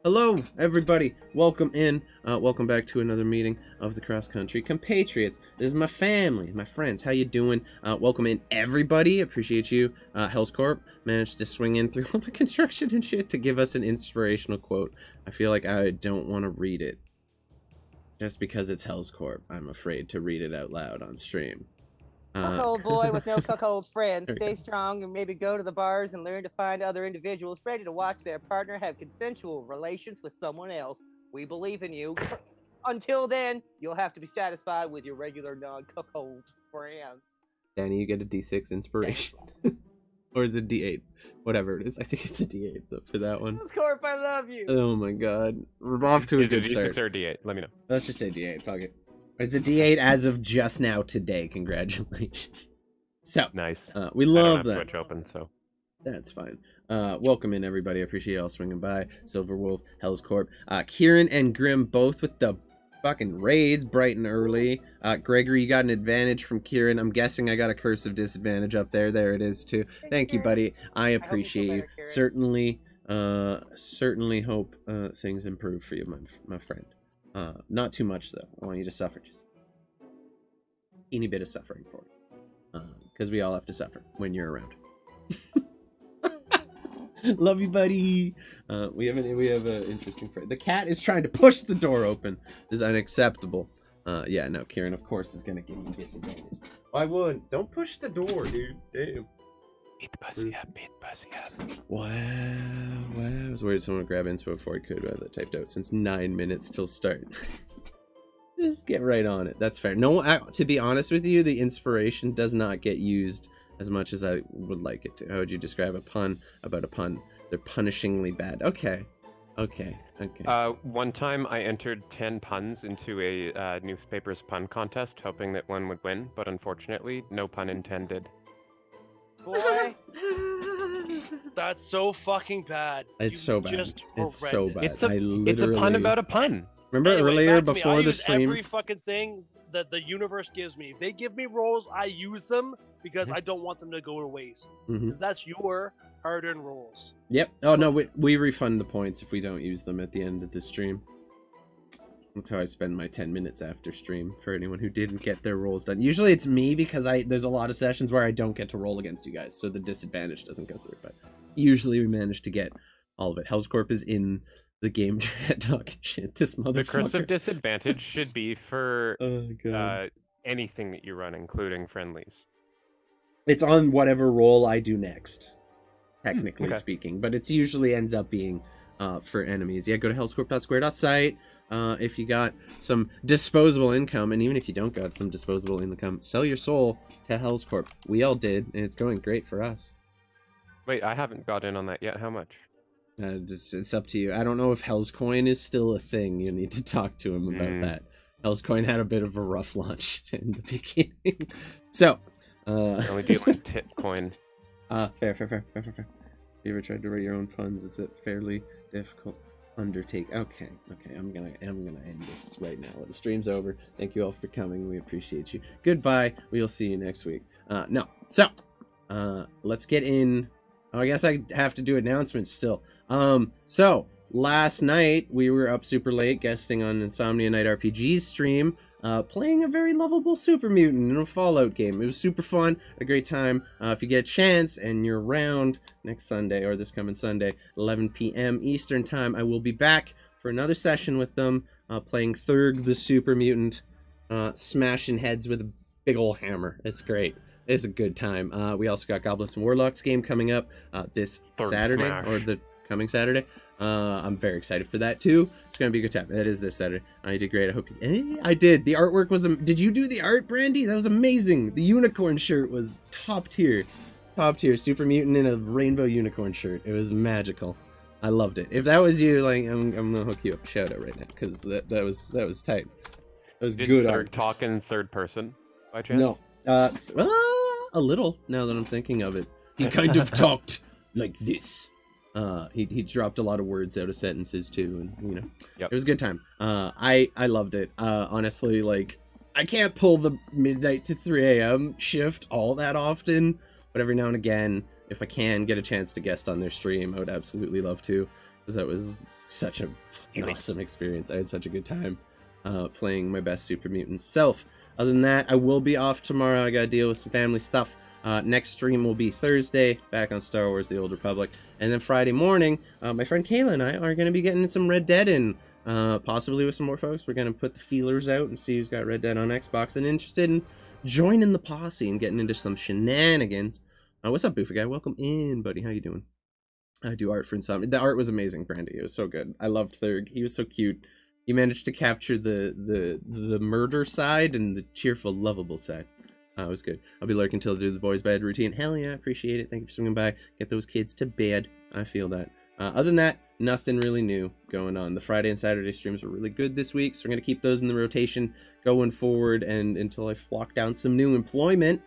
Hello, everybody. Welcome in. Welcome back to another meeting of the Cross Country Compatriots. This is my family, my friends. How you doing? Welcome in, everybody. Appreciate you. Hell's Corp managed to swing in through all the construction and shit to give us an inspirational quote. I feel like I don't want to read it. Just because it's Hell's Corp, I'm afraid to read it out loud on stream. Cuckold boy with no cuckold friends. Stay strong and maybe go to the bars and learn to find other individuals ready to watch their partner have consensual relations with someone else. We believe in you. Until then, you'll have to be satisfied with your regular non-cuckold friends. Danny, you get a D6 inspiration. Or is it D8? Whatever it is. I think it's a D8 for that one. Corp, I love you. Oh my god. We're off to a good start. Is it D6 or D8? Let me know. Let's just say D8. Fuck it. It's a D8 as of just now today. Congratulations. So nice. We love I don't have that. Twitch open, so that's fine. Welcome in, everybody. I appreciate y'all swinging by. Silver Wolf, Hell's Corp, Kieran and Grim both with the fucking raids bright and early. Gregory, you got an advantage from Kieran. I'm guessing I got a curse of disadvantage up there. There it is too. Thank you, buddy. I appreciate you. Certainly hope things improve for you, my friend. Not too much though. I want you to suffer just a teeny bit of suffering for you, because we all have to suffer when you're around. Love you, buddy. We have an interesting friend. The cat is trying to push the door open. This is unacceptable. Yeah, no, Kieran, of course, is gonna give you disadvantage. Why would? Don't push the door, dude. Damn. beat the pussy up, beat the pussy up. Wow. I was worried someone would grab inspo before he could, but I typed out since 9 minutes till start. Just get right on it. That's fair. No, to be honest with you, the inspiration does not get used as much as I would like it to. How would you describe a pun about a pun? They're punishingly bad. Okay. One time I entered 10 puns into a newspaper's pun contest, hoping that one would win, but unfortunately, no pun intended. Boy, that's so fucking bad. It's so bad. It's so bad. It's a pun about a pun. Remember Anyway, earlier back to me. before I the use stream? every fucking thing that the universe gives me. If they give me rolls, I use them because I don't want them to go to waste. Because that's your hard-earned rolls. Yep. Oh no, we refund the points if we don't use them at the end of the stream. That's how I spend my 10 minutes after stream for anyone who didn't get their rolls done. Usually it's me because there's a lot of sessions where I don't get to roll against you guys, so the disadvantage doesn't go through. But usually we manage to get all of it. Hell's Corp is in the game chat talking shit. This motherfucker. The curse of disadvantage should be for God. anything that you run, including friendlies. It's on whatever roll I do next, technically okay. speaking, but it's usually ends up being for enemies. Yeah, go to hellscorp.square.site. If you got some disposable income, and even if you don't got some disposable income, sell your soul to Hell's Corp. We all did, and it's going great for us. Wait, I haven't got in on that yet. How much? It's up to you. I don't know if Hell's Coin is still a thing. You need to talk to him about that. Hell's Coin had a bit of a rough launch in the beginning. So, only deal in tit coin. Fair. You ever tried to write your own puns? It's a fairly difficult undertake. Okay. I'm gonna end this right now. The stream's over. Thank you all for coming. We appreciate you. Goodbye. We'll see you next week. Let's get in. Oh, I guess I have to do announcements still. So last night we were up super late guesting on Insomnia Night RPG's stream, playing a very lovable super mutant in a Fallout game. It was super fun, a great time. If you get a chance and you're around next Sunday or this coming Sunday, 11 p.m. Eastern time, I will be back for another session with them, playing Thurg the super mutant, smashing heads with a big ol' hammer. It's great. It's a good time. We also got Goblins and Warlocks game coming up this Saturday, or the coming Saturday. I'm very excited for that too. It's gonna be a good time. It is this Saturday. I did great. I hope you. I did. The artwork was. Did you do the art, Brandy? That was amazing. The unicorn shirt was top tier. Top tier. Super mutant in a rainbow unicorn shirt. It was magical. I loved it. If that was you, like, I'm gonna hook you up. Shout out right now because that was tight. That was good art. Talk in third person by chance? No. A little. Now that I'm thinking of it, he kind of talked like this. He dropped a lot of words out of sentences too, and Yep. It was a good time. I loved it. Honestly, like, I can't pull the midnight to 3 a.m. shift all that often, but every now and again, if I can get a chance to guest on their stream, I would absolutely love to, because that was such an awesome experience. I had such a good time playing my best Super Mutant self. Other than that, I will be off tomorrow. I gotta deal with some family stuff. Next stream will be Thursday, back on Star Wars: The Old Republic. And then Friday morning, my friend Kayla and I are going to be getting some Red Dead in, possibly with some more folks. We're going to put the feelers out and see who's got Red Dead on Xbox and interested in joining the posse and getting into some shenanigans. What's up, Boofy Guy? Welcome in, buddy. How you doing? I do art for Insomnia. The art was amazing, Brandy. It was so good. I loved Thurg. He was so cute. He managed to capture the murder side and the cheerful, lovable side. It was good. I'll be lurking till I do the boys' bed routine. Hell yeah, appreciate it. Thank you for swinging by. Get those kids to bed. I feel that. Other than that, nothing really new going on. The Friday and Saturday streams were really good this week, so we're going to keep those in the rotation going forward, and until I flock down some new employment,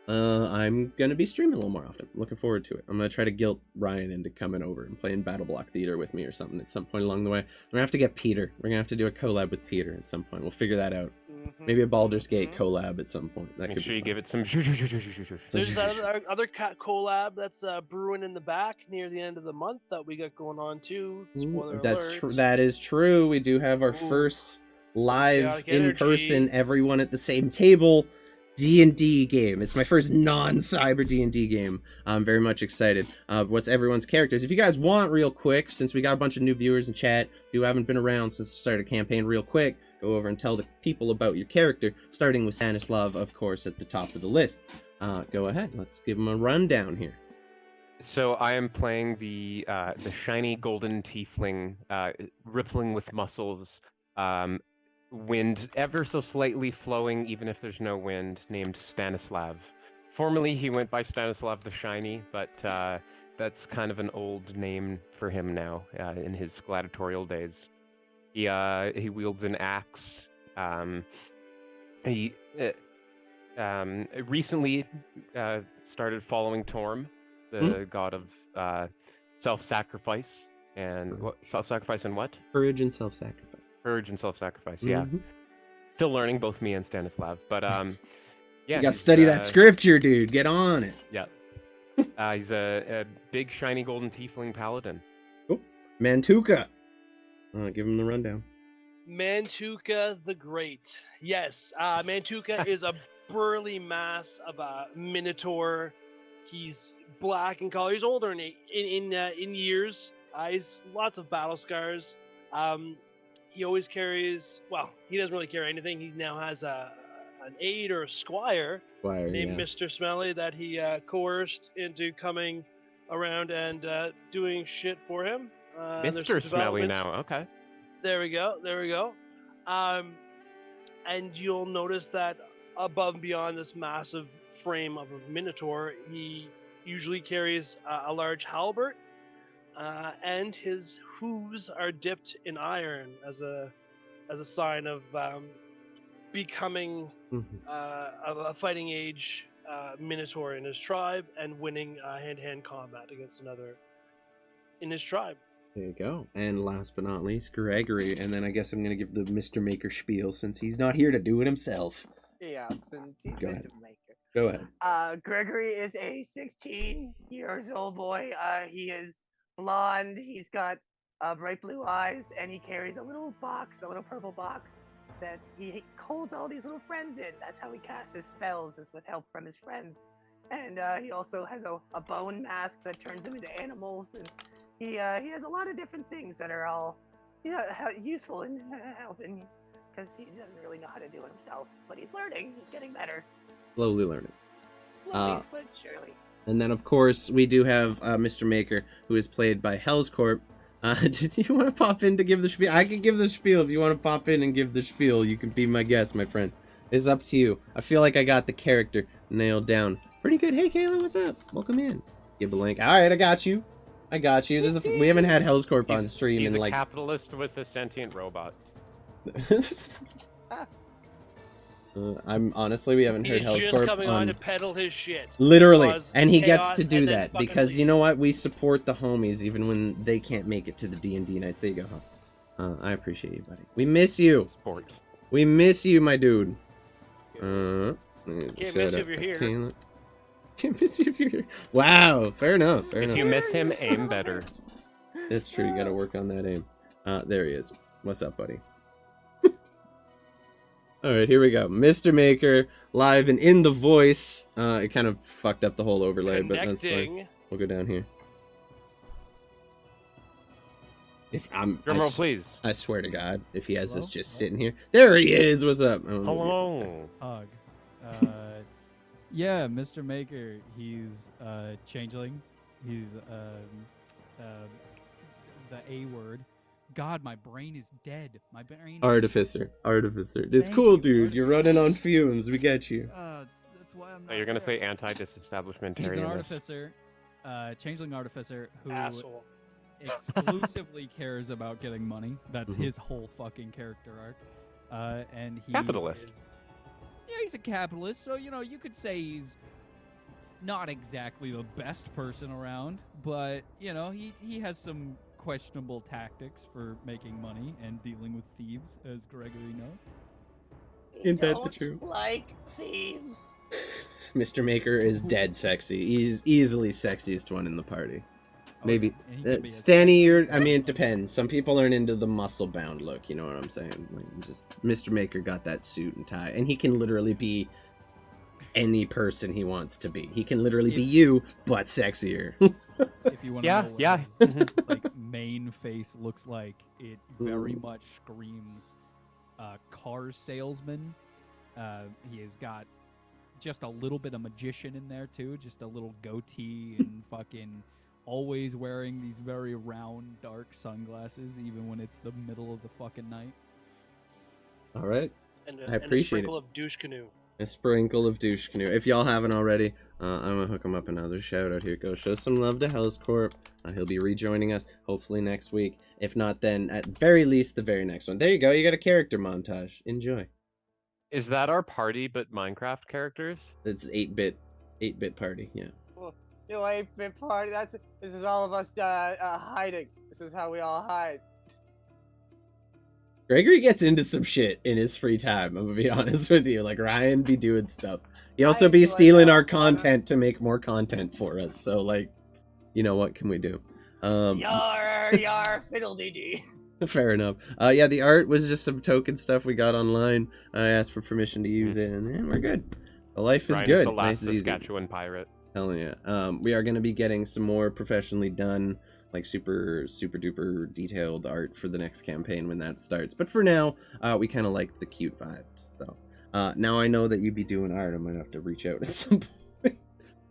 I'm going to be streaming a little more often. Looking forward to it. I'm going to try to guilt Ryan into coming over and playing Battle Block Theater with me or something at some point along the way. We're going to have to get Peter. We're going to have to do a collab with Peter at some point. We'll figure that out. Maybe a Baldur's Gate collab at some point. That Make could sure be you fun. give it some. There's that other cat collab that's brewing in the back near the end of the month that we got going on too. Spoiler alert. That is true. We do have our first live Chaotic in energy. person, everyone at the same table D&D game. It's my first non-cyber D&D game. I'm very much excited. What's everyone's characters? If you guys want, real quick, since we got a bunch of new viewers in chat who haven't been around since the start of the campaign, real quick, go over and tell the people about your character, starting with Stanislav, of course, at the top of the list. Go ahead. Let's give him a rundown here. So I am playing the shiny golden tiefling, rippling with muscles, wind ever so slightly flowing even if there's no wind, named Stanislav. Formerly he went by Stanislav the Shiny, but that's kind of an old name for him now in his gladiatorial days. He wields an axe. He recently started following Torm, the god of self-sacrifice and self-sacrifice and what? Courage and self-sacrifice. Courage and self-sacrifice. Yeah. Still learning, both me and Stanislav, but yeah. You gotta study that scripture, dude. Get on it. Yeah. He's a big shiny golden tiefling paladin. Cool. Mantuka. Give him the rundown. Mantuka the Great. Yes, Mantuka is a burly mass of a minotaur. He's black in color. He's older in years. He's lots of battle scars. He always carries. Well, he doesn't really carry anything. He now has an aide or a squire named Mr. Smelly that he coerced into coming around and doing shit for him. Mr. Smelly now. Okay. There we go. And you'll notice that above and beyond this massive frame of a minotaur, he usually carries a large halberd, and his hooves are dipped in iron as a sign of becoming a fighting age minotaur in his tribe and winning hand-to-hand combat against another in his tribe. There you go. And last but not least, Gregory. And then I guess I'm going to give the Mr. Maker spiel since he's not here to do it himself. Yeah, since he's Go Mr. ahead. Maker. Go ahead. Gregory is a 16 years old boy. He is blonde. He's got bright blue eyes, and he carries a little purple box that he holds all these little friends in. That's how he casts his spells, is with help from his friends. And he also has a bone mask that turns him into animals, and he has a lot of different things that are all useful in helping, because he doesn't really know how to do it himself. But he's learning. He's getting better. Slowly learning. Slowly but surely. And then, of course, we do have Mr. Maker, who is played by Hell's Corp. Did you want to pop in to give the spiel? I can give the spiel. If you want to pop in and give the spiel, you can be my guest, my friend. It's up to you. I feel like I got the character nailed down pretty good. Hey, Kayla, what's up? Welcome in. Give a link. All right, I got you. This is we haven't had Hell's Corp on stream he's in a like... capitalist with a sentient robot. I'm honestly, we haven't heard He's Hell's just Corp coming on to peddle his shit. Literally, Cause and he gets chaos to do and then that fucking because leave. you know what? We support the homies even when they can't make it to the D&D nights. There you go, House. I appreciate you, buddy. We miss you. Sport. We miss you, my dude. Can't miss you if you're here. Can't miss you if you're here. Wow, fair enough. Fair If enough. you miss him, aim better. That's true. You got to work on that aim. There he is. What's up, buddy? All right, here we go. Mr. Maker, live and in the voice. It kind of fucked up the whole overlay, but that's fine. Connecting. We'll go down here. If Drumroll, please. I swear to God, if he has Hello? this just sitting here. There he is. What's up? Oh, Hello. Hug. Yeah, Mr. Maker, he's changeling. He's the A word. God, my brain is dead. My brain. Artificer. It's Thank cool, you, dude. You're running on fumes. We get you. That's why I'm. Oh, you're gonna say anti-disestablishmentarian. He's an artificer, changeling artificer who Asshole. exclusively cares about getting money. That's Mhm. his whole fucking character arc. And he Capitalist. is- yeah, he's a capitalist, so you could say he's not exactly the best person around, but he has some questionable tactics for making money and dealing with thieves, as Gregory knows. Isn't that the Don't truth? like thieves. Mr. Maker is dead sexy. He's easily sexiest one in the party. Maybe. And he can be as- Stanny, it depends. Some people aren't into the muscle-bound look, you know what I'm saying? Like, just Mr. Maker got that suit and tie, and he can literally be any person he wants to be. He can literally be you, but sexier. If you want to Yeah, know what yeah. his, like main face looks like, it very Ooh. much screams car salesman. He has got just a little bit of magician in there too, just a little goatee and fucking always wearing these very round dark sunglasses even when it's the middle of the fucking night. All right. And I appreciate a sprinkle of douche canoe. A sprinkle of douche canoe. If y'all haven't already, I'm gonna hook him up another shout out here. Go show some love to Hell's Corp. He'll be rejoining us hopefully next week. If not, then at very least the very next one. There you go. You got a character montage. Enjoy. Is that our party, but Minecraft characters? It's 8-bit party. Yeah. You 8-bit party. This is all of us hiding. This is how we all hide. Gregory gets into some shit in his free time. I'm gonna be honest with you. Like Ryan be doing stuff. He also be enjoy stealing that. our content to make more content for us. So like, you know what can we do? Yar fiddle-dee-dee. Fair enough. Yeah, the art was just some token stuff we got online. I asked for permission to use it, and we're good. The life is Ryan good. the last Nice and easy. Saskatchewan pirate. Hell yeah. We are gonna be getting some more professionally done, like super duper detailed art for the next campaign when that starts. But for now, we kind of like the cute vibes. So now I know that you'd be doing art. I might have to reach out at some point.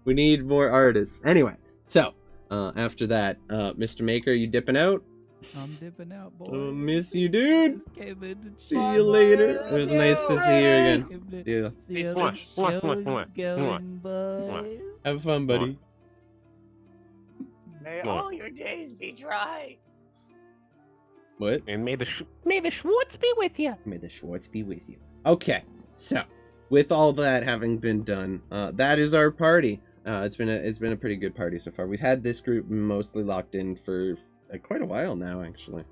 We need more artists. Anyway, so after that, Mr. Maker, you dipping out? I'm dipping out, boy. Miss you, dude. Just came in to See chat. you later. It was nice to see you again. Yeah. See how Mwah, the mwah, mwah, show's mwah, going, boys. Have fun, buddy. May What? all your days be dry. What? And may the Schwartz be with you. May the Schwartz be with you. Okay, so with all that having been done, that is our party. It's been a pretty good party so far. We've had this group mostly locked in for quite a while now, actually.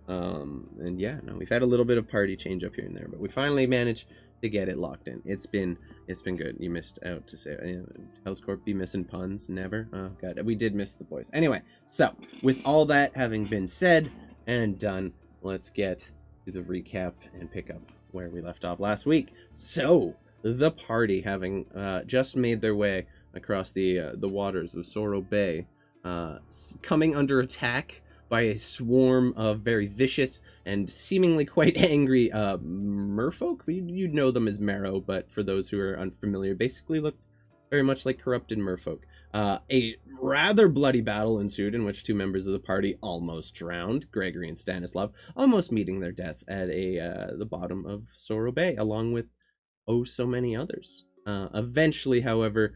And yeah, no, we've had a little bit of party change up here and there, but we finally managed to get it locked in. It's been good. You missed out to say Hell's Corp be missing puns? Never. Oh god, we did miss the voice. Anyway, so with all that having been said and done, let's get to the recap and pick up where we left off last week. So the party, having just made their way across the waters of Sorrow Bay, coming under attack by a swarm of very vicious and seemingly quite angry merfolk. You'd know them as Marrow, but for those who are unfamiliar, basically look very much like corrupted merfolk. A rather bloody battle ensued in which 2 members of the party almost drowned, Gregory and Stanislav, almost meeting their deaths at the bottom of Sorrow Bay, along with so many others. Eventually, however,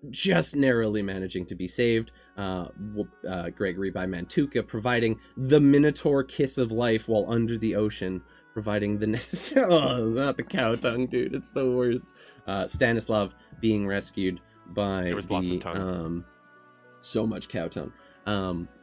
just narrowly managing to be saved, Gregory by Mantuka providing the Minotaur kiss of life while under the ocean, providing the necessary... Oh, not the cow tongue, dude. It's the worst. Stanislav being rescued by There was lots of tongue. So much cow tongue.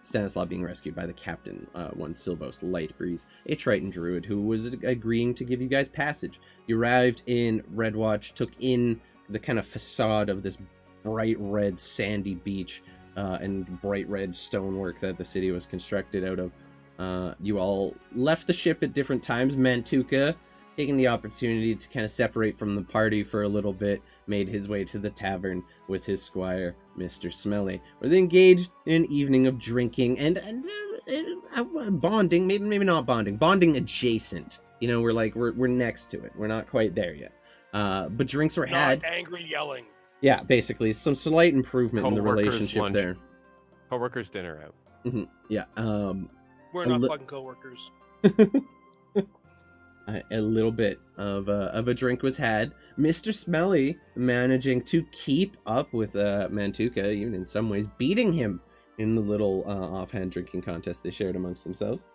Stanislav being rescued by the captain, one Silvos Lightbreeze, a Triton druid who was agreeing to give you guys passage. You arrived in Redwatch, took in the kind of facade of this bright red sandy beach and bright red stonework that the city was constructed out of. You all left the ship at different times. Mantuka, taking the opportunity to kind of separate from the party for a little bit, made his way to the tavern with his squire, Mr. Smelly, where they engaged in an evening of drinking and bonding, maybe not bonding adjacent. You know, we're next to it. We're not quite there yet. But drinks were had. Not angry yelling. Yeah, basically some slight improvement in the Co-workers' relationship lunch. there. Co-workers dinner out. Yeah. We're A not li- fucking coworkers. A little bit of a drink was had. Mr. Smelly managing to keep up with Mantuka, even in some ways beating him in the little offhand drinking contest they shared amongst themselves.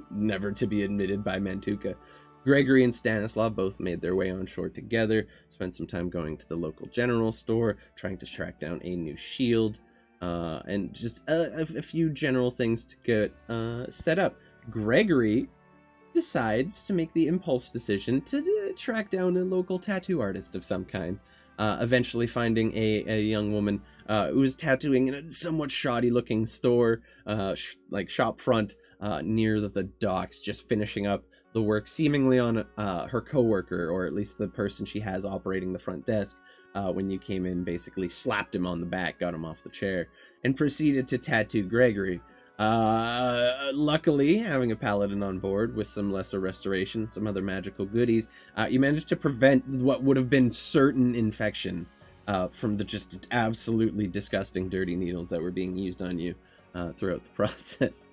Never to be admitted by Mantuka. Gregory and Stanislav both made their way on shore together, spent some time going to the local general store, trying to track down a new shield, and just a few general things to get set up. Gregory decides to make the impulse decision to track down a local tattoo artist of some kind, eventually finding a young woman who was tattooing in a somewhat shoddy looking store, like shop front, near the docks, just finishing up the work seemingly on her coworker, or at least the person she has operating the front desk. When you came in, basically slapped him on the back, got him off the chair, and proceeded to tattoo Gregory. Luckily, having a paladin on board with some lesser restoration, some other magical goodies, you managed to prevent what would have been certain infection from the just absolutely disgusting dirty needles that were being used on you throughout the process.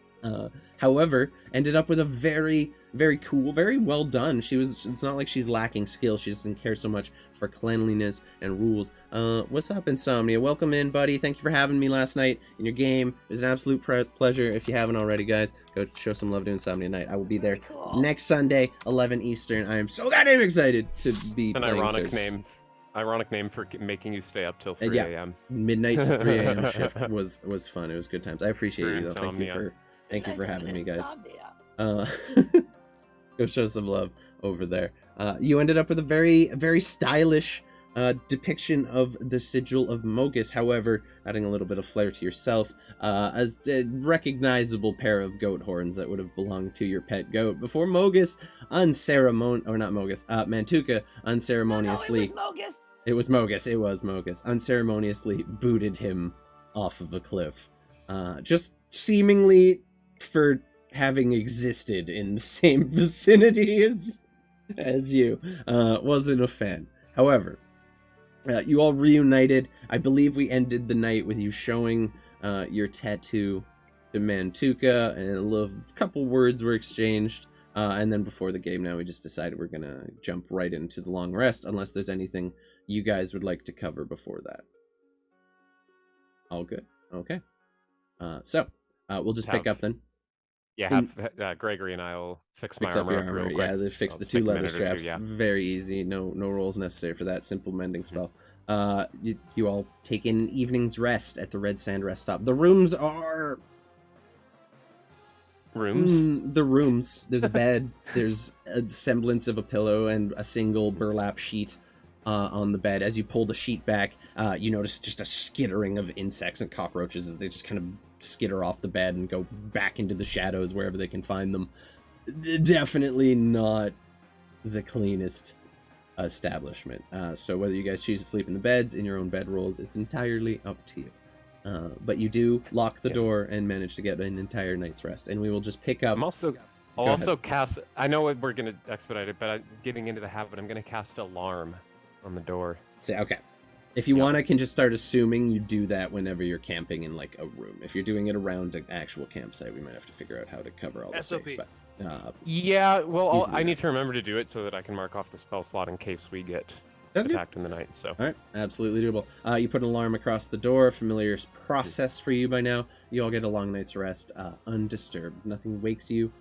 However, ended up with a very, very cool, very well done. It's not like she's lacking skill. She doesn't care so much for cleanliness and rules. What's up, Insomnia? Welcome in, buddy. Thank you for having me last night in your game. It was an absolute pleasure. If you haven't already, guys, go show some love to Insomnia Night. I will be there next Sunday, 11 Eastern. I am so goddamn excited to be An playing ironic third. name. Ironic name for making you stay up till 3 Yeah. a.m. Midnight to 3 a.m. shift was fun. It was good times. I appreciate For you, though. Thank you for having me, guys. Go show some love over there. You ended up with a very, very stylish depiction of the sigil of Mogus, however, adding a little bit of flair to yourself, as a recognizable pair of goat horns that would have belonged to your pet goat before Mogus Mantuka unceremoniously... It was Mogus. Unceremoniously booted him off of a cliff. Just seemingly for having existed in the same vicinity as you. Wasn't a fan. However, you all reunited. I believe we ended the night with you showing your tattoo to Mantuka, and a couple words were exchanged. And then before the game now, we just decided we're going to jump right into the long rest, unless there's anything you guys would like to cover before that. All good. Okay. So, we'll just pick up then. Yeah, Gregory and I will fix my Fix up your armor armor. real quick. Yeah, they fix I'll the just 2 take a leather minute or two, straps. yeah. Very easy. No rolls necessary for that. Simple mending spell. You all take an evening's rest at the Red Sand Rest Stop. The rooms are... Rooms? The rooms. There's a bed. There's a semblance of a pillow and a single burlap sheet on the bed. As you pull the sheet back, you notice just a skittering of insects and cockroaches as they just kind of skitter off the bed and go back into the shadows wherever they can find them. Definitely not the cleanest establishment. So whether you guys choose to sleep in the beds, in your own bedrolls, is entirely up to you. But you do lock the door and manage to get an entire night's rest. And we will just pick up... I'll Go also cast... I know we're going to expedite it, but getting into the habit, I'm going to cast Alarm on the door. Say, okay. If you Yeah. want, I can just start assuming you do that whenever you're camping in like a room. If you're doing it around an actual campsite, we might have to figure out how to cover all the SOP. space. But Yeah, well, Easily I need done. to remember to do it so that I can mark off the spell slot in case we get that's good. attacked in the night. So All right, absolutely doable. You put an alarm across the door. Familiar process for you by now. You all get a long night's rest, undisturbed. Nothing wakes you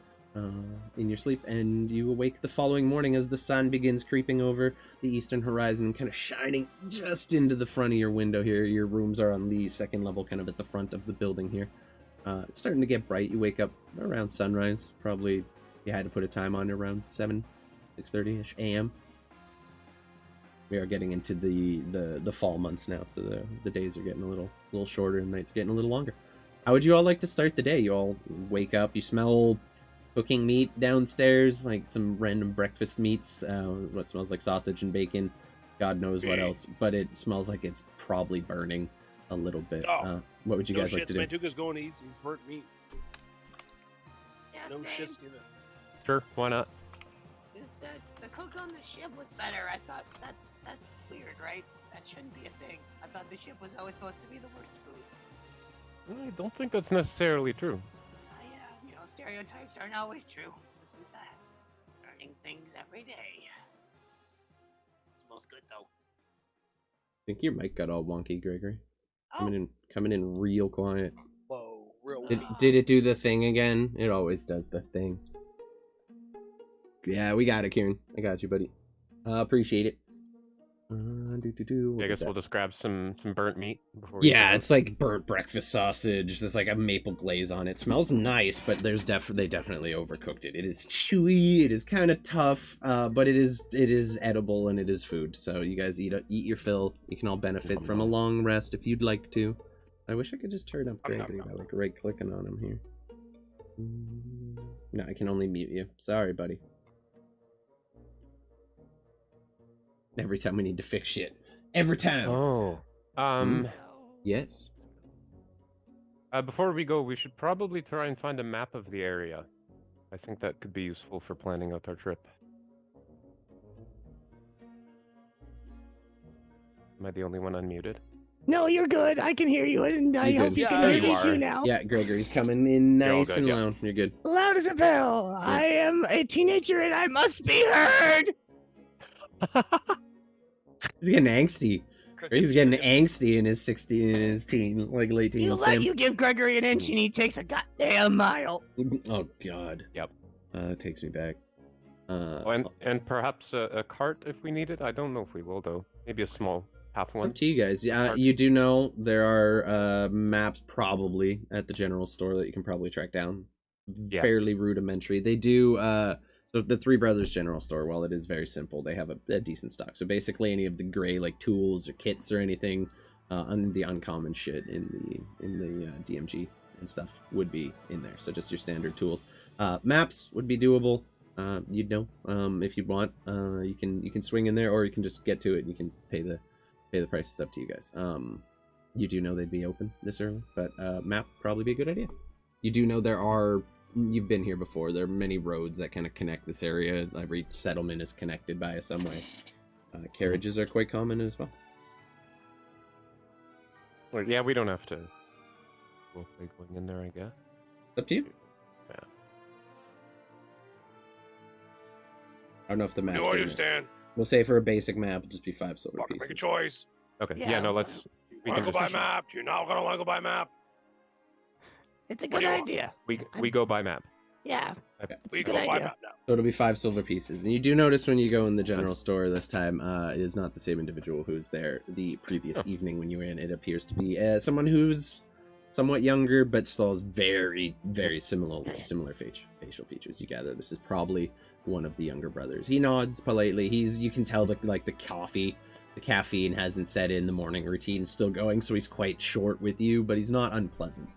in your sleep, and you awake the following morning as the sun begins creeping over the eastern horizon, kind of shining just into the front of your window here. Your rooms are on the second level, kind of at the front of the building here. It's starting to get bright. You wake up around sunrise. Probably you had to put a time on around 6:30ish a.m. We are getting into the fall months now, so the days are getting a little shorter and nights are getting a little longer. How would you all like to start the day? You all wake up, you smell cooking meat downstairs, like some random breakfast meats, what smells like sausage and bacon, God knows what else, but it smells like it's probably burning a little bit. Oh, What would you guys like to do? Mantuka's going to eat some burnt meat. Yeah, No same. shit's given. sure, why not? The cook on the ship was better. I thought that's weird, right? That shouldn't be a thing. I thought the ship was always supposed to be the worst food. I don't think that's necessarily true. Stereotypes aren't always true. This is that. Learning things every day. It smells good though. I think your mic got all wonky, Gregory. Oh, Coming in real quiet. Whoa, real. Did it do the thing again? It always does the thing. Yeah, we got it, Kieran. I got you, buddy. Appreciate it. I guess we'll just grab some burnt meat before. Yeah, it's like burnt breakfast sausage. There's like a maple glaze on it. Smells nice, but they definitely overcooked it. It is chewy. It is kind of tough, but it is edible and it is food. So you guys eat your fill. You can all benefit from a long rest if you'd like to. I wish I could just turn up Gregory by like right clicking on him here. No, I can only mute you. Sorry, buddy. Every time we need to fix shit. Every time. Oh, Yes. before we go, we should probably try and find a map of the area. I think that could be useful for planning out our trip. Am I the only one unmuted? No, you're good. I can hear you, and I You hope good. you Yeah, can there hear you me are. too now. Yeah, Gregory's coming in You're all nice good, and yeah. loud. You're good. Loud as a bell. I am a teenager, and I must be heard. He's getting angsty. He's getting angsty in his 16 and his teen, like late teens. You let you give Gregory an inch, and he takes a goddamn mile. Oh God. Yep. It takes me back. Oh, and perhaps a cart if we need it. I don't know if we will though. Maybe a small half one. Up to you guys. Yeah, you do know there are maps probably at the general store that you can probably track down. Yeah. Fairly rudimentary. They do. So the Three Brothers General Store, while it is very simple, they have a decent stock. So basically, any of the gray like tools or kits or anything, the uncommon shit in the DMG and stuff would be in there. So just your standard tools. Maps would be doable. You'd know if you want. You can swing in there, or you can just get to it and you can pay the price. It's up to you guys. You do know they'd be open this early, but map probably be a good idea. You do know you've been here before. There are many roads that kind of connect this area. Every settlement is connected by some way. Carriages are quite common as well. Well, yeah, we don't have to. We'll be going in there, I guess. It's up to you. Yeah. I don't know if the map's Do in I there. understand? We'll say for a basic map, it'll just be 5 silver Fuck, make a pieces. choice. Okay. Yeah. Yeah. No. Let's. We Wanna can go just. by map? You're not gonna want to go by map. It's a What good do you want? idea. We go by map. Yeah. Okay. We Good go by idea. map now. So it'll be 5 silver pieces. And you do notice when you go in the general store this time, it is not the same individual who was there the previous evening when you were in. It appears to be someone who's somewhat younger, but still has very, very similar facial features. You gather this is probably one of the younger brothers. He nods politely. You can tell that like the caffeine hasn't set in. The morning routine's still going, so he's quite short with you, but he's not unpleasant.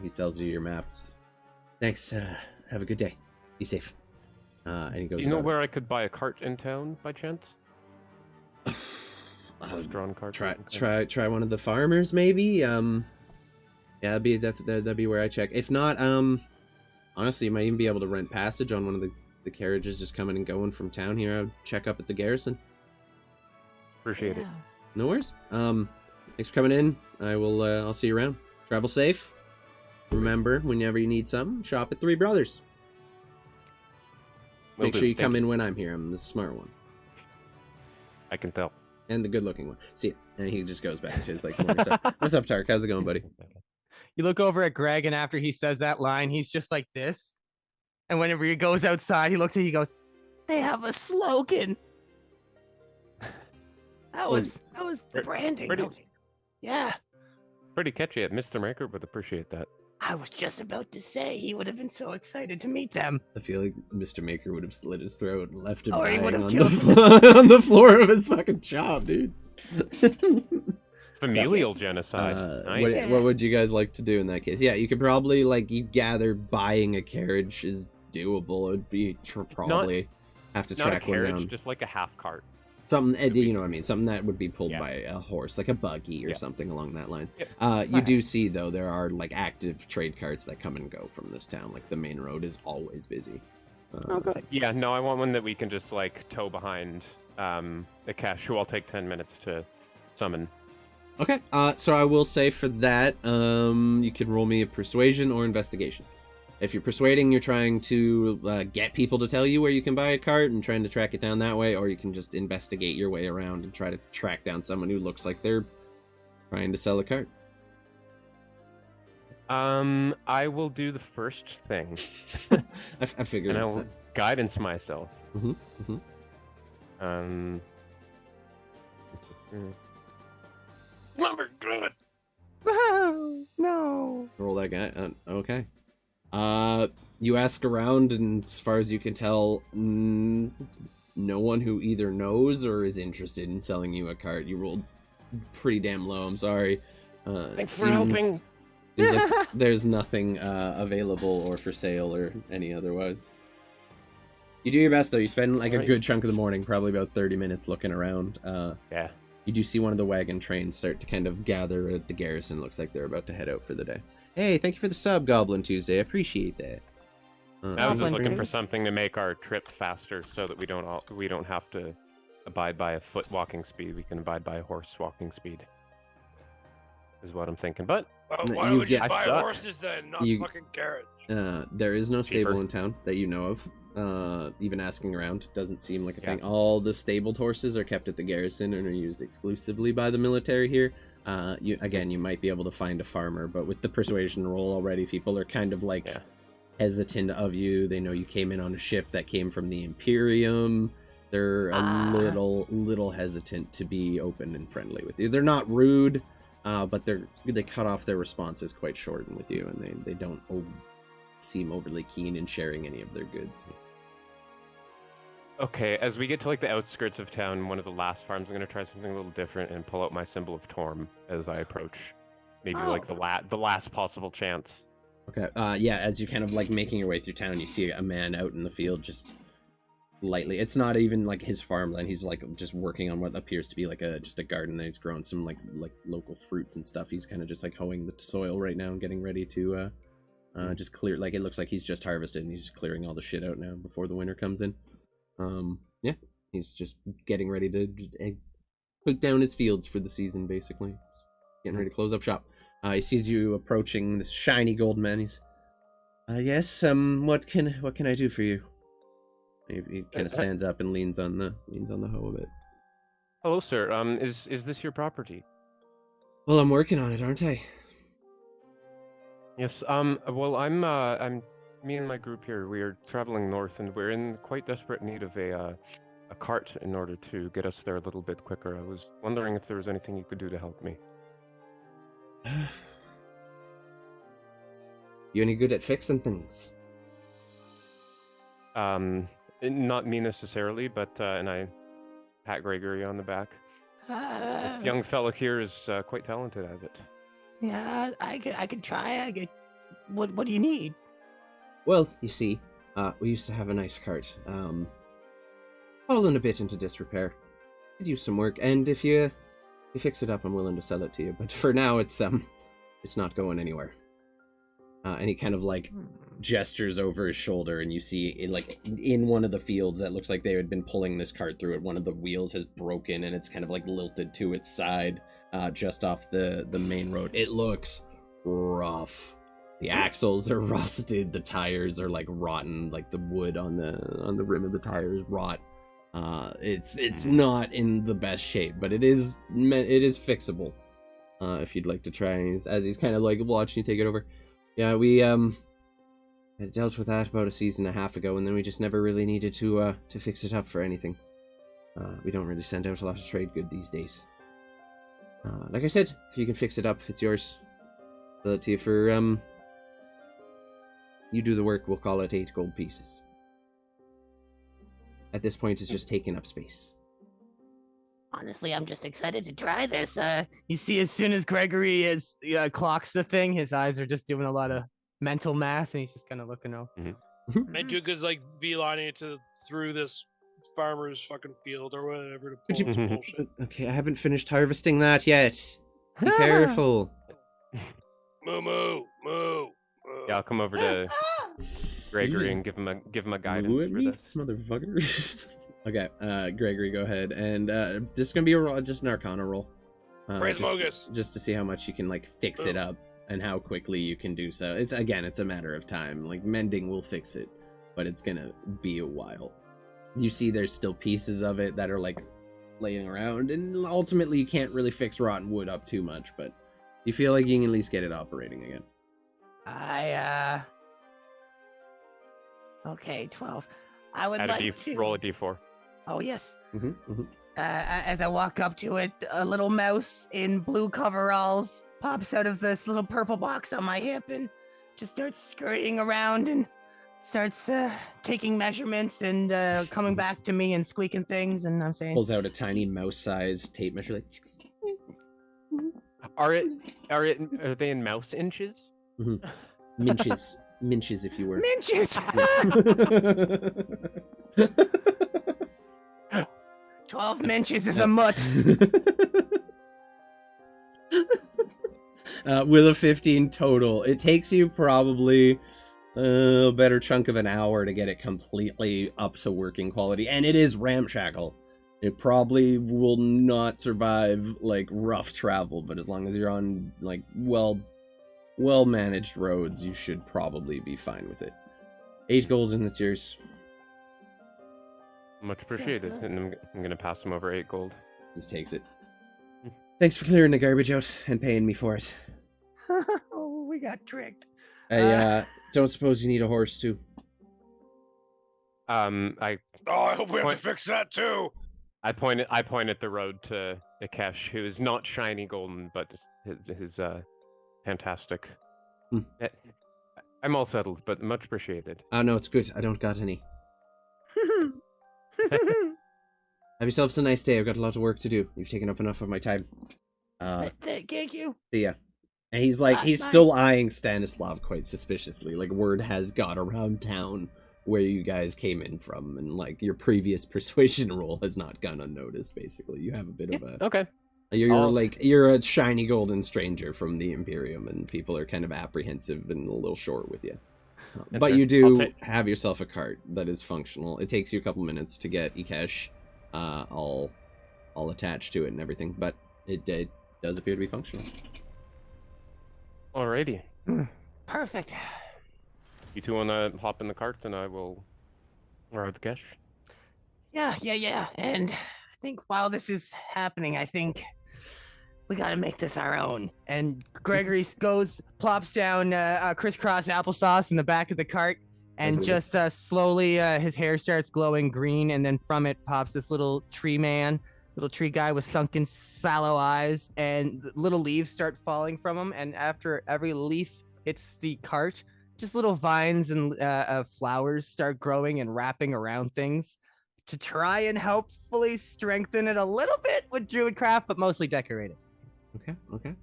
He sells you your map. Says, thanks. Have a good day. Be safe. And he goes. Do you know about where I could buy a cart in town by chance? it. Drawn cart. Try one of the farmers, maybe. Yeah, that'd be where I check. If not, honestly, you might even be able to rent passage on one of the carriages just coming and going from town here. I'd check up at the garrison. Appreciate it. No worries. Thanks for coming in. I'll see you around. Travel safe. Remember, whenever you need something, shop at Three Brothers. Make sure you come in when I'm here. I'm the smart one. I can tell. And the good-looking one. See ya. And he just goes back to his like morning stuff. What's up, Tark? How's it going, buddy? You look over at Greg, and after he says that line, he's just like this. And whenever he goes outside, he looks at you, he goes, "They have a slogan." That was branding. Yeah. Pretty catchy. Mr. Maker would appreciate that. I was just about to say he would have been so excited to meet them. I feel like Mr. Maker would have slit his throat and left him Or he dying would have on killed on the floor of his fucking shop, dude. Familial genocide. Nice. What would you guys like to do in that case? Yeah, you could probably, like, you gather buying a carriage is doable. It would be probably have to Not a track one carriage, down. just like a half cart. Something, you know what I mean? Something that would be pulled Yeah. by a horse, like a buggy or Yeah. something along that line. Yep. You do see, though, there are, like, active trade carts that come and go from this town. Like, the main road is always busy. Oh, good. Yeah, no, I want one that we can just, like, tow behind a cash who I'll take 10 minutes to summon. Okay, so I will say for that, you can roll me a persuasion or investigation. If you're persuading, you're trying to get people to tell you where you can buy a cart and trying to track it down that way, or you can just investigate your way around and try to track down someone who looks like they're trying to sell a cart. I will do the first thing. I figured. And I will guidance myself. Mm-hmm. Lumber good. No. Roll that guy. Okay. You ask around, and as far as you can tell, no one who either knows or is interested in selling you a cart. You rolled pretty damn low. I'm sorry. Thanks for helping. Seems like there's nothing available or for sale or any otherwise. You do your best, though. You spend like a good chunk of the morning, probably about 30 minutes looking around. Yeah. You do see one of the wagon trains start to kind of gather at the garrison. Looks like they're about to head out for the day. Hey, thank you for the sub, Goblin Tuesday. I appreciate that. I was just looking for something to make our trip faster, so that we don't have to abide by a foot walking speed. We can abide by a horse walking speed. Is what I'm thinking. But Why don't we just buy horses then, not fucking carriage? There is no stable Cheaper. in town that you know of. Even asking around doesn't seem like a thing. All the stabled horses are kept at the garrison and are used exclusively by the military here. You might be able to find a farmer, but with the persuasion roll already, people are kind of like hesitant of you. They know you came in on a ship that came from the Imperium. They're a little hesitant to be open and friendly with you. They're not rude, but they cut off their responses quite short with you, and they don't seem overly keen in sharing any of their goods. Okay, as we get to like the outskirts of town, one of the last farms, I'm gonna try something a little different and pull out my symbol of Torm as I approach. Maybe like the last possible chance. Okay. As you're kind of like making your way through town, you see a man out in the field just lightly. It's not even like his farmland. He's like just working on what appears to be like just a garden that he's grown some like local fruits and stuff. He's kind of just like hoeing the soil right now and getting ready to just clear. Like it looks like he's just harvested and he's just clearing all the shit out now before the winter comes in. He's just getting ready to put down his fields for the season, basically. Getting ready to close up shop. He sees you approaching this shiny gold man. He's, yes, what can I do for you? He kind of stands up and leans on the hoe a bit. Hello, sir. Is this your property? Well, I'm working on it, aren't I? Yes. Well, I'm me and my group here. We are traveling north, and we're in quite desperate need of a cart in order to get us there a little bit quicker. I was wondering if there was anything you could do to help me. You any good at fixing things? Not me necessarily, but and I pat Gregory on the back. This young fellow here is quite talented at it. Yeah, I could try. What do you need? Well, you see, we used to have a nice cart. Fallen a bit into disrepair. Could use some work, and if you fix it up, I'm willing to sell it to you. But for now, it's not going anywhere. And he kind of like gestures over his shoulder, and you see in one of the fields that looks like they had been pulling this cart through it, one of the wheels has broken and it's kind of like lilted to its side, just off the main road. It looks rough. The axles are rusted, the tires are like rotten, like the wood on the rim of the tires rot. It's not in the best shape, but it is fixable. If you'd like to try, as he's kind of like watching you take it over. Yeah, we I dealt with that about a season and a half ago, and then we just never really needed to fix it up for anything. We don't really send out a lot of trade good these days. Like I said, if you can fix it up, it's yours. Sell it to you for you do the work. We'll call it 8 gold pieces. At this point, it's just taking up space. Honestly, I'm just excited to try this. You see, as soon as Gregory clocks the thing, his eyes are just doing a lot of mental math, and he's just kind of looking out. Mantuka's like beelining it through this farmer's fucking field or whatever to pull this bullshit. Okay, I haven't finished harvesting that yet. Be careful. Moo moo moo. Yeah, I'll come over to Gregory and give him a guidance for this, motherfucker. Okay, Gregory, go ahead, and this is gonna be just an Arcana roll. Praise Mogus. Just to see how much you can like fix it up and how quickly you can do so. It's a matter of time. Like mending will fix it, but it's gonna be a while. You see, there's still pieces of it that are like laying around, and ultimately you can't really fix rotten wood up too much, but you feel like you can at least get it operating again. Okay, 12. I would Add like to roll a d4. Oh yes. Mm-hmm. As I walk up to it, a little mouse in blue coveralls pops out of this little purple box on my hip and just starts scurrying around and starts taking measurements and coming back to me and squeaking things. And I'm saying, pulls out a tiny mouse-sized tape measure. Like, are they in mouse inches? Minches, if you were. Minches! 12 minches is a mutt. With a 15 total. It takes you probably a better chunk of an hour to get it completely up to working quality. And it is ramshackle. It probably will not survive, like, rough travel, but as long as you're on, like, well-managed roads, you should probably be fine with it. 8 gold and it's yours. Much appreciated. And I'm gonna pass him over 8 gold. He takes it. Thanks for clearing the garbage out and paying me for it. Oh, we got tricked. I don't suppose you need a horse too. I hope we have to fix that too. I point at the road to Ikesh, who is not shiny golden, but his fantastic. I'm all settled, but much appreciated. Oh no, it's good. I don't got any. Have yourselves a nice day. I've got a lot of work to do. You've taken up enough of my time. Thank you. See ya. And he's like, he's still eyeing Stanislav quite suspiciously. Like, word has got around town where you guys came in from, and like your previous persuasion roll has not gone unnoticed. Basically, you have a bit of a okay. You're a shiny golden stranger from the Imperium, and people are kind of apprehensive and a little short with you. But you do have yourself a cart that is functional. It takes you a couple minutes to get Ikesh all attached to it and everything, but it does appear to be functional. Alrighty. Perfect. You two wanna hop in the cart and I will ride the cash? Yeah. And I think while this is happening, I think we gotta make this our own. And Gregory plops down crisscross applesauce in the back of the cart, and just slowly his hair starts glowing green, and then from it pops this little tree guy with sunken sallow eyes, and little leaves start falling from him, and after every leaf hits the cart, just little vines and flowers start growing and wrapping around things to try and hopefully strengthen it a little bit with druidcraft, but mostly decorate it. Okay.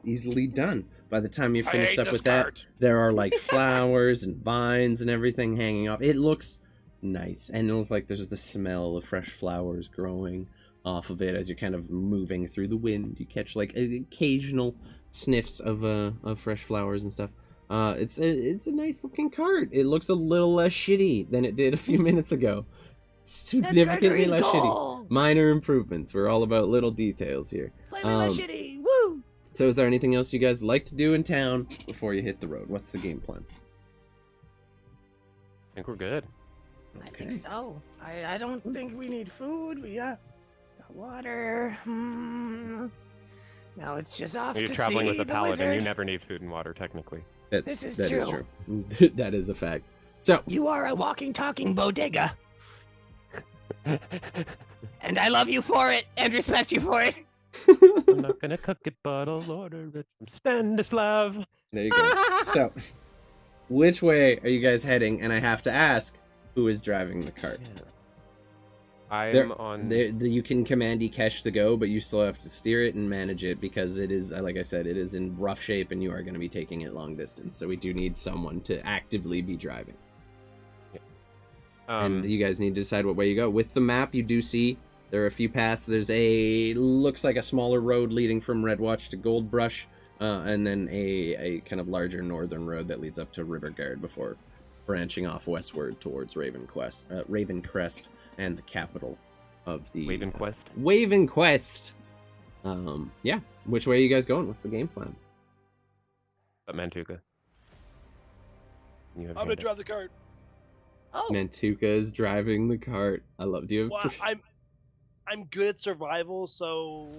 Easily done. By the time you finished up with that, there are like flowers and vines and everything hanging off. It looks nice, and it looks like there's the smell of fresh flowers growing off of it as you're kind of moving through the wind. You catch like occasional sniffs of fresh flowers and stuff. It's a nice looking cart. It looks a little less shitty than it did a few minutes ago. Significantly Gregory's less goal. shitty. Minor improvements. We're all about little details here. Slightly less shitty. Woo! So is there anything else you guys like to do in town before you hit the road? What's the game plan? I think we're good. I think so. I don't think we need food. We got water. Now it's just off You're to traveling see with a the paladin. wizard. You never need food and water, technically. That This is is true. true. That is a fact. So You are a walking, talking bodega, and I love you for it and respect you for it. I'm not gonna cook it, but I'll order it from Stanislav. there you go. So which way are you guys heading? And I have to ask, who is driving the cart? I'm on. You can command Ikesh to go, but you still have to steer it and manage it because it is, like I said, it is in rough shape and you are going to be taking it long distance. So we do need someone to actively be driving. And you guys need to decide what way you go. With the map, you do see there are a few paths. There's looks like a smaller road leading from Redwatch to Goldbrush, and then a kind of larger northern road that leads up to Riverguard before branching off westward towards Ravencrest and the capital of the Ravenquest. Wavenquest. Yeah. Which way are you guys going? What's the game plan? But Mantuka. You have I'm gonna drive the cart. Oh, Mantuka is driving the cart. I love. Do you have Well, I'm good at survival, so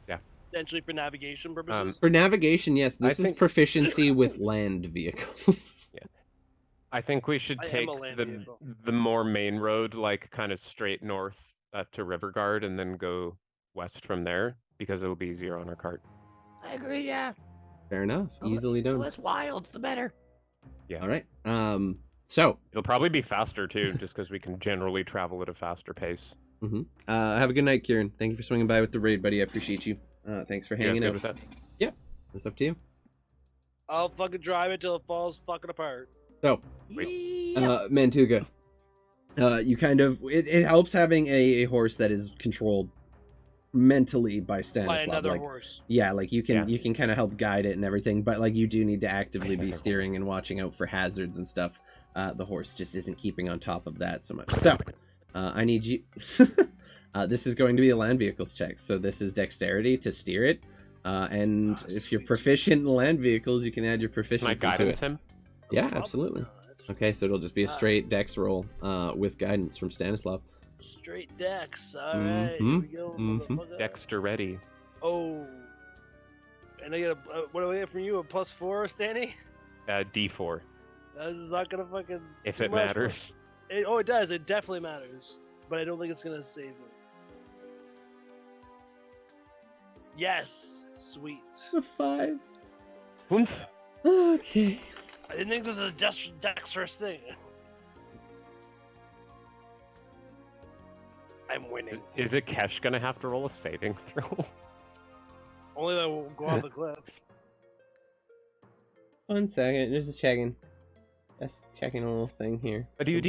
Yeah. Potentially for navigation purposes. for navigation? Yes, I this is think- proficiency with land vehicles. I think we should I am take a land the vehicle. the more main road, like kind of straight north to Riverguard, and then go west from there because it'll be easier on our cart. I agree. Yeah, Fair enough. Easily the done. less wilds, the better. All right. So It'll probably be faster too, just because we can generally travel at a faster pace. have a good night, Kieran. Thank you for swinging by with the raid, buddy. I appreciate you. Thanks for You guys hanging good out. with that? It's up to you. I'll fucking drive it till it falls fucking apart. So, Yep. Mantuka, you kind of it helps having a horse that is controlled mentally by By Stanislav. another Like, horse. yeah, like you can Yeah. kind of help guide it and everything, but like you do need to actively be steering and watching out for hazards and stuff. The horse just isn't keeping on top of that so much. So, I need you. This is going to be a land vehicles check. So this is dexterity to steer it. And if you're Sweet. proficient in land vehicles, you can add your Can proficiency I to guidance it. him? Yeah, Probably absolutely. not. Okay, so it'll just be a straight dex roll with guidance from Stanislav. Straight decks. Alright, here we go. motherfucker. Dexter ready. Oh. And I get what do I get from you? A +4, Stanny? D4, This is not gonna fucking. if too it much, matters. but- it does. It definitely matters. But I don't think it's gonna save it. Yes. Sweet. A 5. Oomph. Okay. I didn't think this was a dexterous thing. I'm winning. Is it Kesh gonna have to roll a saving throw? Only that will go off the cliff. 1 second, just checking. Just checking a little thing here. Yeah,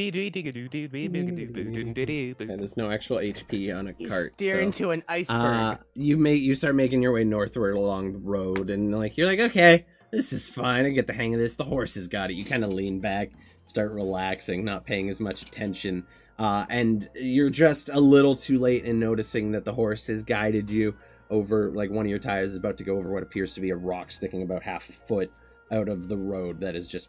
there's no actual HP on a He's cart. steering so, to an iceberg. you start making your way northward along the road, and you're like, okay, this is fine. I get the hang of this. The horse has got it. You kind of lean back, start relaxing, not paying as much attention, and you're just a little too late in noticing that the horse has guided you over. Like one of your tires is about to go over what appears to be a rock sticking about half a foot out of the road that is just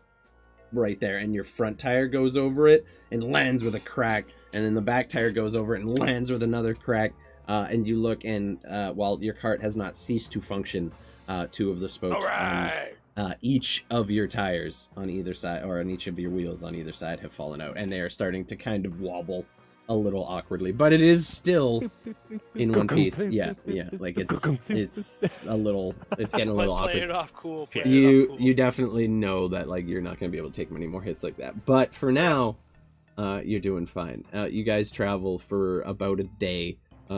right there, and your front tire goes over it and lands with a crack, and then the back tire goes over it and lands with another crack, and you look, and while your cart has not ceased to function, 2 of the spokes Alright! on each of your tires on either side, or on each of your wheels on either side, have fallen out, and they are starting to kind of wobble a little awkwardly, but it is still in one piece. Yeah, like it's a little, it's getting a little Playing awkward. it off cool. playing it You off cool. you definitely know that you're not going to be able to take many more hits like that, but for now you're doing fine. You guys travel for about a day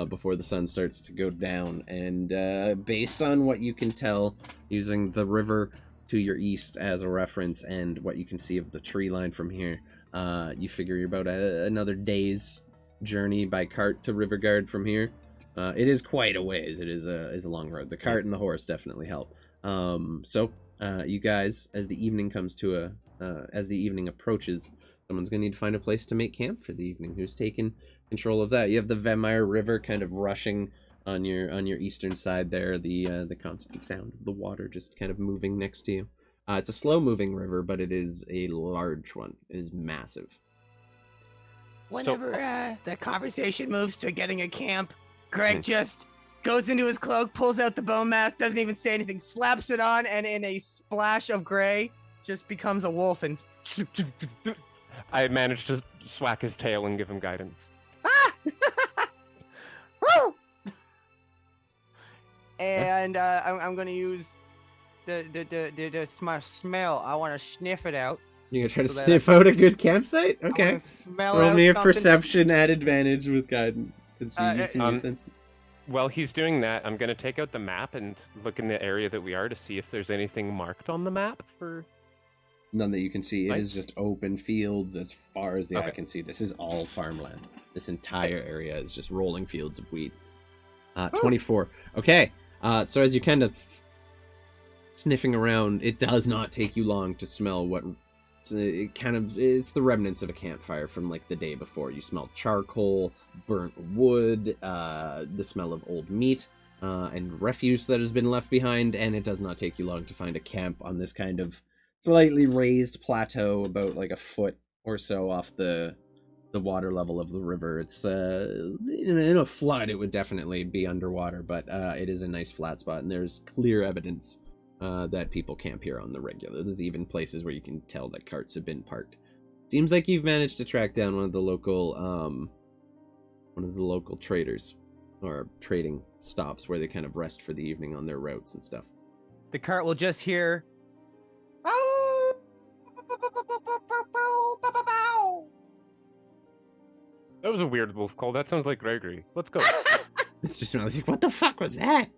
before the sun starts to go down, and based on what you can tell using the river to your east as a reference and what you can see of the tree line from here, you figure you're about another day's journey by cart to Riverguard from here. It is quite a ways. It is a long road. The cart and the horse definitely help. So you guys, as the evening as the evening approaches, someone's gonna need to find a place to make camp for the evening. Who's taking control of that? You have the Vemire River kind of rushing on your eastern side there. The constant sound of the water just kind of moving next to you. It's a slow-moving river, but it is a large one. It is massive. Whenever the conversation moves to getting a camp, Greg just goes into his cloak, pulls out the bone mask, doesn't even say anything, slaps it on, and in a splash of gray, just becomes a wolf and... I managed to swack his tail and give him guidance. And I'm going to use the smell. I want to sniff it out. You're gonna try to sniff out a good campsite? Okay. Roll me a something. perception at advantage with guidance. Because you're using your senses. While he's doing that, I'm going to take out the map and look in the area that we are to see if there's anything marked on the map for... None that you can see. It Right. is just open fields as far as the eye can see. This is all farmland. This entire area is just rolling fields of wheat. 24. Okay. So as you kind of sniffing around, it does not take you long to smell what... it's the remnants of a campfire from like the day before. You smell charcoal, burnt wood, the smell of old meat, and refuse that has been left behind, and it does not take you long to find a camp on this kind of slightly raised plateau about like a foot or so off the water level of the river. It's in a flood it would definitely be underwater, but it is a nice flat spot, and there's clear evidence that people camp here on the regular. There's even places where you can tell that carts have been parked. Seems like you've managed to track down one of the local traders or trading stops where they kind of rest for the evening on their routes and stuff. The cart will just hear... That was a weird wolf call. That sounds like Gregory. Let's go. Mr. Smells like, what the fuck was that?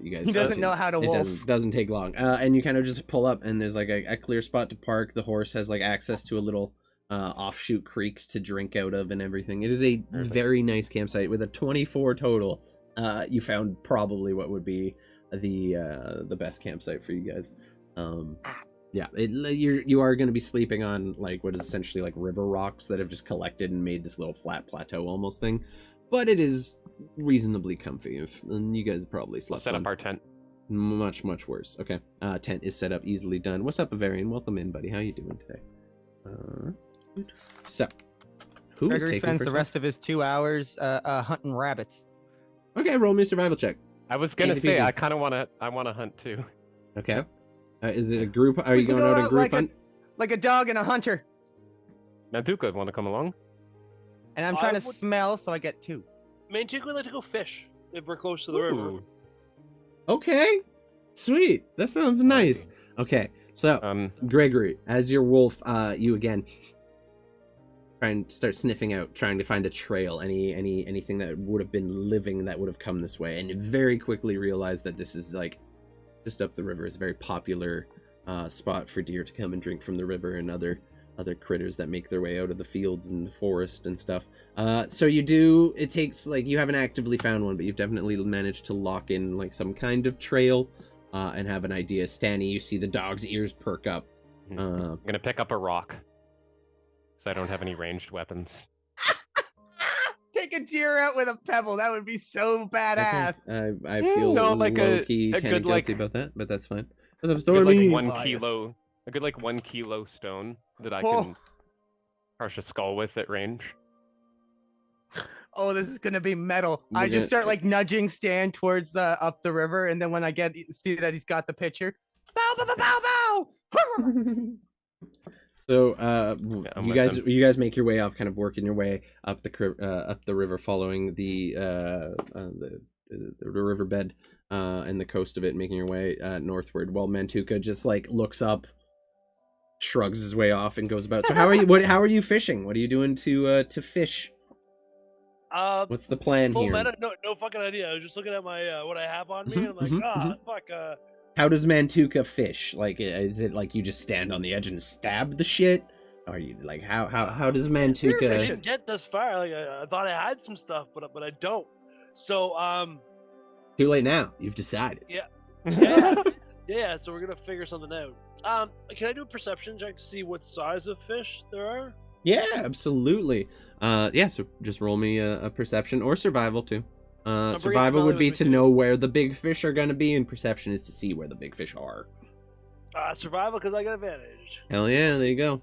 You guys, He doesn't know how to wolf. Doesn't take long. And you kind of just pull up, and there's like a clear spot to park. The horse has like access to a little offshoot creek to drink out of and everything. It is a very nice campsite with a 24 total. You found probably what would be the best campsite for you guys. Yeah, you are going to be sleeping on like what is essentially like river rocks that have just collected and made this little flat plateau almost thing, but it is reasonably comfy. And you guys probably slept We'll set on up our tent. much worse. Okay, tent is set up, easily done. What's up, Bavarian? Welcome in, buddy. How you doing today? So, who is Gregory taking spends the first rest of his 2 hours hunting rabbits. one? Okay, roll me a survival check. I was gonna Easy say peasy. I kind of want to hunt too. Okay, is it a group? Are We you can going go out a out group like hunt? Like a dog and a hunter. Nantuka, want to come along? And I'm I trying to would- smell, so I get 2. Mantuka would like to go fish if we're close to the river. Ooh. Okay, sweet. That sounds nice. Okay, so Gregory, as your wolf, you again try and start sniffing out, trying to find a trail, anything that would have been living that would have come this way, and you very quickly realize that this is like just up the river. It's a very popular spot for deer to come and drink from the river and other critters that make their way out of the fields and the forest and stuff. So it takes like, you haven't actively found one, but you've definitely managed to lock in like some kind of trail and have an idea. Stanny, you see the dog's ears perk up. I'm gonna pick up a rock, so I don't have any ranged weapons. Take a deer out with a pebble. That would be so badass. Okay. I feel like low-key a kind of good, guilty like- about that, but that's fine. Because I'm A good, stormy. like Bias. a good like 1 kilo stone that I Oh. can crush a skull with at range. Oh, this is gonna be metal. We're I just gonna- start like nudging Stan towards up the river, and then when I see that he's got the picture, bow bow bow bow bow. So, I'm you with guys, make your way off, kind of working your way up the river, following the riverbed and the coast of it, making your way northward. While Mantuka just like looks up, shrugs his way off, and goes about. So, how are you fishing? What are you doing to fish? What's the plan Full here? meta? No fucking idea. I was just looking at my what I have on me, and I'm like, Mhm, fuck. How does Mantuka fish? Like, is it like you just stand on the edge and stab the shit? Or are you like, how does I Mantuka? didn't get this far. Like I thought I had some stuff, but I don't. So Too late now. You've decided. Yeah, so we're gonna figure something out. Can I do a perception check to see what size of fish there are? Yeah, absolutely. Yeah, so just roll me a perception or survival too. bringing Survival Smelly would with be me to too. know where the big fish are gonna be, and perception is to see where the big fish are. Survival because I got advantage. Hell yeah, there you go.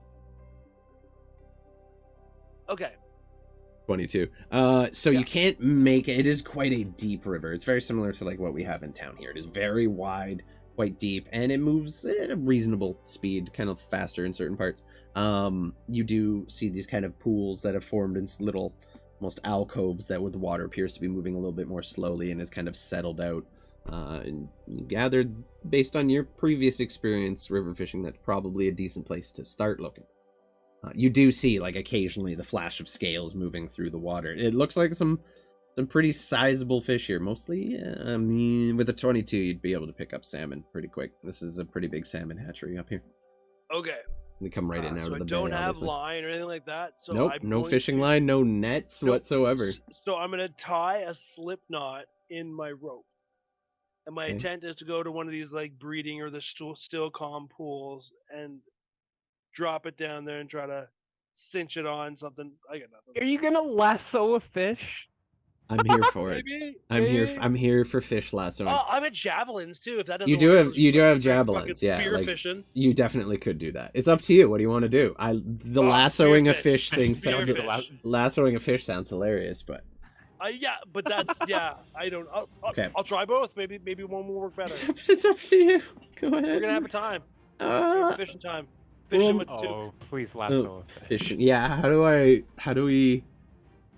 Okay. 22. So you can't make it. It is quite a deep river. It's very similar to like what we have in town here. It is very wide, quite deep, and it moves at a reasonable speed, kind of faster in certain parts. You do see these kind of pools that have formed in little, almost alcoves that with the water appears to be moving a little bit more slowly and is kind of settled out. And you gathered, based on your previous experience river fishing, that's probably a decent place to start looking. You do see, like, occasionally the flash of scales moving through the water. It looks like some pretty sizable fish here. Mostly, I mean, with a 22, you'd be able to pick up salmon pretty quick. This is a pretty big salmon hatchery up here. Okay. They come right in out so of the I don't bay, have obviously. line or anything like that. So Nope, I'm no going fishing to- line, no nets Nope. whatsoever. So I'm gonna tie a slip knot in my rope, and my Okay. intent is to go to one of these like breeding or the still calm pools and drop it down there and try to cinch it on something. I got nothing. Are you gonna lasso a fish? I'm here for it. Maybe. I'm here for fish lassoing. Oh, I'm at javelins too. If that doesn't You do work, have- I'll you do just have start javelins, fucking yeah, Spear like- fishing. You definitely could do that. It's up to you. What do you want to do? The Oh, lassoing a spearfish. fish thing Spearfish. sounds lassoing a fish sounds hilarious, but Yeah, but that's I don't. Okay. I'll try both. Maybe one will work better. it's up to you. Go ahead. We're gonna have a time. Uh, Fishing time. Fishing with two. Oh, please lasso a fish. fishing. Yeah. How do we?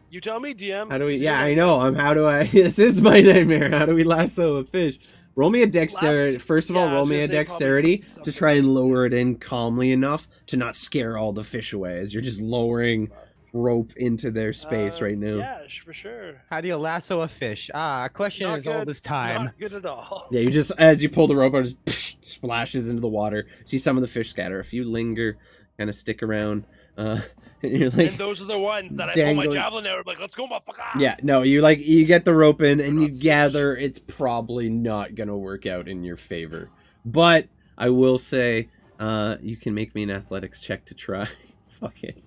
You tell me, DM. How do we? You Yeah, know- I know. How do I? This is my nightmare. How do we lasso a fish? Roll me a dexterity. First of all, yeah, I roll was me gonna a say probably dexterity to something. try and lower it in calmly enough to not scare all the fish away as you're just lowering rope into their space right now. Yeah, for sure. How do you lasso a fish? A question Not is all good. this time. Not good at all. Yeah, you just, as you pull the rope out, it just splashes into the water. See some of the fish scatter. A few linger, kind of stick around. And you're like, And those are the ones that I pull my dangling- javelin out. I'm like, let's go, motherfucker. yeah, no, you get the rope in and you gather it's probably not gonna work out in your favor. But I will say, you can make me an athletics check to try. Fuck it.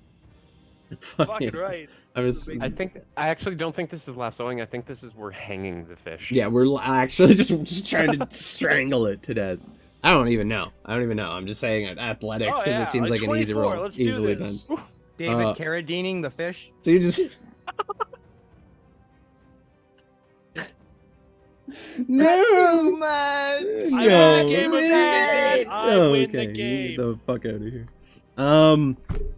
Fucking right. I actually don't think this is lassoing. I think this is we're hanging the fish. Yeah, we're actually just trying to strangle it to death. I don't even know. I'm just saying athletics Oh, because yeah, it seems like an easy 24. roll. Let's do Easily this. done. David Uh, Carradining the fish. So you just. Too much. I No. win the game of that. I win the Okay, you game. get the fuck out of here.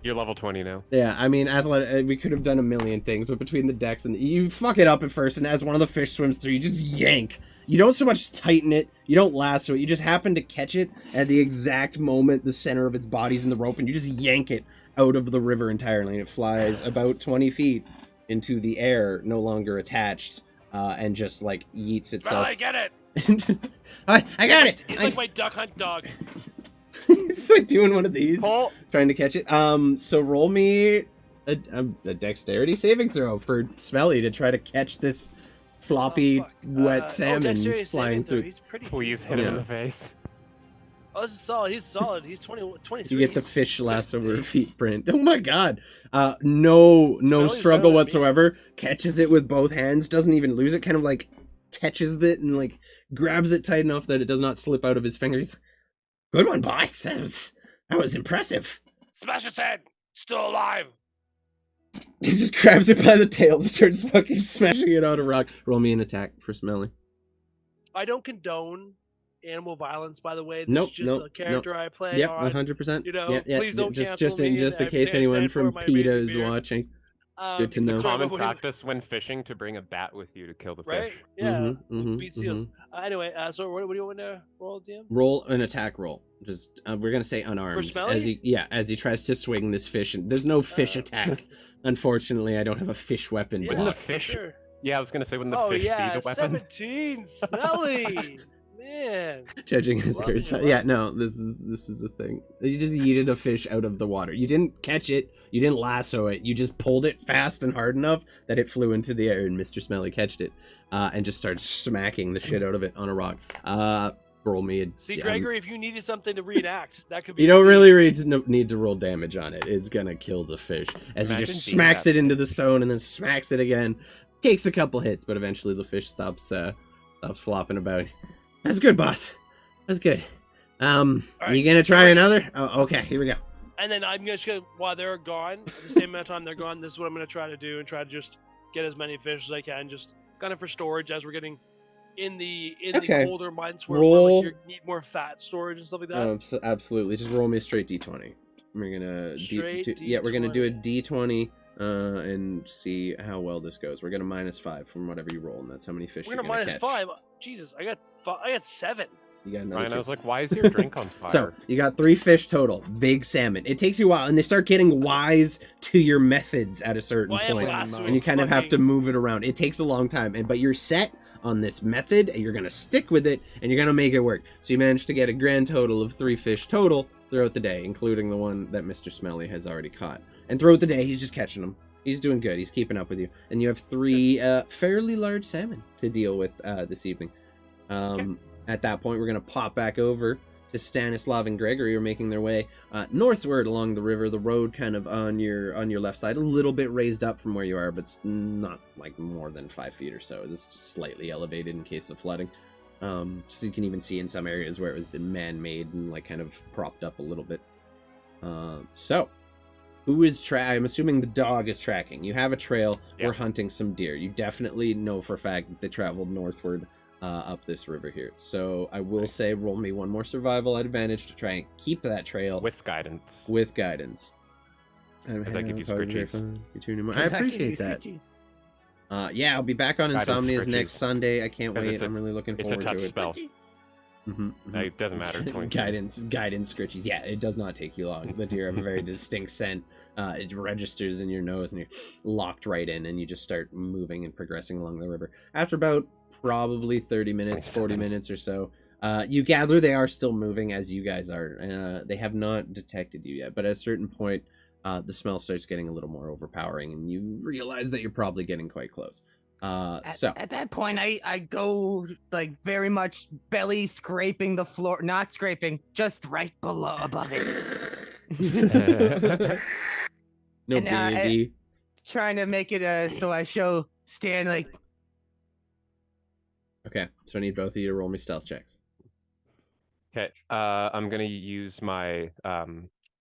You're level 20 now. Yeah, I mean, athletic. We could have done a million things, but between the decks and you fuck it up at first, and as one of the fish swims through, you just yank. You don't so much tighten it, you don't lasso it, you just happen to catch it at the exact moment the center of its body's in the rope, and you just yank it out of the river entirely, and it flies about 20 feet into the air, no longer attached, and just like yeets Well, itself. I get it. I got it. He's like my duck hunt dog. It's like doing one of these, Pull. trying to catch it. So roll me a dexterity saving throw for Smelly to try to catch this floppy, fuck. wet salmon dexterity flying saving throw. through. He's pretty. Please hit him in Yeah. the face. Oh, this is solid. He's solid. He's 23. You get the fish lasso over feet print. Oh my god! No Smelly's struggle better than me. whatsoever. Catches it with both hands. Doesn't even lose it. Kind of like catches it and like grabs it tight enough that it does not slip out of his fingers. Good one, boss. That was impressive. Smash his head. Still alive. He just grabs it by the tail and starts fucking smashing it on a rock. Roll me an attack for Smelly. I don't condone animal violence, by the way. This Nope, is just nope, a character I play. Yep, on. 100%. You know, yeah, yeah. please don't just cancel in me, just in I case stand anyone for from my PETA amazing is beard. watching. Good to know. Sorry, Common what do you- practice when fishing to bring a bat with you to kill the Right? fish. Yeah. Mhm, Beat seals. Anyway, so what do you want to roll, DM? Roll an attack roll. Just we're gonna say unarmed. Smelly? As he tries to swing this fish, and there's no fish attack. Unfortunately, I don't have a fish weapon. Wouldn't block. the fish- Sure. Yeah, I was gonna say, wouldn't the Oh fish yeah, be the weapon? 17, Smelly. Man. Judging his Love words. it, Yeah, love it. no, this is the thing. You just yeeted a fish out of the water. You didn't catch it. You didn't lasso it. You just pulled it fast and hard enough that it flew into the air, and Mr. Smelly catched it, and just started smacking the shit out of it on a rock. roll me a. See, Gregory, if you needed something to reenact, that could be. You don't really need to roll damage on it. It's gonna kill the fish as he just smacks it into the stone and then smacks it again. Takes a couple hits, but eventually the fish stops flopping about. That's good, boss. That's good. Right, you gonna try another? Oh, okay, here we go. And then I'm just gonna, while they're gone, at the same amount of time they're gone, this is what I'm gonna try to do and try to just get as many fish as I can, just kind of for storage as we're getting in the colder months where you need more fat storage and stuff like that. Absolutely. Just roll me a straight d20. We're gonna we're gonna do a d20 and see how well this goes. We're gonna -5 from whatever you roll, and that's how many fish we're you're gonna catch. -5. Jesus, I got 7. You got Ryan, I was like, why is your drink on fire? So you got 3 fish total, big salmon. It takes you a while, and they start getting wise to your methods at a certain point, and you kind of have to move it around. It takes a long time, but you're set on this method, and you're gonna stick with it, and you're gonna make it work. So you managed to get a grand total of 3 fish total throughout the day, including the one that Mr. Smelly has already caught. And throughout the day, he's just catching them. He's doing good. He's keeping up with you, and you have 3 fairly large salmon to deal with this evening. At that point, we're going to pop back over to Stanislav and Gregory are making their way northward along the river. The road kind of on your left side, a little bit raised up from where you are, but it's not like more than 5 feet or so. It's just slightly elevated in case of flooding. So you can even see in some areas where it was been man-made and like kind of propped up a little bit. So who is I'm assuming the dog is tracking. You have a trail. Yeah. We're hunting some deer. You definitely know for a fact that they traveled northward up this river here. So I will say roll me one more survival at advantage to try and keep that trail. With guidance. With guidance. Does that give you scritches? I appreciate that. Yeah, I'll be back on Insomnia's next Sunday. I can't wait. I'm really looking forward to it. It's a touch spell. No, it doesn't matter. Guidance scritchies. Yeah, it does not take you long. The deer have a very distinct scent. It registers in your nose, and you're locked right in, and you just start moving and progressing along the river. After about probably 30 minutes, 40 minutes or so, you gather they are still moving as you guys are. They have not detected you yet, but at a certain point, the smell starts getting a little more overpowering, and you realize that you're probably getting quite close. At that point, I go like very much belly scraping the floor, not scraping, just right above it. No baby. Trying to make it so I show Stan like. Okay, so I need both of you to roll me stealth checks. Okay, I'm gonna use my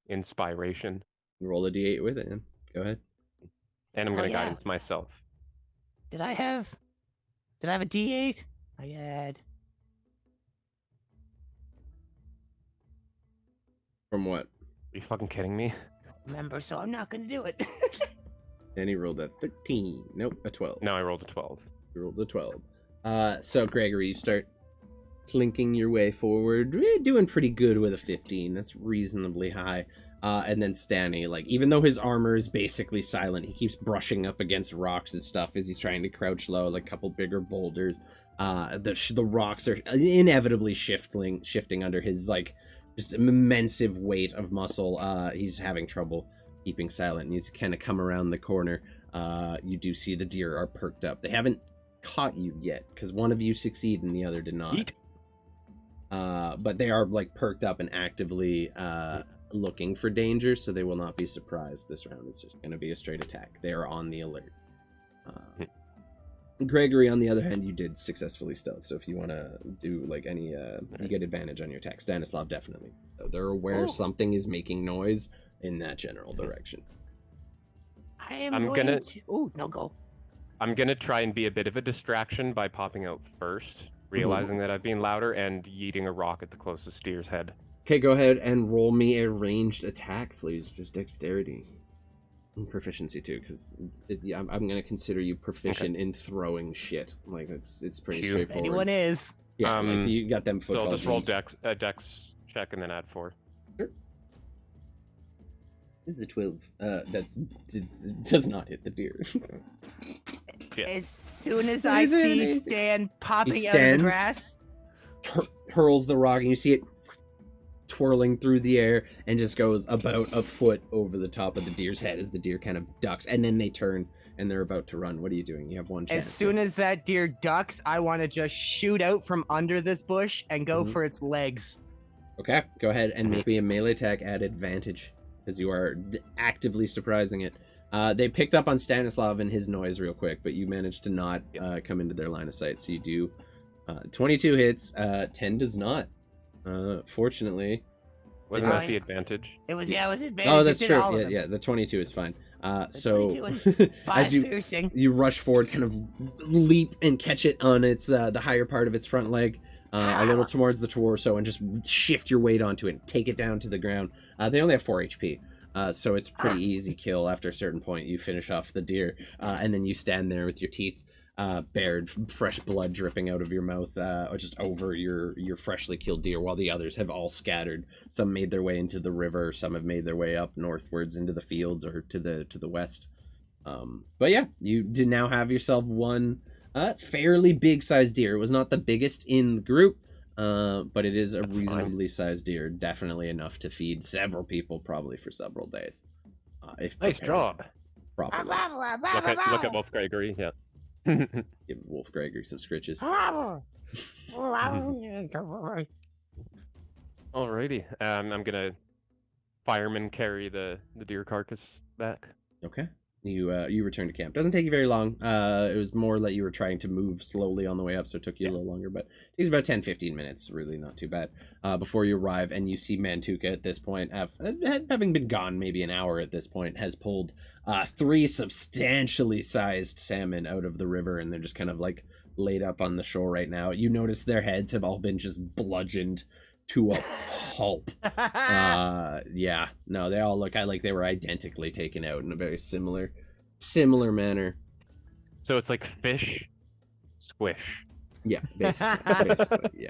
inspiration. Roll a d8 with it. Go ahead. And I'm gonna guidance myself. Did I have a D8? I had. From what? Are you fucking kidding me? Remember, so I'm not gonna do it. And he rolled a 13. Nope, a 12. No, I rolled a 12. You rolled a 12. So Gregory, you start slinking your way forward. You're doing pretty good with a 15. That's reasonably high. And then Stanny, like, even though his armor is basically silent, he keeps brushing up against rocks and stuff as he's trying to crouch low, like a couple bigger boulders. The rocks are inevitably shifting under his, like, just immense weight of muscle. He's having trouble keeping silent, and he's kind of come around the corner. You do see the deer are perked up. They haven't caught you yet, because one of you succeeded and the other did not. But they are, like, perked up and actively looking for danger, so they will not be surprised this round. It's just going to be a straight attack. They are on the alert. Gregory, on the other hand, you did successfully stealth, so if you want to do like any you get advantage on your attack. Stanislav definitely, so they're aware something is making noise in that general direction. I'm gonna try and be a bit of a distraction by popping out first, realizing that I've been louder, and yeeting a rock at the closest deer's head. Okay, go ahead and roll me a ranged attack, please. Just dexterity. And proficiency, too, because I'm going to consider you proficient in throwing shit. Like, it's pretty straightforward. Anyone is. Yeah, like you got them football So I'll just roll a dex check and then add 4. Sure. This is a 12. Does not hit the deer. As soon as I see Stan popping out of the grass, hurls the rock, and you see it twirling through the air and just goes about a foot over the top of the deer's head as the deer kind of ducks, and then they turn and they're about to run. What are you doing? You have one chance. As soon as that deer ducks, I want to just shoot out from under this bush and go for its legs. Okay, go ahead and make me a melee attack at advantage, because you are actively surprising it. They picked up on Stanislav and his noise real quick, but you managed to not come into their line of sight. So you do 22 hits, 10 does not. Fortunately. Wasn't that the advantage? It was advantage. Oh, that's It did true. all of them. Yeah, the 22 is fine. So 22 as piercing. you rush forward, kind of leap and catch it on its the higher part of its front leg, a little towards the torso, and just shift your weight onto it and take it down to the ground. They only have 4 HP. So it's pretty easy kill. After a certain point, you finish off the deer, and then you stand there with your teeth bared, fresh blood dripping out of your mouth, or just over your freshly killed deer, while the others have all scattered. Some made their way into the river, some have made their way up northwards into the fields or to the west. But yeah, you did now have yourself one fairly big sized deer. It was not the biggest in the group, but it is a reasonably sized deer, definitely enough to feed several people, probably for several days. Nice job. Properly. Look at Wolf Gregory. Yeah. Give Wolf Gregory some scritches. Alrighty. I'm gonna fireman carry the deer carcass back. Okay. You return to camp. Doesn't take you very long. It was more that you were trying to move slowly on the way up, so it took you a little longer, but it takes about 10-15 minutes, really not too bad, before you arrive, and you see Mantuka at this point, having been gone maybe an hour at this point, has pulled 3 substantially sized salmon out of the river, and they're just kind of like laid up on the shore right now. You notice their heads have all been just bludgeoned to a pulp. Yeah, no, they all look like they were identically taken out in a very similar manner. So it's like fish squish. Yeah, basically yeah,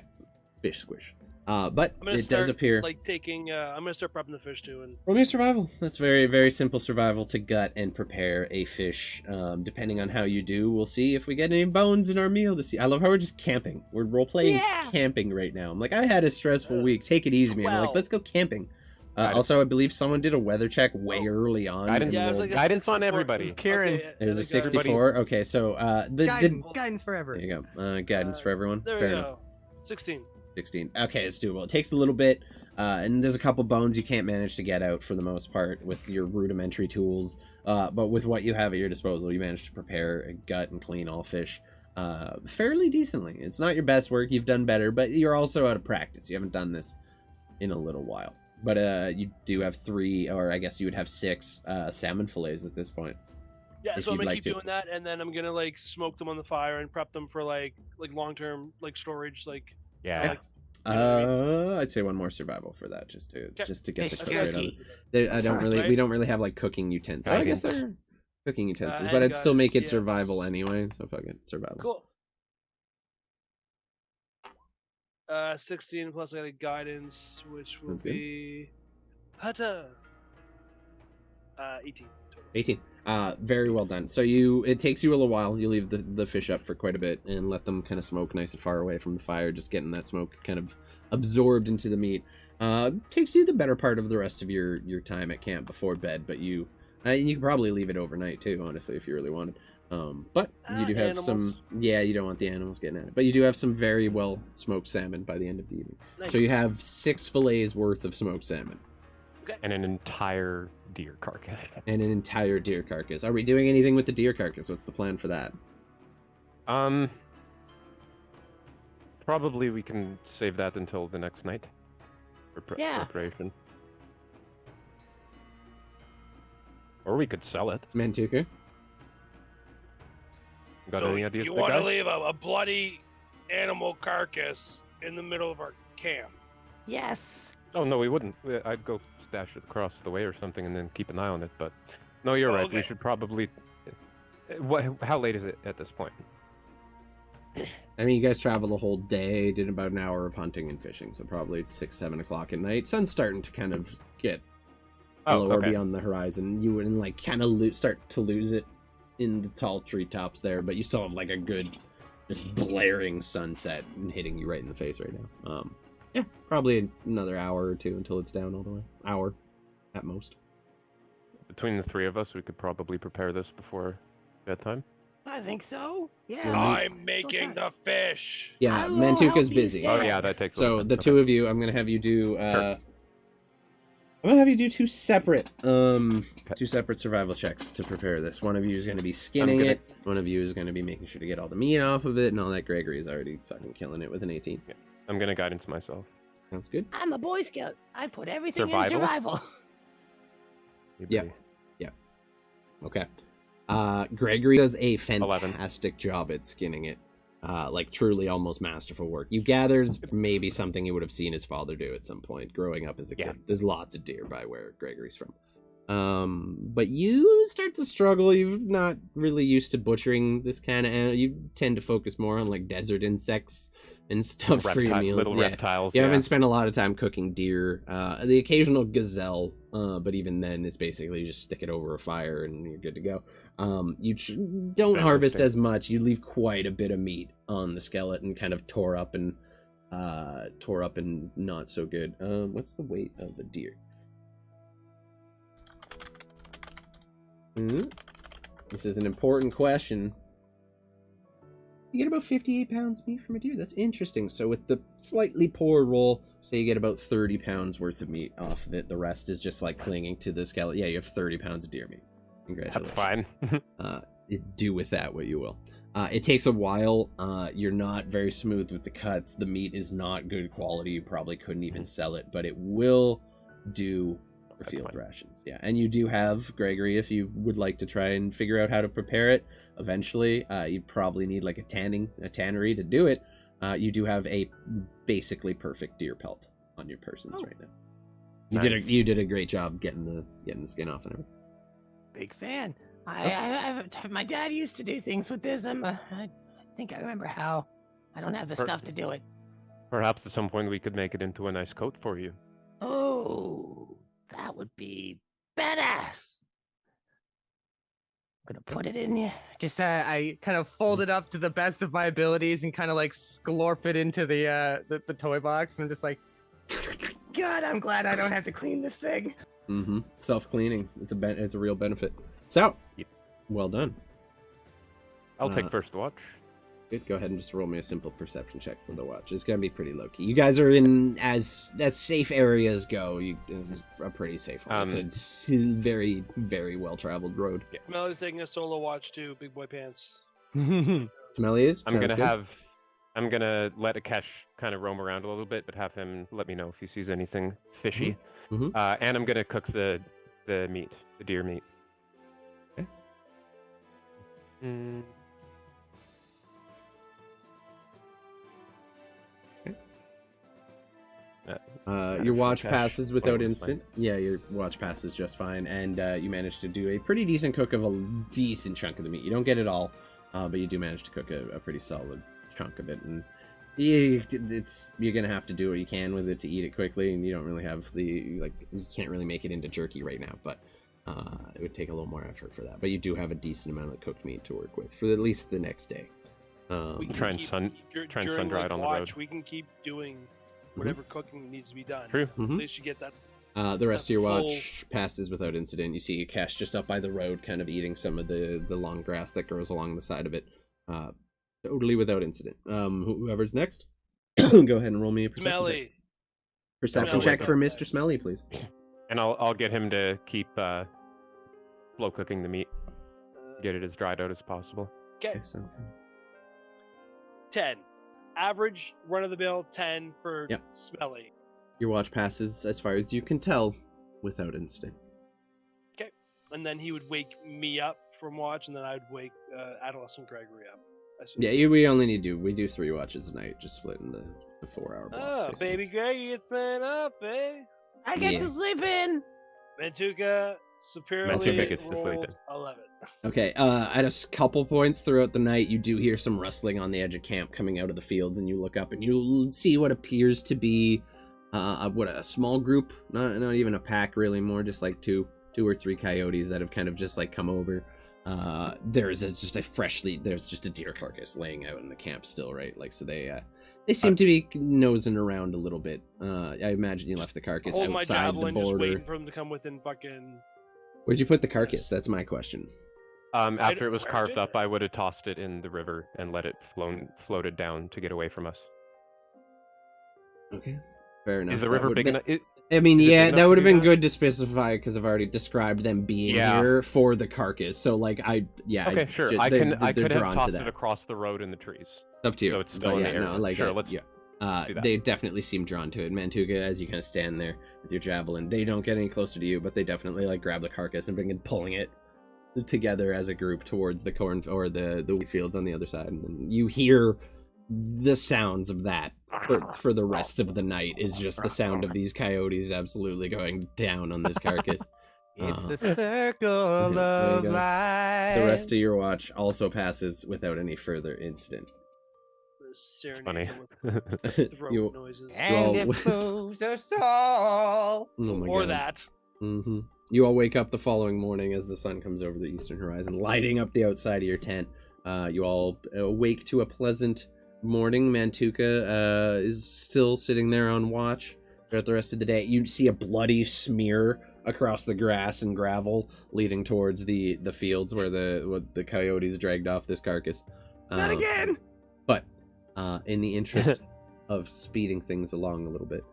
fish squish. But it does appear like taking. I'm gonna start prepping the fish too. And roll me survival. That's very, very simple survival to gut and prepare a fish. Depending on how you do, we'll see if we get any bones in our meal this year. I love how we're just camping. We're role playing camping right now. I'm like, I had a stressful week. Take it easy, man. I'm like, let's go camping. Also, I believe someone did a weather check way early on. Guidance on everybody. It's Kieran. Okay, It was a 64. Okay, so guidance for everyone. there you go. Guidance for everyone. There Fair we enough. go. 16. 16. Okay, it's doable. It takes a little bit, and there's a couple bones you can't manage to get out for the most part with your rudimentary tools. But with what you have at your disposal, you manage to prepare a gut and clean all fish fairly decently. It's not your best work. You've done better, but you're also out of practice. You haven't done this in a little while. But you do have 3, or I guess you would have 6 salmon fillets at this point. Yeah, if so I'm you'd gonna like keep to. doing that, and then I'm gonna like smoke them on the fire and prep them for like long-term like storage. Like Yeah. like, you know what I mean? I'd say one more survival for that, just to get the Fish cook rate on it. jerky. I don't Fuck, really, right? we don't really have like cooking utensils. I guess Guidance. they're cooking utensils, and but I'd still make it guidance, survival yes. anyway. So fuck it, survival. Cool. 16 plus I got a guidance, which will That's good. be Hutta. 18. Total. 18. Very well done. So it takes you a little while. You leave the fish up for quite a bit and let them kind of smoke nice and far away from the fire, just getting that smoke kind of absorbed into the meat. Takes you the better part of the rest of your time at camp before bed, but you could probably leave it overnight too, honestly, if you really wanted. But you do have some. Yeah, you don't want the animals getting at it, but you do have some very well smoked salmon by the end of the evening. Nice. So you have 6 fillets worth of smoked salmon And an entire deer carcass. and an entire deer carcass. Are we doing anything with the deer carcass? What's the plan for that? Probably we can save that until the next night. For Yeah. preparation. Or we could sell it. Mantuka? Got So any ideas? you big want to guy? leave a bloody animal carcass in the middle of our camp? Yes. Oh no, we wouldn't. I'd go stash it across the way or something, and then keep an eye on it. But no, you're right. We Okay. should probably. How late is it at this point? I mean, you guys traveled a whole day, did about an hour of hunting and fishing, so probably 6-7 o'clock at night. Sun's starting to kind of get lower okay. beyond the horizon. You wouldn't like kind of start to lose it in the tall treetops there, but you still have like a good, just blaring sunset and hitting you right in the face right now. Yeah, probably another hour or two until it's down all the way. Hour, at most. Between the 3 of us, we could probably prepare this before Bedtime? I think so. Yeah. Well, let's- I'm making try. the fish. Yeah, I will Mantuka's help you busy. stay. Oh yeah, that takes. a So little the bit. two of you, I'm gonna have you do. I'm gonna have you do two separate survival checks to prepare this. One of you is gonna be skinning gonna- it. One of you is gonna be making sure to get all the meat off of it and all that. Gregory is already fucking killing it with an 18. I'm gonna guidance myself. Sounds good. I'm a Boy Scout. I put everything Survival? in survival. Yeah. Okay. Gregory does a 11. fantastic job at skinning it. Like truly almost masterful work. You gathered maybe something you would have seen his father do at some point growing up as a kid. Yeah. There's lots of deer by where Gregory's from. But you start to struggle. You're not really used to butchering this kind of animal. You tend to focus more on like desert insects and stuff for your meals. Little reptiles. You haven't spent a lot of time cooking deer. The occasional gazelle, but even then, it's basically just stick it over a fire and you're good to go. You don't harvest as much. You leave quite a bit of meat on the skeleton, kind of tore up and not so good. What's the weight of the deer? This is an important question. You get about 58 pounds of meat from a deer. That's interesting. So with the slightly poor roll, say you get about 30 pounds worth of meat off of it. The rest is just like clinging to the skeleton. Yeah, you have 30 pounds of deer meat. Congratulations. That's fine. Do with that what you will. It takes a while. You're not very smooth with the cuts. The meat is not good quality. You probably couldn't even sell it, but it will do for field rations. Yeah, and you do have, Gregory, if you would like to try and figure out how to prepare it eventually, you probably need like a tannery to do it. You do have a basically perfect deer pelt on your persons right now. You did a great job getting the skin off and everything. Big fan. My dad used to do things with this. I think I remember how. I don't have the stuff to do it. Perhaps at some point we could make it into a nice coat for you. Oh, that would be badass. I'm gonna put it in you. Just I kind of fold it up to the best of my abilities and kind of like sklorp it into the toy box, and I'm just like, God, I'm glad I don't have to clean this thing. Mm-hmm. Self-cleaning. It's a real benefit. So, well done. I'll take first watch. Good. Go ahead and just roll me a simple perception check for the watch. It's gonna be pretty low key. You guys are in as safe areas go. This is a pretty safe one. It's a very, very well traveled road. Yeah. Melly's taking a solo watch too. Big boy pants. Smelly is. I'm gonna let Akesh kind of roam around a little bit, but have him let me know if he sees anything fishy. Mm-hmm. And I'm gonna cook the meat, the deer meat. Okay. Your watch passes without incident. Yeah, your watch passes just fine, and you manage to do a pretty decent cook of a decent chunk of the meat. You don't get it all, but you do manage to cook a pretty solid chunk of it, and you're gonna have to do what you can with it to eat it quickly, and you don't really have you can't really make it into jerky right now, but it would take a little more effort for that. But you do have a decent amount of cooked meat to work with for at least the next day. We can Try and keep- sun dry it on the watch, road. We can keep doing whatever cooking needs to be done. True. Mhm. At least you get that. The rest of your full- watch passes without incident. You see Akesh just up by the road, kind of eating some of the long grass that grows along the side of it. Totally without incident. Whoever's next, go ahead and roll me a perception check. Smelly. Perception Smelly. check for Mr. Smelly, please. And I'll get him to keep slow cooking the meat. Get it as dried out as possible. Okay, Okay, sounds good. 10. Average run of the mill 10 for Yep. Smelly. Your watch passes, as far as you can tell, without incident. And then he would wake me up from watch, and then I would wake adolescent Gregory up. Yeah, we only we do 3 watches a night, just split in the 4-hour blocks. Oh, basically. baby Greggy gets lit up, eh? I get Yeah. to sleep in. Mantuka superiorly Mantuka gets to sleep rolled in. 11. Okay, at a couple points throughout the night, you do hear some rustling on the edge of camp coming out of the fields, and you look up and you see what appears to be a small group, not even a pack really, more just like two or three coyotes that have kind of just like come over. There's just a deer carcass laying out in the camp still, right? Like, so they seem to be nosing around a little bit. I imagine you left the carcass Hold my outside the javelin, just border. waiting for him to come within fucking. Where'd you put the carcass? That's my question. After it was where carved did up, I would have tossed it in the river and let it floated down to get away from us. Okay, fair enough. Is the That river would've big been- enough? I mean, Is it yeah, big that enough would to have do been that? good to specify because I've already described them being Yeah. here for the carcass. So, like, Okay, sure. ju- I they're- can. I they're could have drawn to tossed that. it across the road in the trees. It's up to you. So it's still But in yeah, the area. no, like, Sure, let's- yeah. do that. They definitely seem drawn to it. Mantuka, as you kind of stand there with your javelin, they don't get any closer to you, but they definitely like grab the carcass and begin pulling it together as a group towards the corn or the wheat fields on the other side. And then you hear the sounds of that for the rest of the night is just the sound of these coyotes absolutely going down on this carcass. It's Uh, the circle there you of go. life. The rest of your watch also passes without any further incident. funny. Throat You- noises. And Well, it moves us all. Oh my Or God. that. Mm-hmm. You all wake up the following morning as the sun comes over the eastern horizon, lighting up the outside of your tent. You all awake to a pleasant morning. Mantuka is still sitting there on watch throughout the rest of the day. You see a bloody smear across the grass and gravel leading towards the fields where the coyotes dragged off this carcass. Not again. But in the interest of speeding things along a little bit,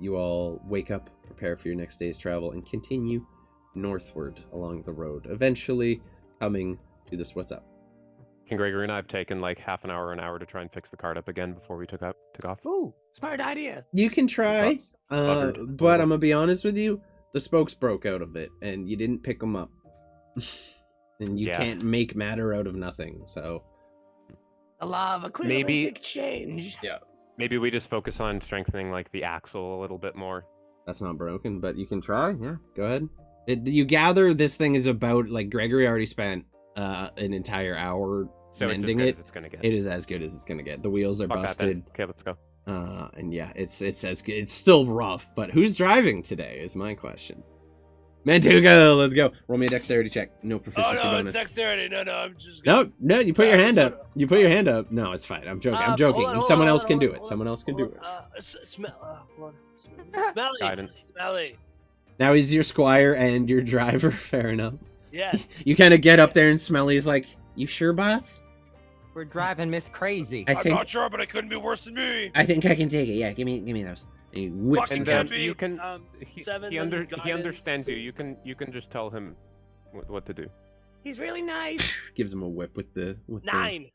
you all wake up, prepare for your next day's travel, and continue northward along the road, eventually coming to this. What's up? Can Gregory and I have taken like half an hour, to try and fix the cart up again before we took off? Ooh, smart idea. You can try, Buggered. but I'm gonna be honest with you. The spokes broke out of it, and you didn't pick them up. And you Yeah. can't make matter out of nothing. So The law of equivalent Maybe- exchange. Maybe we just focus on strengthening like the axle a little bit more. that's not broken, but you can try. Yeah, go ahead. You gather this thing is about like Gregory already spent an entire hour So it's as mending good it. as it's gonna get. It is as good as it's gonna get. The wheels are Fuck that then. busted, Okay, let's go. and yeah, it's as good. It's still rough, but who's driving today is my question. Mantuka, let's go. Roll me a dexterity check. No Oh proficiency no, bonus. it's dexterity. No, I'm just. No, you put your Yeah, hand shut up. up. You put your hand up. No, it's fine. I'm joking. I'm Hold joking. on, Someone hold else on, can do hold it. on, Someone else can do it. Hold on. Smelly. Guidance. Smelly. Now he's your squire and your driver. Fair enough. Yes. You kind of get up there and Smelly's like, "You sure, boss? We're driving Miss Crazy. I I'm think not sure, but it couldn't be worse than me. I think I can take it. Yeah, give me those." And he whips Fucking the And gun. can't be. you can. He, 7 he guidance. understands you. You can just tell him what to do. He's really nice. Gives him a whip with the 9.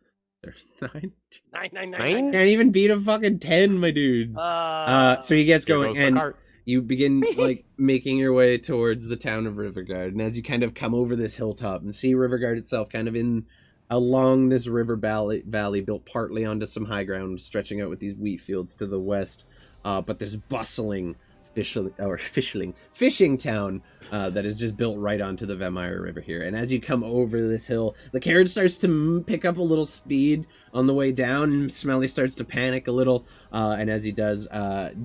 There's 9. 9. Nine? Can't even beat a fucking 10, my dudes. So he gets Here going, goes the and cart. you begin like making your way towards the town of Riverguard. And as you kind of come over this hilltop and see Riverguard itself, kind of in along this river valley, built partly onto some high ground, stretching out with these wheat fields to the west. But this bustling fishing town that is just built right onto the Vemire River here. And as you come over this hill, the carriage starts to pick up a little speed on the way down, and Smelly starts to panic a little. And as he does,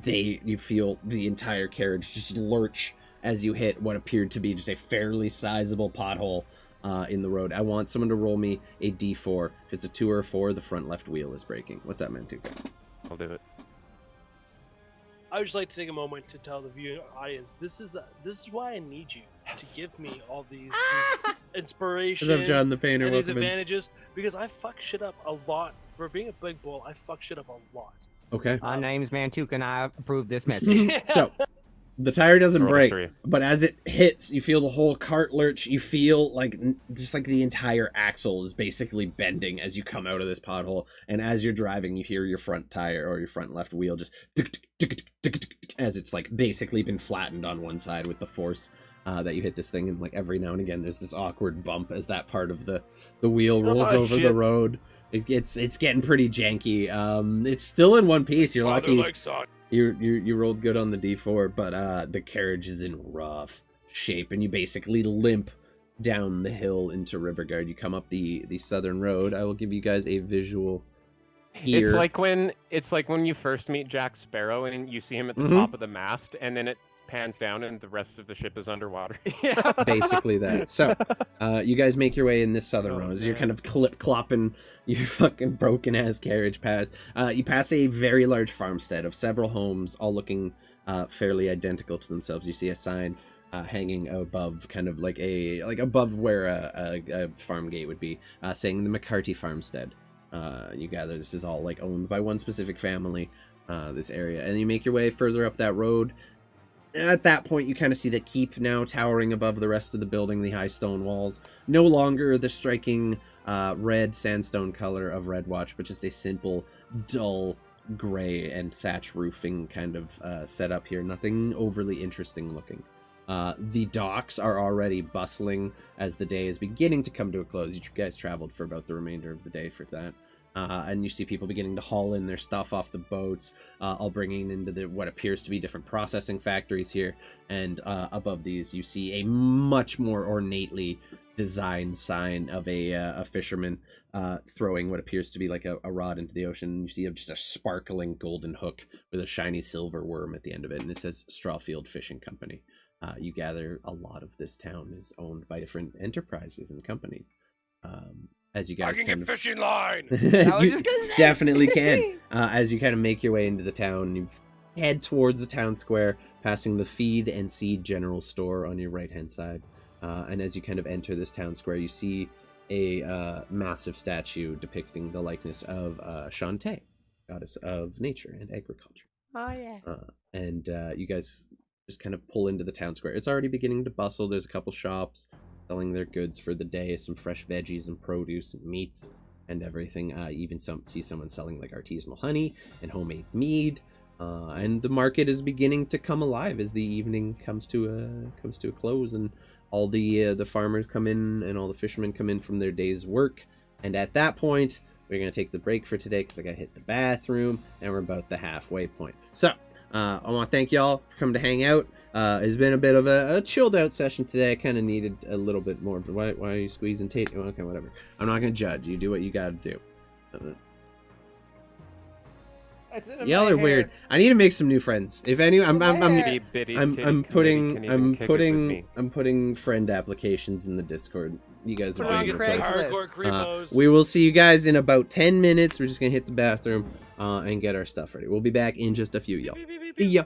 you feel the entire carriage just lurch as you hit what appeared to be just a fairly sizable pothole in the road. I want someone to roll me a d4. If it's a 2 or a 4, the front left wheel is breaking. What's that, Mantuka? I'll do it. I would just like to take a moment to tell the viewing audience this is why I need you to give me all these inspirations. What's up, John the Painter? and these Welcome in. advantages because I fuck shit up a lot. For being a big bull, I fuck shit up a lot. Okay. My name's Mantuka, and I approve this message. So, the tire doesn't Roll a break, 3. but as it hits, you feel the whole cart lurch. You feel like just like the entire axle is basically bending as you come out of this pothole. And as you're driving, you hear your front tire or your front left wheel just as it's like basically been flattened on one side with the force that you hit this thing. And like every now and again, there's this awkward bump as that part of the wheel rolls Oh, over shit. the road. It's getting pretty janky. It's still in one piece. You're lucky. You rolled good on the d4, but the carriage is in rough shape, and you basically limp down the hill into Riverguard. You come up the southern road. I will give you guys a visual here. It's like when you first meet Jack Sparrow and you see him at the Mhm. top of the mast, and then it pans down and the rest of the ship is underwater. Yeah. Basically that. So, you guys make your way in this southern Oh, road. As you're man. kind of clip-clopping your fucking broken-ass carriage past. You pass a very large farmstead of several homes, all looking fairly identical to themselves. You see a sign hanging above, kind of like above where a farm gate would be, saying the McCarty Farmstead. You gather this is all like owned by one specific family, this area, and you make your way further up that road. At that point, you kind of see the keep now towering above the rest of the building, the high stone walls. No longer the striking red sandstone color of Red Watch, but just a simple, dull gray and thatch roofing kind of setup here. Nothing overly interesting looking. The docks are already bustling as the day is beginning to come to a close. You guys traveled for about the remainder of the day for that. And you see people beginning to haul in their stuff off the boats, all bringing into what appears to be different processing factories here. And above these, you see a much more ornately designed sign of a fisherman throwing what appears to be like a rod into the ocean. You see just a sparkling golden hook with a shiny silver worm at the end of it, and it says Strawfield Fishing Company. You gather a lot of this town is owned by different enterprises and companies. As you guys kind of fishing line. you definitely can. As you kind of make your way into the town, you head towards the town square, passing the Feed and Seed General Store on your right-hand side. And as you kind of enter this town square, you see a massive statue depicting the likeness of Shantae, goddess of nature and agriculture. Oh yeah. And you guys just kind of pull into the town square. It's already beginning to bustle. There's a couple shops selling their goods for the day, some fresh veggies and produce and meats and everything. Even see someone selling like artisanal honey and homemade mead. And the market is beginning to come alive as the evening comes to a close, and all the farmers come in and all the fishermen come in from their day's work. And at that point, we're gonna take the break for today because I gotta hit the bathroom, and we're about the halfway point. So I want to thank y'all for coming to hang out. It's been a bit of a chilled out session today. I kind of needed a little bit more. Why are you squeezing Tate? Okay, whatever. I'm not gonna judge. You do what you gotta do. Y'all are weird. I need to make some new friends. If any, I'm putting friend applications in the Discord. You guys are being Hardcore we will see you guys in about 10 minutes. We're just gonna hit the bathroom and get our stuff ready. We'll be back in just a few, y'all. See ya.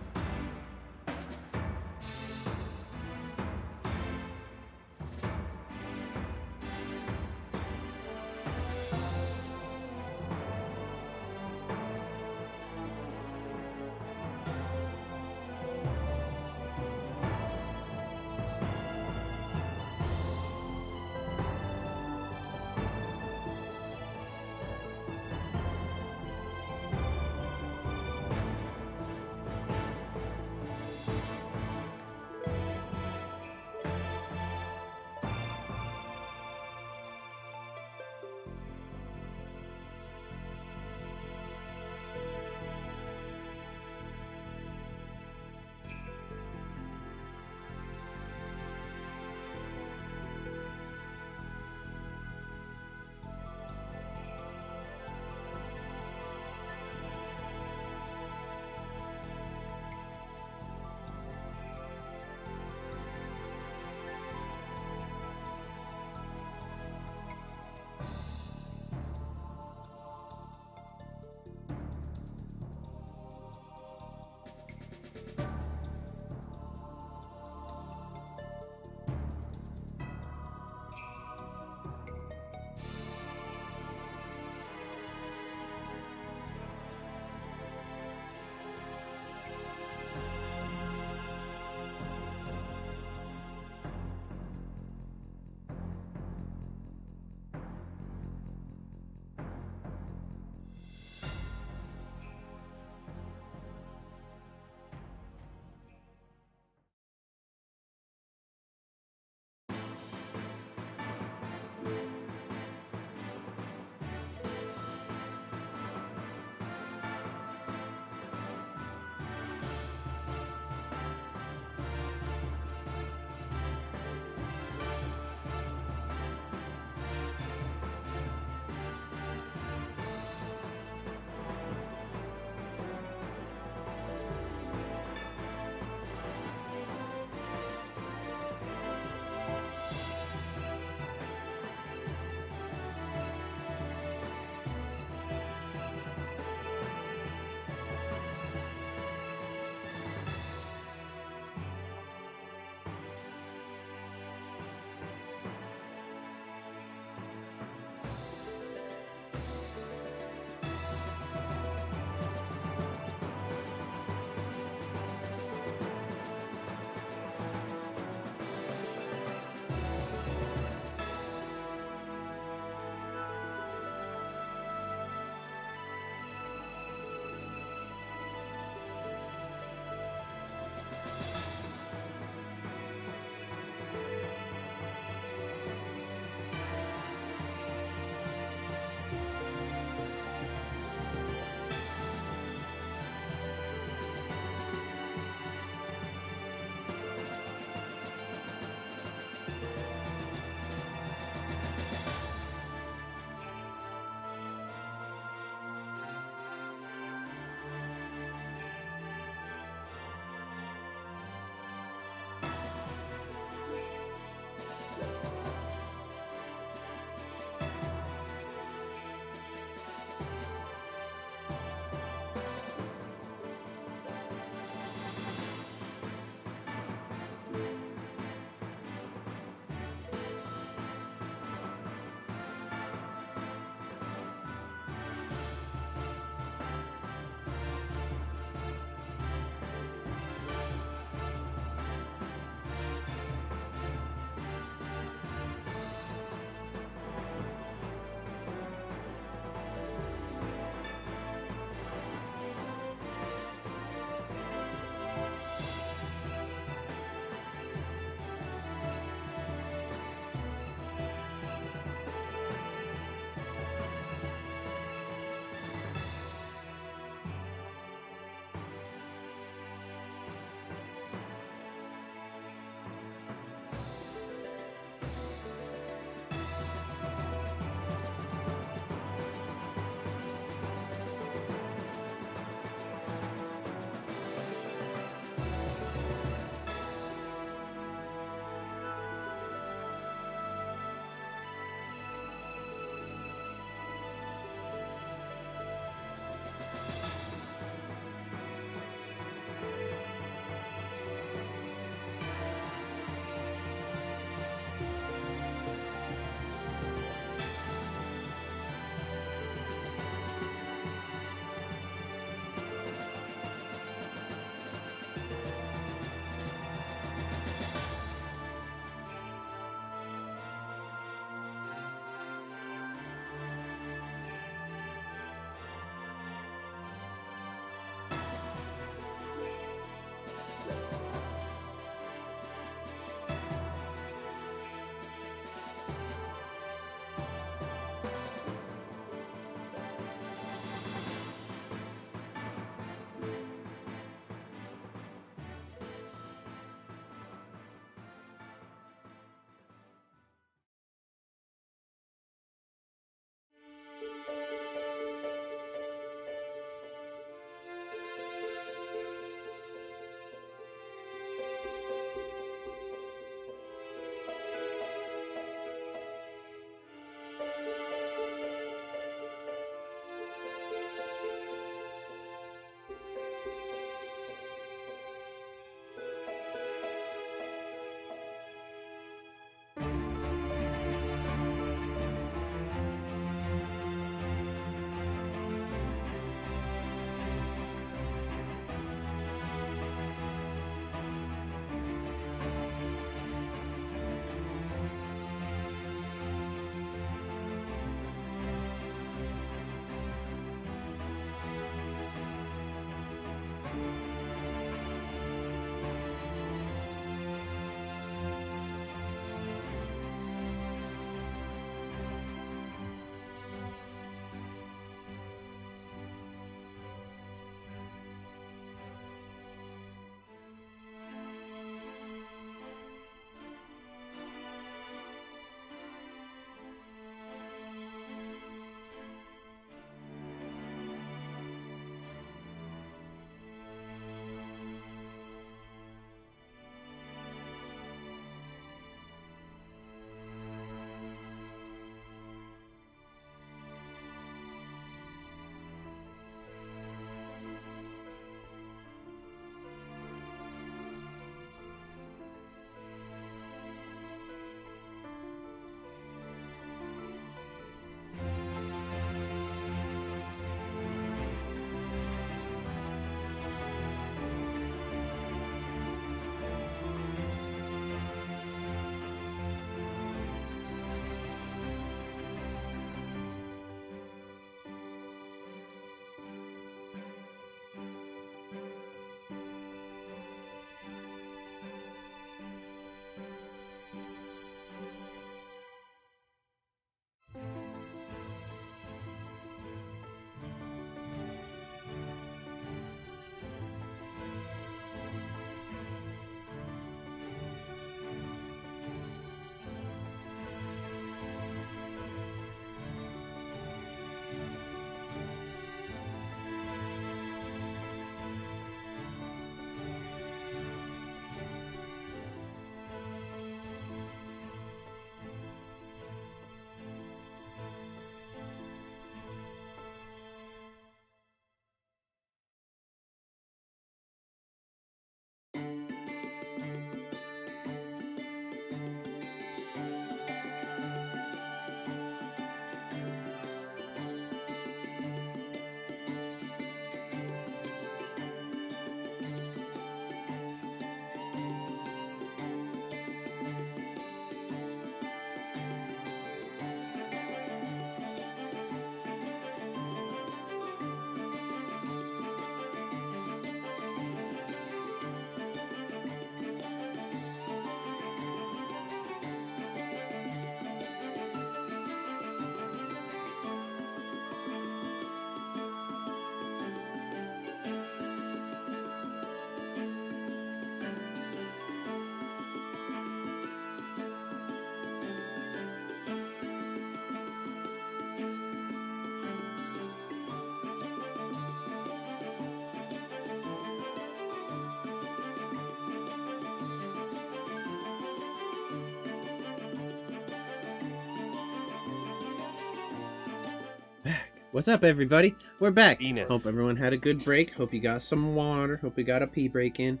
What's up, everybody? We're back. Venus. Hope everyone had a good break. Hope you got some water. Hope you got a pee break in.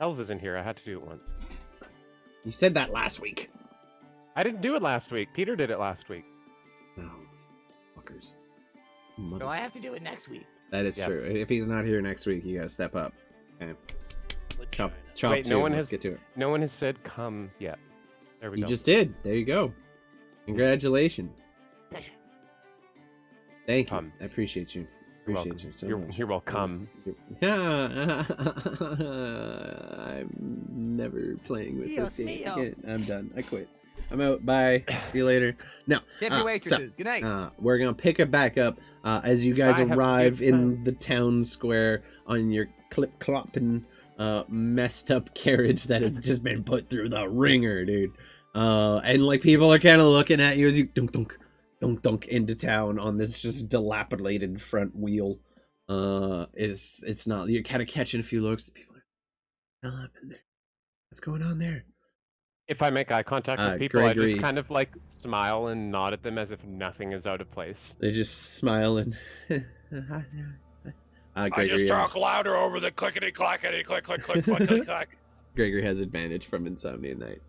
Hells isn't here. I had to do it once. You said that last week. I didn't do it last week. Peter did it last week. No. Fuckers. So I have to do it next week. That is Yes. true. If he's not here next week, you gotta step up. Okay. Chop, Vagina. chop Wait, two. no one Let's has- get to it. No one has said come yet. There we You go. just did. There you go. Congratulations. Thank you. Come. I appreciate you. You're Appreciate welcome. you so You're, much. you're welcome. I'm never playing with Dios this game mío. again. I'm done. I quit. I'm out. Bye. See you later. No. Tip your waitresses. Good night. We're gonna pick it back up as you guys Bye, have a arrive good in time. the town square on your clip-clopping, messed up carriage that has just been put through the ringer, dude. And like people are kind of looking at you as you dunk dunk dunk dunk into town on this just dilapidated front wheel. It's not, you're kind of catching a few looks. People are, what happened there? What's going on there? If I make eye contact with people, I Gregory. just kind of like smile and nod at them as if nothing is out of place. They just smile and. I Gregory, just talk louder over the clickety clackety click click click click click clack. Gregory has advantage from Insomnia Night.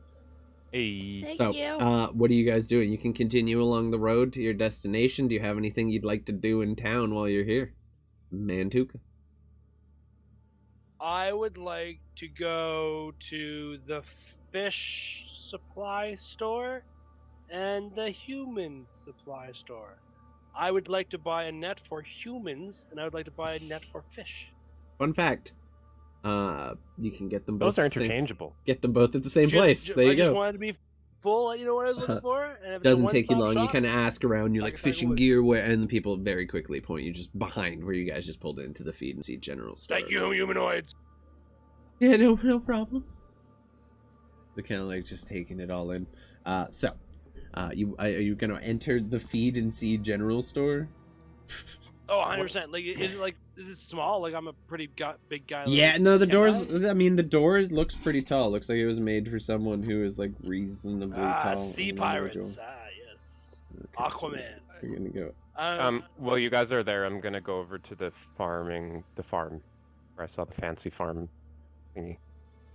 Hey, Thank So, you. what are you guys doing? You can continue along the road to your destination. Do you have anything you'd like to do in town while you're here? Mantuka. I would like to go to the fish supply store and the human supply store. I would like to buy a net for humans, and I would like to buy a net for fish. Fun fact. You can get them both. those are at the same- interchangeable. Get them both at the same place. There I you just go. wanted to be full. You know what I was looking for? And if it's a Doesn't take you one-stop long. You shop, kind of ask around. You're like like if I fishing would. gear, where, and the people very quickly point you just behind where you guys just pulled into the feed and see general store. Thank you, humanoids. Yeah, no problem. They're kind of like just taking it all in. Are you gonna enter the feed and see general store? Oh, 100%. Like, is it small? Like, I'm a pretty big guy. Like, Yeah, no, the can doors. I mean, the door looks pretty tall. Looks like it was made for someone who is like reasonably tall. sea and pirates. individual. Yes. Okay, so Aquaman. You're gonna go. Well, you guys are there. I'm gonna go over to the farm where I saw the fancy farm thingy.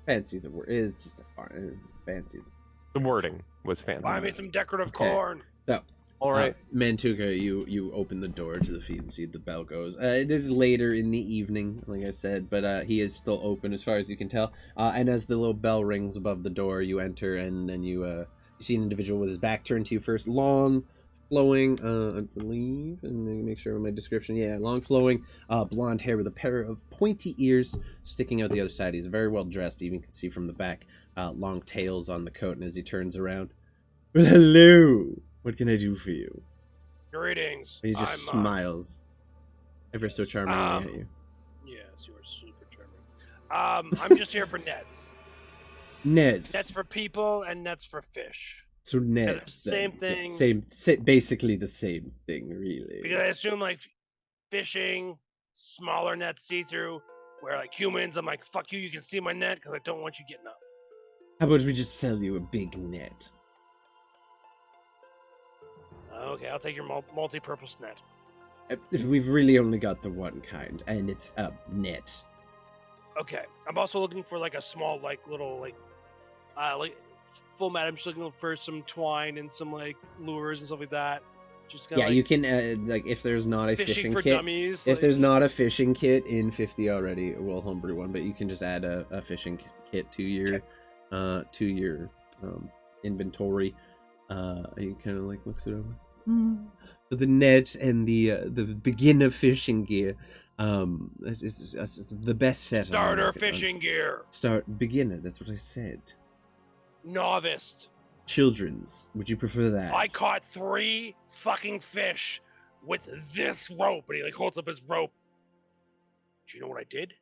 Fancy's a word. It is just a farm. Fancy's. The wording was fancy. Buy me some decorative Okay. corn. So, All right. Mantuka, you open the door to the feed and see the bell goes. It is later in the evening, like I said, but he is still open as far as you can tell. And as the little bell rings above the door, you enter, and then you see an individual with his back turned to you first. Long, flowing, I believe, and let me make sure of my description. Yeah, long, flowing, blonde hair with a pair of pointy ears sticking out the other side. He's very well dressed, you even can see from the back. Long tails on the coat, and as he turns around, well, hello. What can I do for you? Greetings. He just I'm, smiles, ever so charmingly at you. Yes, you are super charming. I'm just here for nets. Nets. Nets for people and nets for fish. So nets. Same then. thing. Basically the same thing, really. Because I assume, like, fishing, smaller nets see-through, where, like, humans, I'm like, fuck you, you can see my net, because I don't want you getting up. How about we just sell you a big net? Okay, I'll take your multi-purpose net. We've really only got the one kind, and it's a net. Okay, I'm also looking for, like, a small, like, little, like full mat. I'm just looking for some twine and some, like, lures and stuff like that. Just kinda, Yeah, like, you can, like, if there's not a fishing for kit... dummies. If like- there's not a fishing kit in 50 already, we'll homebrew one, but you can just add a fishing kit to your inventory. He kind of like looks it over. So the net and the beginner fishing gear, it's the best set. on the Starter market, fishing honestly. gear. Start beginner. That's what I said. Novice. Children's. Would you prefer that? I caught 3 fucking fish with this rope, and he like holds up his rope. Do you know what I did?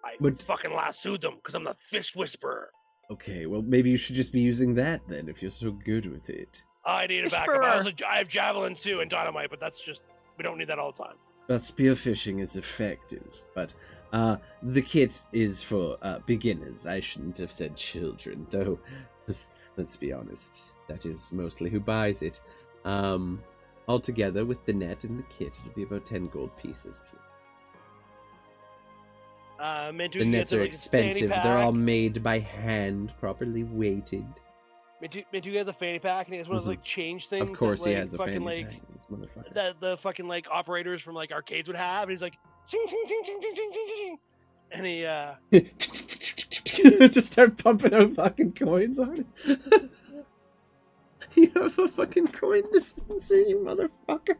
I What? fucking lassoed them because I'm the fish whisperer. Okay, well maybe you should just be using that then if you're so good with it. I need a Fish backup. fur. I have javelin too and dynamite, but that's just we don't need that all the time. Spearfishing is effective, but the kit is for beginners. I shouldn't have said children, though. Let's be honest. that is mostly who buys it. Altogether, with the net and the kit, it'll be about 10 gold pieces. Mantuka The nets gets are like, a fanny expensive. They're all pack. made by hand, properly weighted. Mantuka has a fanny pack, and he has one of those like change things. Of course, that, he like, has a fucking, fanny like, pack. This motherfucker. that the fucking like operators from like arcades would have. And he's like, ching, ching, ching, ching, ching, ching, ching, ching. And he Just start pumping out fucking coins on it. You have a fucking coin dispenser, you motherfucker.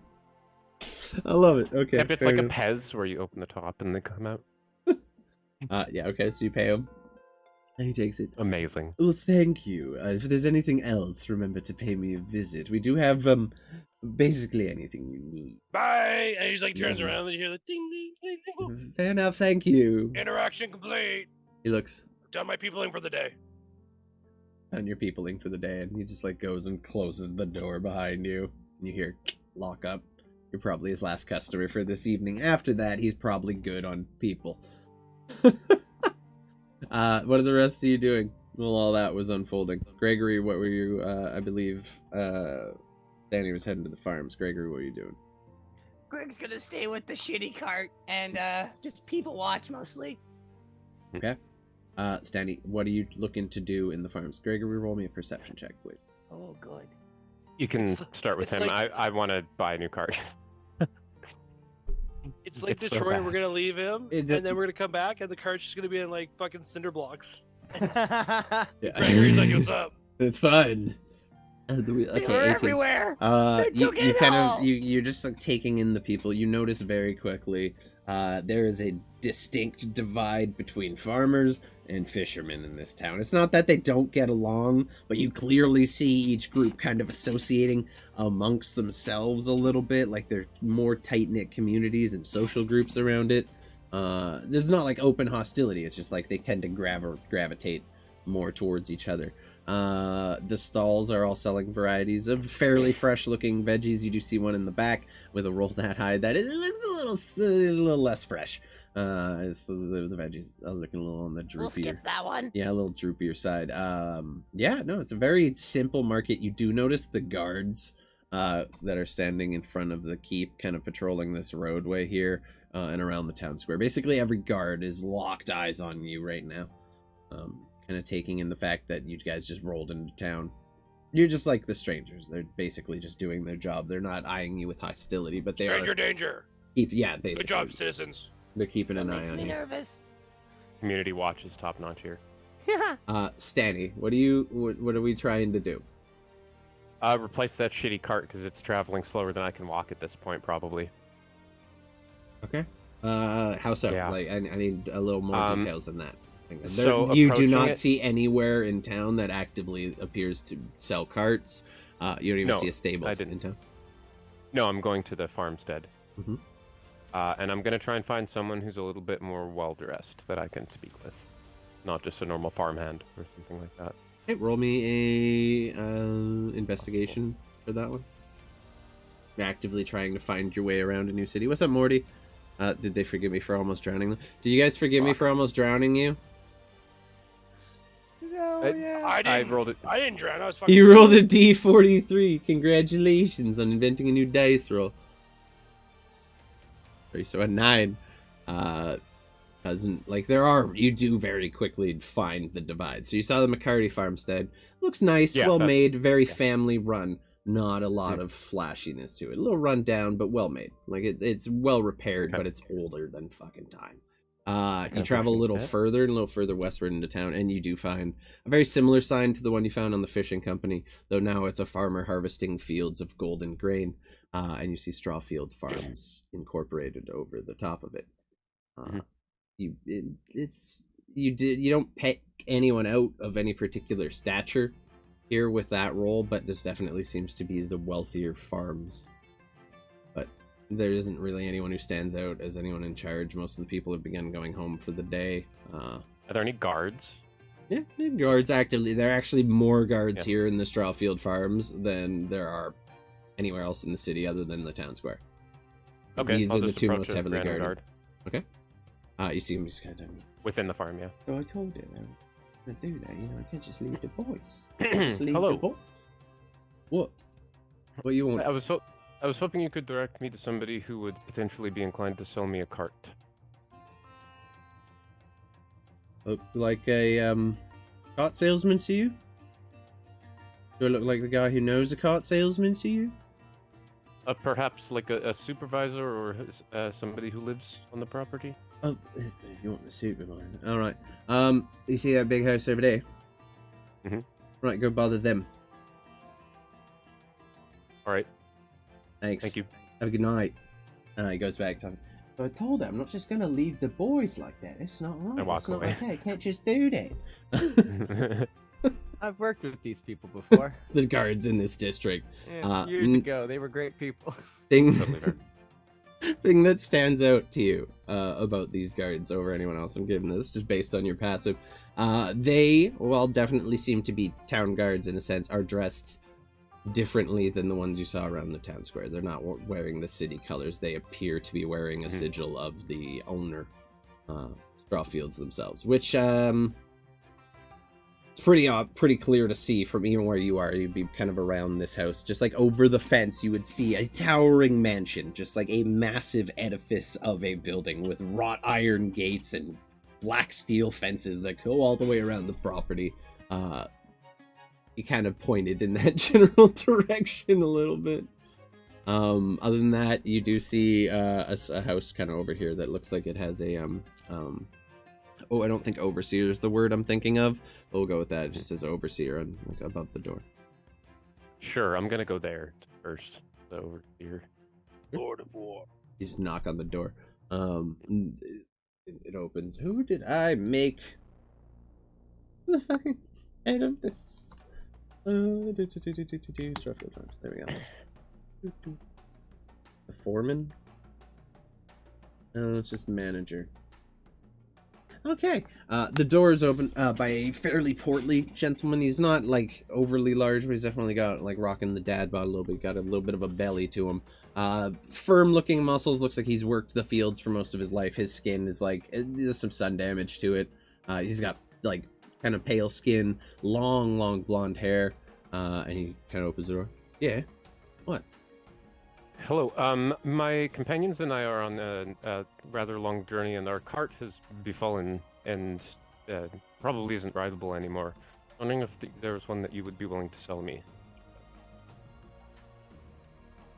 I love it. Okay. Yep, it's fair like enough. a Pez where you open the top and they come out. Yeah, okay, so you pay him. And he takes it. Amazing. Well, thank you. If there's anything else, remember to pay me a visit. We do have, basically anything you need. bye. And he's like turns Yeah. around and you hear the ding, ding, ding, ding. Fair enough, thank you. Interaction complete. He looks Done my peopling for the day. on your peopling for the day, and he just, like, goes and closes the door behind you. And you hear lock up. You're probably his last customer for this evening. After that, he's probably good on people. What are the rest of you doing while all that was unfolding? Gregory, what were you, I believe, Danny was heading to the farms. Gregory, what were you doing? Greg's gonna stay with the shitty cart and just people watch mostly. Okay. Stanley, what are you looking to do in the farms? Gregory, roll me a perception check, please. Oh, good. You can It's- start with it's him. like- I want to buy a new card. It's like It's so Detroit. We're bad. gonna leave him, It- and then we're gonna come back, and the cart's just gonna be in like fucking cinder blocks. Yeah. Gregory's like, "What's up?" It's fine. They Okay, were 18. everywhere. They You took it kind all. of you're just like taking in the people. You notice very quickly there is a distinct divide between farmers and fishermen in this town. It's not that they don't get along, but you clearly see each group kind of associating amongst themselves a little bit, like they're more tight-knit communities and social groups around it. There's not like open hostility, it's just like they tend to gravitate more towards each other. The stalls are all selling varieties of fairly fresh looking veggies. You do see one in the back with a roll that high that it looks a little less fresh. The veggies are looking a little on the We'll droopier. skip that one. Yeah, a little droopier side. Yeah, no, it's a very simple market. You do notice the guards that are standing in front of the keep, kind of patrolling this roadway here and around the town square. Basically, every guard is locked eyes on you right now. Kind of taking in the fact that you guys just rolled into town. You're just like the strangers. They're basically just doing their job. They're not eyeing you with hostility, but they Stranger are danger. yeah, basically. Good job, citizens. They're keeping That an eye makes on me you. nervous. Community watch is top notch here. Stanny, what are we trying to do? Replace that shitty cart because it's traveling slower than I can walk at this point, probably. Okay. How so? Yeah. Like, I need a little more details than that. So You do approaching not it- see anywhere in town that actively appears to sell carts. You don't even No, see a stable I in didn't. town. No, I'm going to the farmstead. Mhm. And I'm going to try and find someone who's a little bit more well-dressed that I can speak with. Not just a normal farmhand or something like that. Hey, roll me a investigation for that one. You're actively trying to find your way around a new city. What's up, Morty? Did they forgive me for almost drowning them? Did you guys forgive me for almost drowning you? No, yeah. I rolled it. I didn't drown. I was fucking. You rolled a D43. Congratulations on inventing a new dice roll. Sorry, so a 9. Doesn't like you do very quickly find the divide. So you saw the McCarty farmstead. Looks nice, Yeah, well that's- made, very family run. Not a lot of flashiness to it. A little run down, but well made. Like it's well repaired, Okay. but it's older than fucking time. You Kinda travel a pushing little it. further and a little further westward into town, and you do find a very similar sign to the one you found on the fishing company, though now it's a farmer harvesting fields of golden grain, and you see Strawfield Farms incorporated over the top of it. Mhm. You don't pick anyone out of any particular stature here with that role, but this definitely seems to be the wealthier farms. But there isn't really anyone who stands out as anyone in charge. Most of the people have begun going home for the day. Are there any guards? Yeah, guards actively. There are actually more guards Yeah. here in the Strawfield Farms than there are anywhere else in the city other than the town square. Okay, These I'll are the just two approach most a heavily random guarded. guard You see him just kind of. within the farm. Yeah. So I told him I do that. I can't just leave the boys. Just leave Hello. the boys. What? What you want? I was hoping you could direct me to somebody who would potentially be inclined to sell me a cart. Look like a cart salesman to you? Do I look like the guy who knows a cart salesman to you? Perhaps like a supervisor or somebody who lives on the property. Oh, if you want the supervisor. All right. You see that big house over there? Mhm. Right, go bother them. All right. Thanks. Thank you. Have a good night. He goes back to. So I told her I'm not just gonna leave the boys like that. It's not right. I walk It's not away. okay. I can't just do that. I've worked with these people before. The guards in this district. Years ago, they were great people. Thing, Totally fair. thing that stands out to you about these guards over anyone else, I'm giving this just based on your passive. They, while definitely seem to be town guards in a sense, are dressed differently than the ones you saw around the town square. They're not wearing the city colors. They appear to be wearing a sigil of the owner, Strawfields themselves, which it's pretty clear to see from even where you are. You'd be kind of around this house, just like over the fence you would see a towering mansion, just like a massive edifice of a building with wrought iron gates and black steel fences that go all the way around the property. He kind of pointed in that general direction a little bit. Other than that, you do see a house kind of over here that looks like it has a I don't think overseer is the word I'm thinking of. But we'll go with that. It just says overseer on, like, above the door. Sure, I'm gonna go there first. Over here. Lord of War. You just knock on the door. It opens. Who did I make the fucking head of this? Strawfield Farms. There we go. The foreman? No, it's just manager. Okay. The door is open by a fairly portly gentleman. He's not like overly large, but he's definitely got like rocking the dad bod a little bit. Got a little bit of a belly to him. Firm looking muscles. Looks like he's worked the fields for most of his life. His skin is like, there's some sun damage to it. He's got like kind of pale skin, long blonde hair, and he kind of opens the door. Yeah. What? Hello. My companions and I are on a rather long journey, and our cart has befallen and probably isn't rideable anymore. Wondering if there was one that you would be willing to sell me.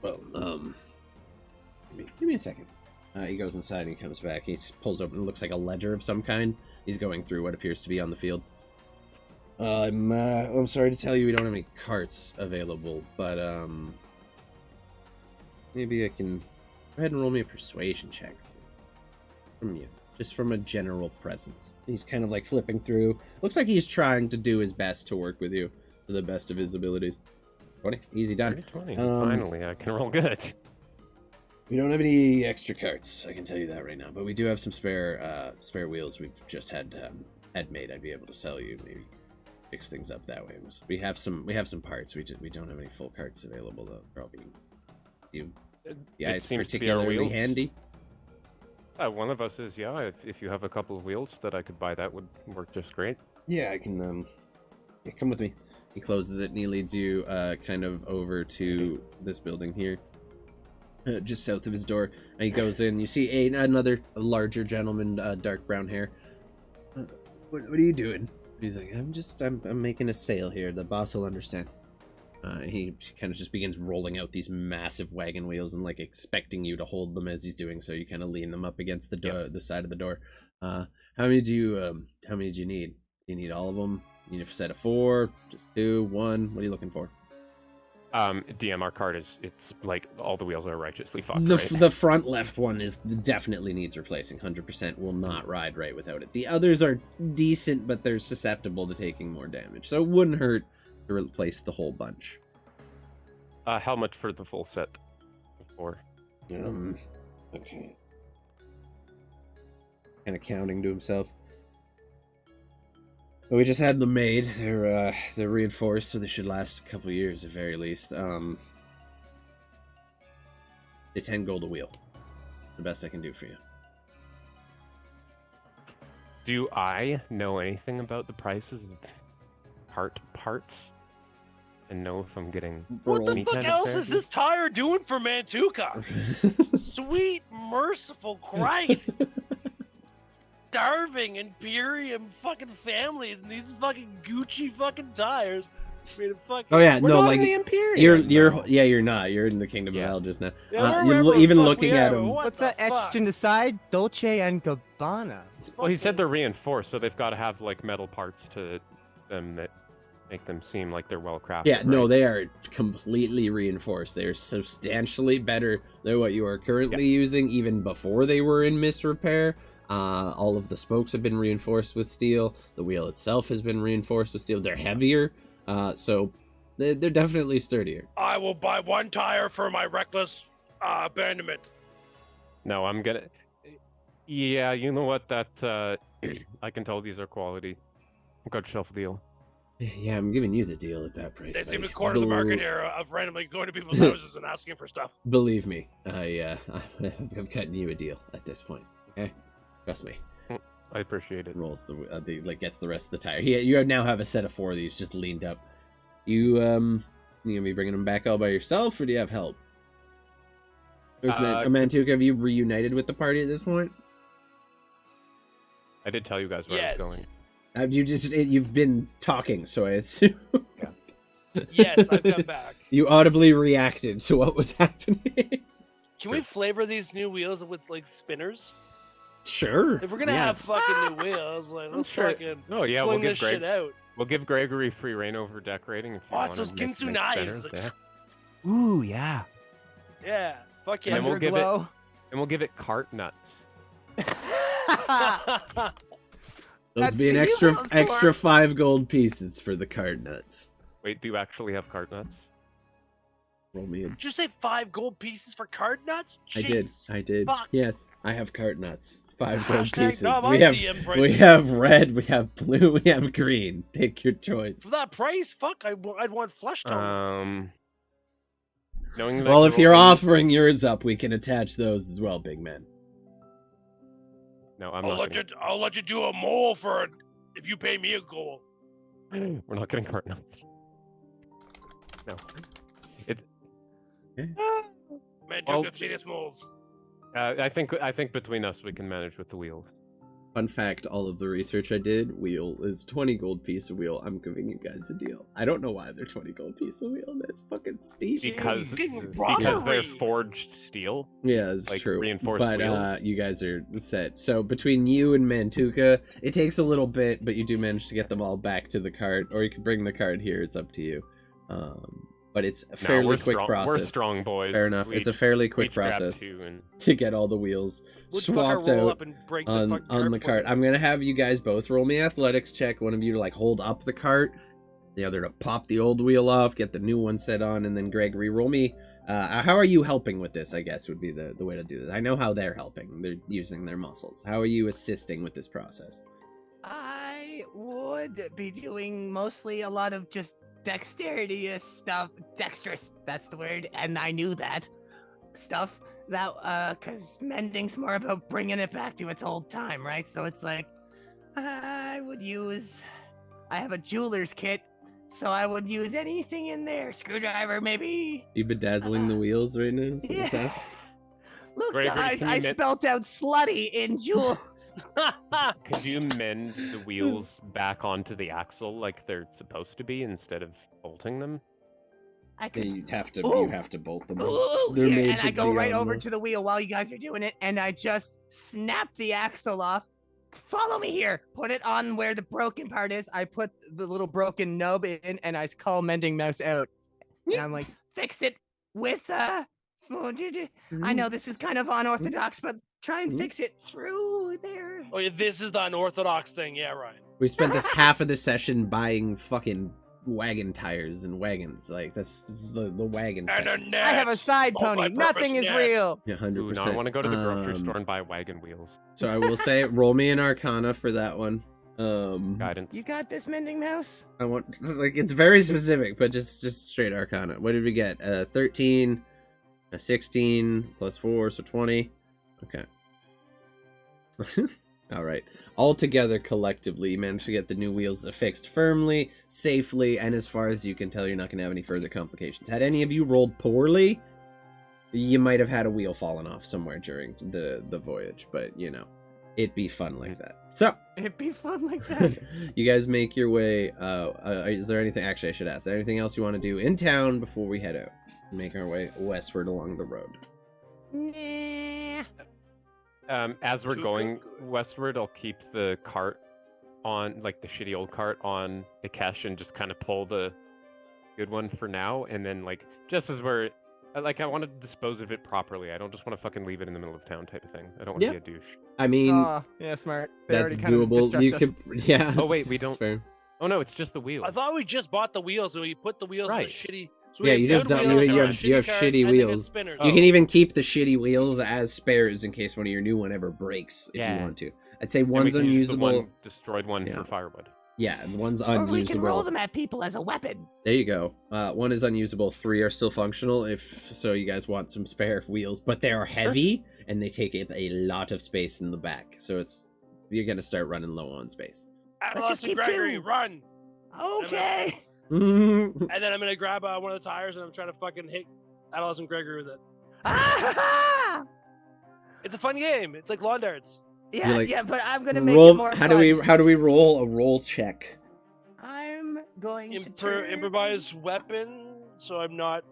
Well, give me a second. He goes inside and he comes back. He pulls open. It looks like a ledger of some kind. He's going through what appears to be on the field. I'm sorry to tell you we don't have any carts available, but maybe I can go ahead and roll me a persuasion check from you, just from a general presence. He's kind of like flipping through. Looks like he's trying to do his best to work with you to the best of his abilities. 20, easy done. 20. Finally, I can roll good. We don't have any extra carts, I can tell you that right now, but we do have some spare wheels we've just had made. I'd be able to sell you, maybe fix things up that way. We have some parts. We don't have any full carts available though. Probably you guys particularly handy. One of us is, yeah. If you have a couple of wheels that I could buy, that would work just great. Yeah, I can. Come with me. He closes it and he leads you kind of over to this building here. Just south of his door, and he goes in. You see another larger gentleman, dark brown hair. What are you doing? He's like, I'm making a sale here. The boss will understand. He kind of just begins rolling out these massive wagon wheels and like expecting you to hold them as he's doing so. You kind of lean them up against the door, the side of the door. How many do you need? Do you need all of them? You need a set of 4, just 2, 1. What are you looking for? DM, our cart it's like all the wheels are righteously fucked. The front left one definitely needs replacing. 100% will not ride right without it. The others are decent, but they're susceptible to taking more damage, so it wouldn't hurt to replace the whole bunch. How much for the full set? 4. Okay. Kind of counting to himself. Well, we just had them made. They're reinforced, so they should last a couple years at very least. They're 10 gold a wheel. The best I can do for you. Do I know anything about the prices of cart parts? and know if I'm getting What the any fuck kind of else is therapy. this tire doing for Mantuka? Sweet, merciful Christ! Starving Imperium fucking families and these fucking Gucci fucking tires. Made a fucking... Oh yeah, We're no, not like in the Imperium. you're not. You're in the Kingdom of Yeah. Hell just now. Yeah, You we're lo- wherever even the fuck looking we at are, him. but what What's the that etched fuck? in the side? Dolce and Gabbana. Well, he said Fucking- they're reinforced, so they've got to have like metal parts to them that make them seem like they're well crafted. Yeah, no, right? they are completely reinforced. They are substantially better than what you are currently using, even before they were in misrepair. All of the spokes have been reinforced with steel. The wheel itself has been reinforced with steel. They're heavier, so they're definitely sturdier. I will buy one tire for my reckless abandonment. No, I'm gonna. Yeah, you know what? That I can tell these are quality. Good shelf deal. Yeah, I'm giving you the deal at that price. They seem buddy. to corner the market here of randomly going to people's houses and asking for stuff. Believe me, I'm cutting you a deal at this point. Okay, trust me. I appreciate it. Rolls the gets the rest of the tire. You now have a set of 4 of these just leaned up. You gonna be bringing them back all by yourself, or do you have help? Mantuka, have you reunited with the party at this point? I did tell you guys where I Yes. was going. Have you you've been talking, so I assume Yes, I've come back. you audibly reacted to what was happening. Can we flavor these new wheels with like spinners? Sure. If we're gonna yeah. have fucking new wheels, like let's Sure. fucking Oh yeah, fling we'll give this shit out. We'll give Gregory free reign over decorating if you Oh, want it's those to make Ginsu nice knives. spinners, Like, yeah. Ooh, yeah. Yeah, fuck yeah. And we'll give it- Underglow. And we'll give it cart nuts. Those That's be an the extra evil extra store. 5 gold pieces for the card nuts. Wait, do you actually have cart nuts? Roll me in. Did you say 5 gold pieces for card nuts? I did. Jesus. I did. fuck. Yes, I have cart nuts. 5 gold Hashtag pieces. not my We have DM we prices. have red, we have blue, we have green. Take your choice. For that price, fuck, I'd want flesh tone. Knowing that Well, if you're only- offering yours up, we can attach those as well, big man. No, I'm I'll not. let you. I'll let you do a mole for it if you pay me a gold. We're not getting cart nuts. No. Man, Well- took serious moles. I think between us we can manage with the wheels. Fun fact, all of the research I did, wheel is 20 gold piece of wheel. I'm giving you guys a deal. I don't know why they're 20 gold piece of wheel. That's fucking steep. Because Jeez. they're Robbery. forged steel. Yeah, it's like, true. reinforced But wheels. you guys are set. So between you and Mantuka, it takes a little bit, but you do manage to get them all back to the cart, or you can bring the cart here. It's up to you. But it's a No, fairly we're quick strong. process. We're strong boys. Fair enough. We It's a each- fairly we quick each grab process two and- to get all the wheels Would fucker swapped roll out up and break on the fucking on the for cart. me? I'm gonna have you guys both roll me athletics check. One of you to like hold up the cart, the other to pop the old wheel off, get the new one set on, and then Gregory roll me. How are you helping with this? I guess would be the way to do this. I know how they're helping. They're using their muscles. How are you assisting with this process? I would be doing mostly a lot of just dexterity stuff. Dexterous, that's the word. And I knew that stuff. That, cause mending's more about bringing it back to its old time, right? So it's like, I have a jeweler's kit, so I would use anything in there. Screwdriver, maybe. You bedazzling the wheels right now? Yeah. Look, Gregory, guys, can you I men- spelt out slutty in jewels. Could you mend the wheels back onto the axle like they're supposed to be instead of bolting them? I could. You have to. Ooh. You have to bolt them. Ooh, They're here, made and to I go be right on over the- to the wheel while you guys are doing it, and I just snap the axle off. Follow me here. Put it on where the broken part is. I put the little broken nub in, and I call Mending Mouse out. And I'm like, fix it with I know this is kind of unorthodox, but try and fix it through there. Oh yeah, this is the unorthodox thing. Yeah, right. We spent this half of the session buying fucking wagon tires and wagons. Like this is the wagon And a section. net. I have a side pony. multi-purpose Nothing is net. real. Yeah, Ooh, 100%. no, I want to go to the grocery store and buy wagon wheels. So I will say, roll me an Arcana for that one. Guidance. You got this, Mending Mouse? I want like it's very specific, but just straight Arcana. What did we get? 13, a 16 plus 4, so 20. Okay. All right. All together, collectively, you managed to get the new wheels affixed firmly, safely, and as far as you can tell, you're not going to have any further complications. Had any of you rolled poorly, you might have had a wheel fallen off somewhere during the voyage, but, you know, it'd be fun like that. So, It'd be fun like that. you guys make your way. Is there anything? Actually, I should ask. Is there anything else you want to do in town before we head out? Make our way westward along the road. Nah. As we're going westward, I'll keep the cart on, like the shitty old cart on Ikesh, and just kind of pull the good one for now. And then, like, just as we're, like, I want to dispose of it properly. I don't just want to fucking leave it in the middle of town type of thing. I don't want to be a douche. I mean, Yeah, smart. They that's already kind of doable. You distressed could, yeah. Oh, wait, we that's don't- fair. Oh no, it's just the wheel. I thought we just bought the wheels, so we put the wheels on Right. the shitty. So we Yeah, have you just good don't. wheels You on have shitty shitty carts, and then wheels. spinners. You can even keep the shitty wheels as spares in case one of your new one ever breaks, if you Yeah. want to. I'd say And we one's can use the unusable. one destroyed one Yeah. for firewood. Yeah, the one's Or we can roll unusable. them at people as a weapon. There you go. One is unusable. 3 are still functional. If so, you guys want some spare wheels, but they are heavy and they take up a lot of space in the back. So you're gonna start running low on space. Atlas just and keep Gregory, two. run! Okay. And then I'm gonna grab one of the tires and I'm trying to fucking hit Atlas and Gregory with it. Ah! It's a fun game. It's like lawn darts. Yeah, You're like, yeah, but I'm gonna make it roll. more How fun. do we roll a roll check? I'm going to turn... Improvise weapon, so I'm not.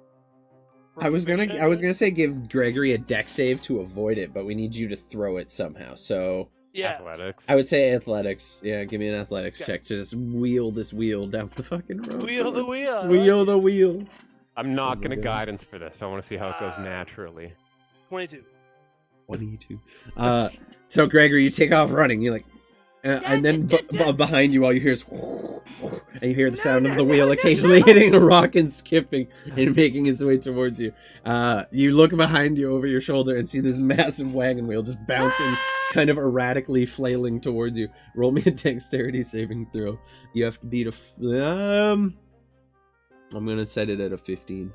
I was proficient. gonna say give Gregory a deck save to avoid it, but we need you to throw it somehow. So Yeah. Athletics. I would say athletics. Yeah, give me an athletics Okay. check to just wheel this wheel down the fucking road. Wheel the towards- wheel. I Wheel like the wheel. I'm not my gonna God. guidance for this. I want to see how it goes Uh, naturally. 22. 22. So Gregory, you take off running. You're like, and then behind you, all you hear is, and you hear the sound of the wheel occasionally hitting a rock and skipping and making its way towards you. You look behind you over your shoulder and see this massive wagon wheel just bouncing, kind of erratically flailing towards you. Roll me a dexterity saving throw. You have to beat I'm gonna set it at a 15.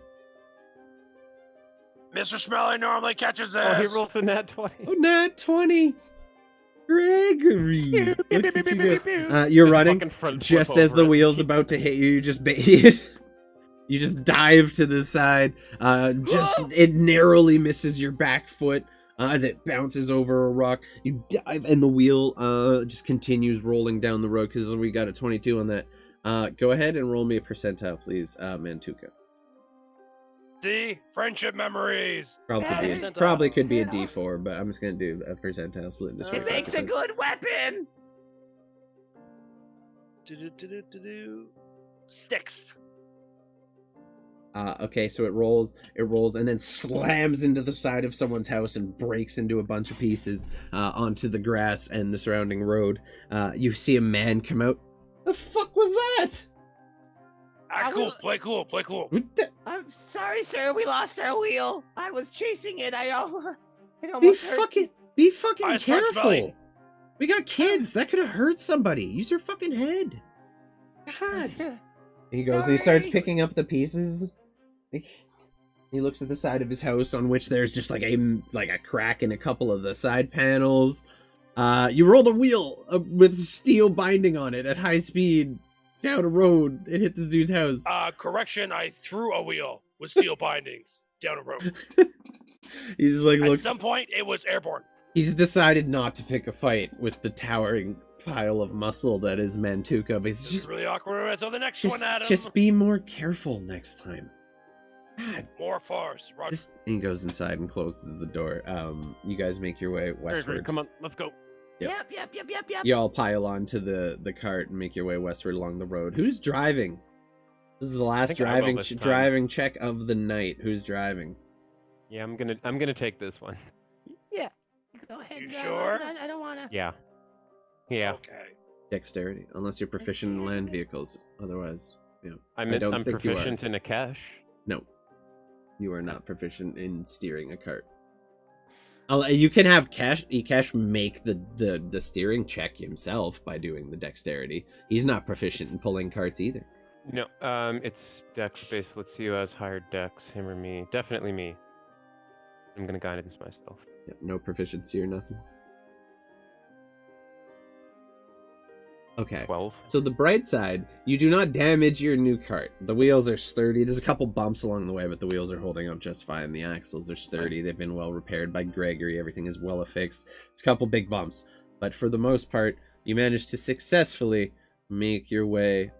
Mr. Smelly normally catches this. Oh, he rolls a nat 20. Oh, nat 20! Gregory! Look at you go. You're Just running. fucking front Just flip as over the it. wheel's about to hit you, you just you just dive to the side. It narrowly misses your back foot as it bounces over a rock. You dive, and the wheel just continues rolling down the road because we got a 22 on that. Go ahead and roll me a percentile, please, Mantuka. D. Friendship memories. Probably could be a D4, but I'm just gonna do a percentile split. This It way. makes a good weapon. Sixth. Okay, so it rolls, and then slams into the side of someone's house and breaks into a bunch of pieces onto the grass and the surrounding road. You see a man come out. The fuck was that? Ah, cool. Play cool. Play cool. What the- I'm sorry, sir. We lost our wheel. I was chasing it. I Be almost hurt fucking Eyes front careful. belly. We got kids. That could have hurt somebody. Use your fucking head. God. He goes and he starts Sorry. picking up the pieces. He looks at the side of his house on which there's just like a crack in a couple of the side panels. You rolled a wheel with steel binding on it at high speed down a road. It hit this dude's house. Correction. I threw a wheel with steel bindings down a road. He's just like At looks. some point, it was airborne. He's decided not to pick a fight with the towering pile of muscle that is Mantuka, but he's This is just really awkward. So the next one, Adam. just be more careful next time. God. More force. Roger. Just he goes inside and closes the door. You guys make your way Gregory, westward. come on, let's go. Yep. Yep. You all pile onto the cart and make your way westward along the road. Who's driving? This is the last think I will this time. driving check of the night. Who's driving? Yeah, I'm gonna take this one. Yeah. Go ahead. You drive. sure? I don't wanna. Yeah. Yeah. Okay. Dexterity, unless you're proficient in land vehicles. Otherwise, I'm I don't think you are. proficient in a cache. No, you are not proficient in steering a cart. You can have Cash make the steering check himself by doing the dexterity. He's not proficient in pulling carts either. No, it's dex based. Let's see who has higher dex, him or me. Definitely me. I'm gonna guidance myself. Yep, no proficiency or nothing. Okay. 12. So the bright side, you do not damage your new cart. The wheels are sturdy. There's a couple bumps along the way, but the wheels are holding up just fine. The axles are sturdy. They've been well repaired by Gregory. Everything is well affixed. It's a couple big bumps, but for the most part, you managed to successfully make your way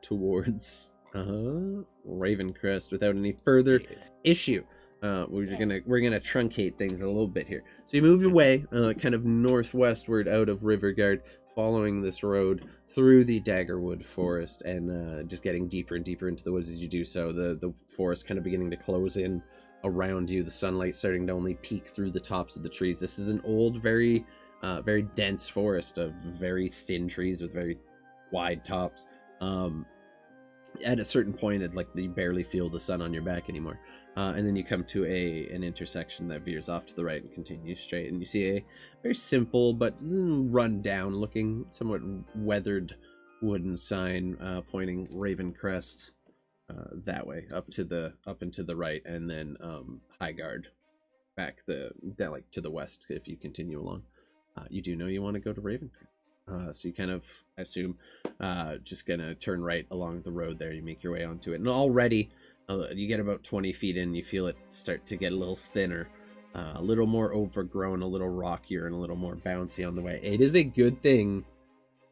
towards Ravencrest without any further issue. We're gonna truncate things a little bit here. So you moved away, kind of northwestward out of Riverguard, following this road through the Daggerwood Forest, and just getting deeper and deeper into the woods as you do so. The forest kind of beginning to close in around you. The sunlight starting to only peek through the tops of the trees. This is an old, very dense forest of very thin trees with very wide tops. At a certain point, you barely feel the sun on your back anymore. And then you come to an intersection that veers off to the right and continues straight, and you see a very simple but run down looking, somewhat weathered wooden sign pointing Ravencrest that way, up and to the right, and then Highguard back down to the west if you continue along. You do know you want to go to Ravencrest. So you kind of assume just gonna turn right along the road there. You make your way onto it, and already you get about 20 feet in, you feel it start to get a little thinner, a little more overgrown, a little rockier, and a little more bouncy on the way. It is a good thing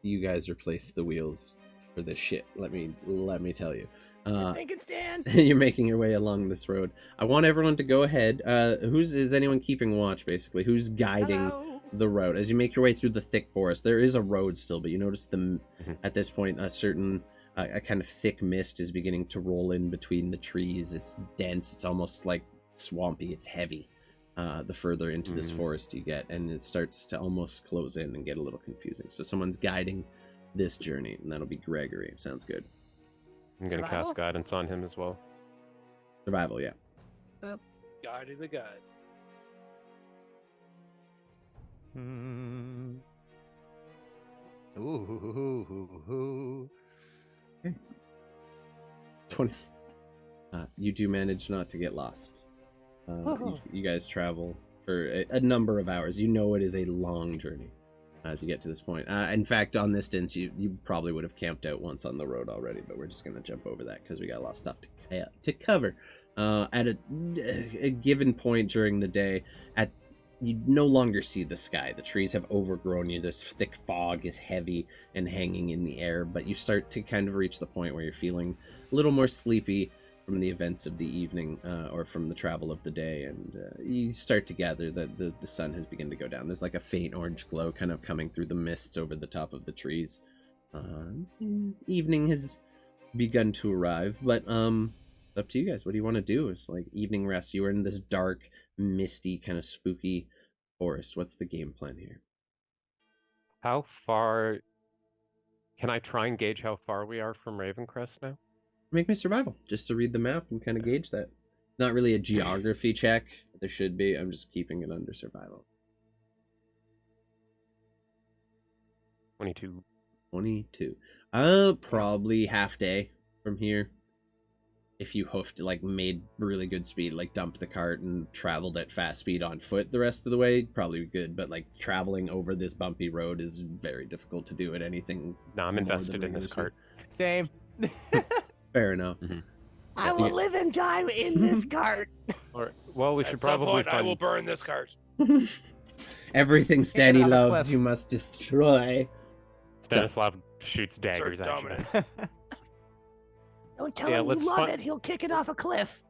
you guys replaced the wheels for this shit. Let me tell you. Think it's Dan. You're making your way along this road. I want everyone to go ahead. Is anyone keeping watch, basically? Who's guiding the road as you make your way through the thick forest? There is a road still, but you notice at this point a kind of thick mist is beginning to roll in between the trees. It's dense. It's almost like swampy. It's heavy. The further into this forest you get, and it starts to almost close in and get a little confusing. So someone's guiding this journey, and that'll be Gregory. Sounds good. I'm going to cast guidance on him as well. Survival, yeah. Guiding the guide. Ooh. 20. You do manage not to get lost. You guys travel for a number of hours. You know it is a long journey as you get to this point. In fact, on this distance, you probably would have camped out once on the road already, but we're just going to jump over that because we got a lot of stuff to cover. At a given point during the day, you no longer see the sky. The trees have overgrown you. This thick fog is heavy and hanging in the air, but you start to kind of reach the point where you're feeling a little more sleepy from the events of the evening or from the travel of the day, and you start to gather that the sun has begun to go down. There's like a faint orange glow kind of coming through the mists over the top of the trees. Evening has begun to arrive, but up to you guys. What do you want to do? It's like evening rest. You are in this dark, misty, kind of spooky forest. What's the game plan here? How far... Can I try and gauge how far we are from Ravencrest now? Make me survival, just to read the map and kind of gauge that. Not really a geography check. There should be. I'm just keeping it under survival. 22. 22. Probably half day from here. If you hoofed, made really good speed, dumped the cart and traveled at fast speed on foot the rest of the way, probably good. But traveling over this bumpy road is very difficult to do at anything. No, I'm invested in this cart. Same. Fair enough. I will live and die in this cart. Well, we should probably I will burn this cart. Everything Stanny off a loves, cliff. you must destroy. Stanislav shoots daggers at you. Dominant. Don't tell Yeah, him let's you love find- it. He'll kick it off a cliff.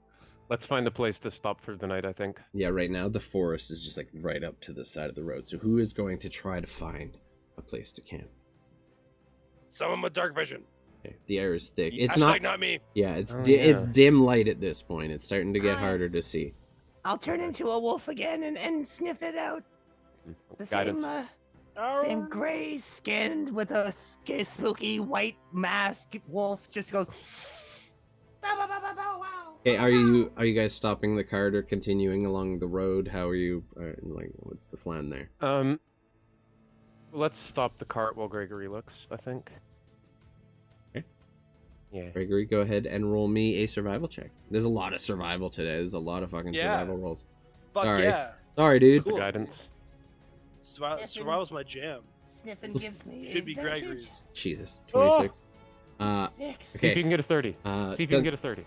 Let's find a place to stop for the night, I think. Yeah, right now the forest is just right up to the side of the road. So who is going to try to find a place to camp? Someone with dark vision. Okay, the air is thick. It's Hashtag not. me. Yeah, it's Oh, it's yeah. dim light at this point. It's starting to get Hi. harder to see. I'll turn into a wolf again and sniff it out. The same, same gray skinned with a spooky white mask wolf just goes. Bow, bow, bow, bow, bow, wow. Okay, are you guys stopping the cart or continuing along the road? How are you? What's the plan there? Let's stop the cart while Gregory looks, I think. Okay. Yeah. Gregory, go ahead and roll me a survival check. There's a lot of survival today. There's a lot of fucking Yeah. survival rolls. Fuck Sorry. yeah. Sorry, dude. The Cool. guidance. Survival's my jam. sniffing gives me Should be advantage. Gregory's. Jesus. Oh! 26. 6. See if you Okay. can get a 30. See if you can get a 30.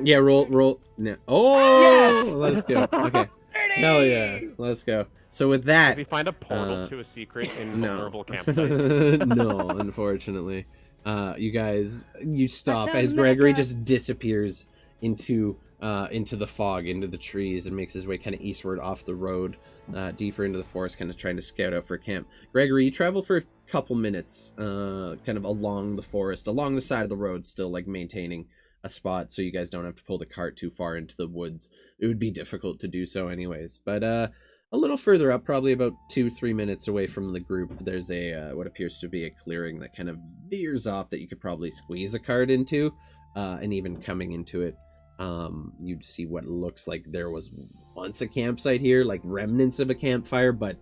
Yeah, roll. No. Oh, Yes! let's go. Okay. 30! Hell yeah. Let's go. So with If that, we find a portal uh, to a secret no. invulnerable campsite. No, unfortunately. You guys, you stop found as a Gregory medica. just disappears into the fog, into the trees, and makes his way kind of eastward off the road, deeper into the forest, kind of trying to scout out for camp. Gregory, you travel for a couple minutes, kind of along the forest, along the side of the road, still like maintaining a spot so you guys don't have to pull the cart too far into the woods. It would be difficult to do so anyways. But a little further up, probably about 2-3 minutes away from the group, there's a what appears to be a clearing that kind of veers off that you could probably squeeze a cart into, and even coming into it, you'd see what looks like there was once a campsite here, like remnants of a campfire, but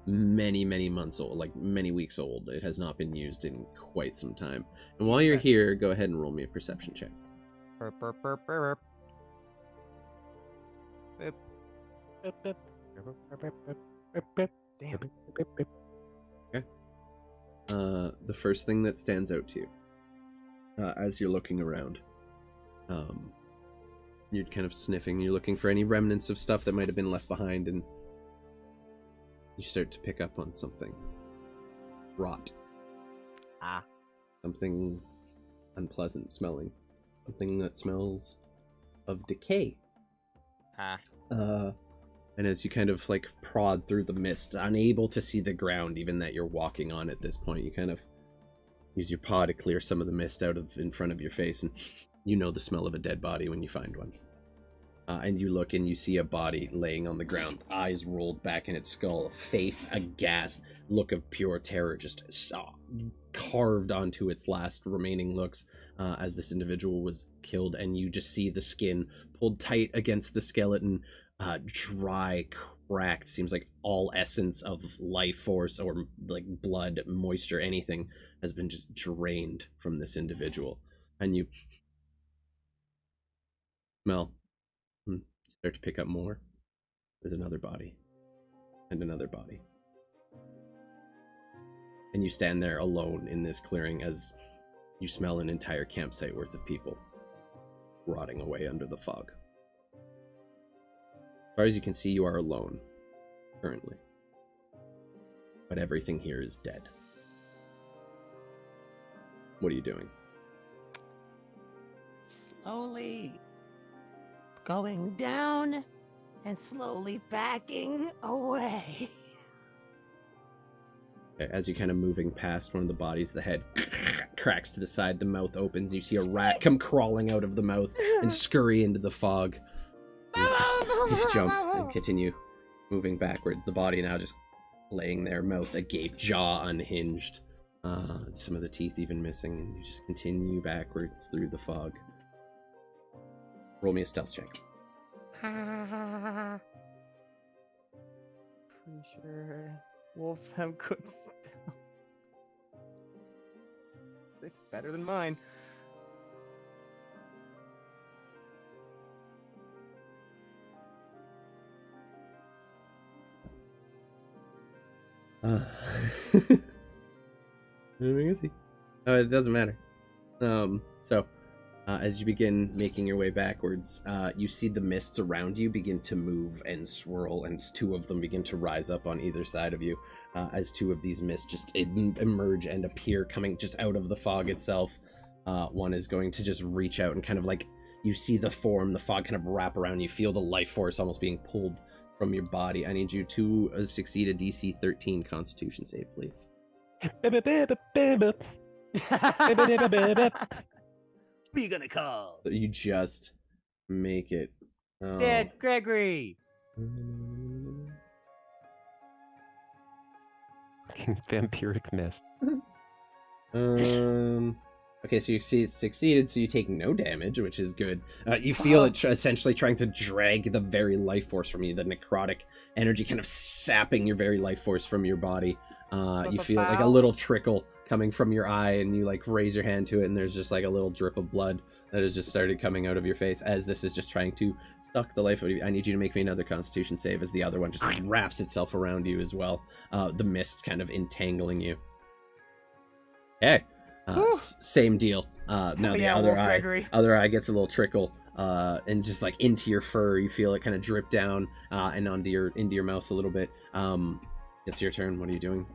many months old, like many weeks old. It has not been used in quite some time. And while you're here, go ahead and roll me a perception check. Burp, burp, burp, burp. Damn. The first thing that stands out to you, as you're looking around, you're kind of sniffing, you're looking for any remnants of stuff that might have been left behind, and you start to pick up on something. Rot. Ah. Something unpleasant smelling. Something that smells of decay. Ah. And as you kind of like prod through the mist, unable to see the ground even that you're walking on at this point, you kind of use your paw to clear some of the mist out of in front of your face, and you know the smell of a dead body when you find one. And you look and you see a body laying on the ground, eyes rolled back in its skull, face aghast, look of pure terror just carved onto its last remaining looks as this individual was killed. And you just see the skin pulled tight against the skeleton, dry, cracked, seems like all essence of life force or like blood, moisture, anything has been just drained from this individual. And you smell, start to pick up more. There's another body and another body, and you stand there alone in this clearing as you smell an entire campsite worth of people rotting away under the fog. As far as you can see, you are alone currently, but everything here is dead. What are you doing? Slowly going down and slowly backing away. As you're kind of moving past one of the bodies, the head cracks to the side, the mouth opens, you see a rat come crawling out of the mouth and scurry into the fog. You jump and continue moving backwards, the body now just laying there, mouth agape, jaw unhinged, some of the teeth even missing, and you just continue backwards through the fog. Roll me a stealth check. Pretty sure wolves have good stealth. 6 better than mine. How big is he? Oh, it doesn't matter. As you begin making your way backwards, you see the mists around you begin to move and swirl, and 2 of them begin to rise up on either side of you, as 2 of these mists just emerge and appear coming just out of the fog itself. One is going to just reach out and kind of like, you see the form, the fog kind of wrap around you, feel the life force almost being pulled from your body. I need you to succeed a DC 13 Constitution save, please. Who you gonna call? So you just make it. Oh. Dead Gregory. Vampiric mist. Okay, so you see it succeeded, so you take no damage, which is good. You feel it essentially trying to drag the very life force from you, the necrotic energy kind of sapping your very life force from your body. You feel like a little trickle coming from your eye, and you like raise your hand to it, and there's just like a little drip of blood that has just started coming out of your face as this is just trying to suck the life out of you. I need you to make me another Constitution save as the other one just wraps itself around you as well. The mist's kind of entangling you. Okay. Same deal. Now the Yeah, other Wolf eye, Gregory. other eye gets a little trickle, and just like into your fur, you feel it kind of drip down, and into your mouth a little bit. It's your turn. What are you doing?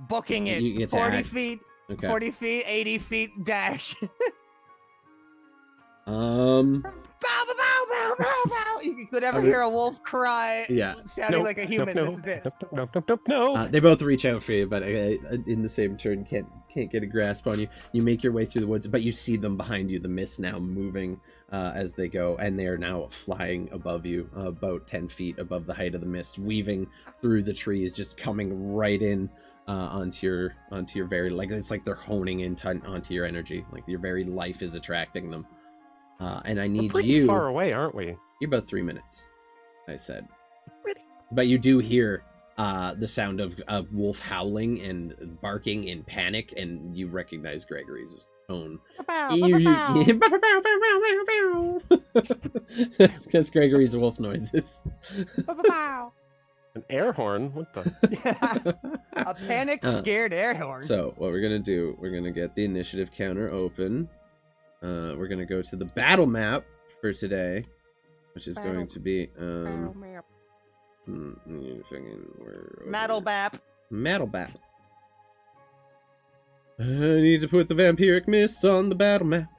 Booking it. You get to 40 act. feet, Okay. 40 feet, 80 feet dash. Bow, bow, bow, bow, bow, bow. You could ever hear a wolf cry, Yeah. sounding Nope, like a human. Nope, This is it. No. They both reach out for you, but in the same turn can't get a grasp on you. You make your way through the woods, but you see them behind you. The mist now moving as they go, and they are now flying above you, about 10 feet above the height of the mist, weaving through the trees, just coming right in onto your very, like, it's like they're honing in onto your energy, like your very life is attracting them. And I We're need pretty you. far away, aren't we? You're about 3 minutes, I said. But you do hear the sound of wolf howling and barking in panic, and you recognize Gregory's tone. Because Gregory's wolf noises. An air horn? What the? A panicked, scared air horn. So what we're gonna do, we're gonna get the initiative counter open. We're gonna go to the battle map for today, which is going to be Maddlebap. Maddlebap. I need to put the vampiric mists on the battle map.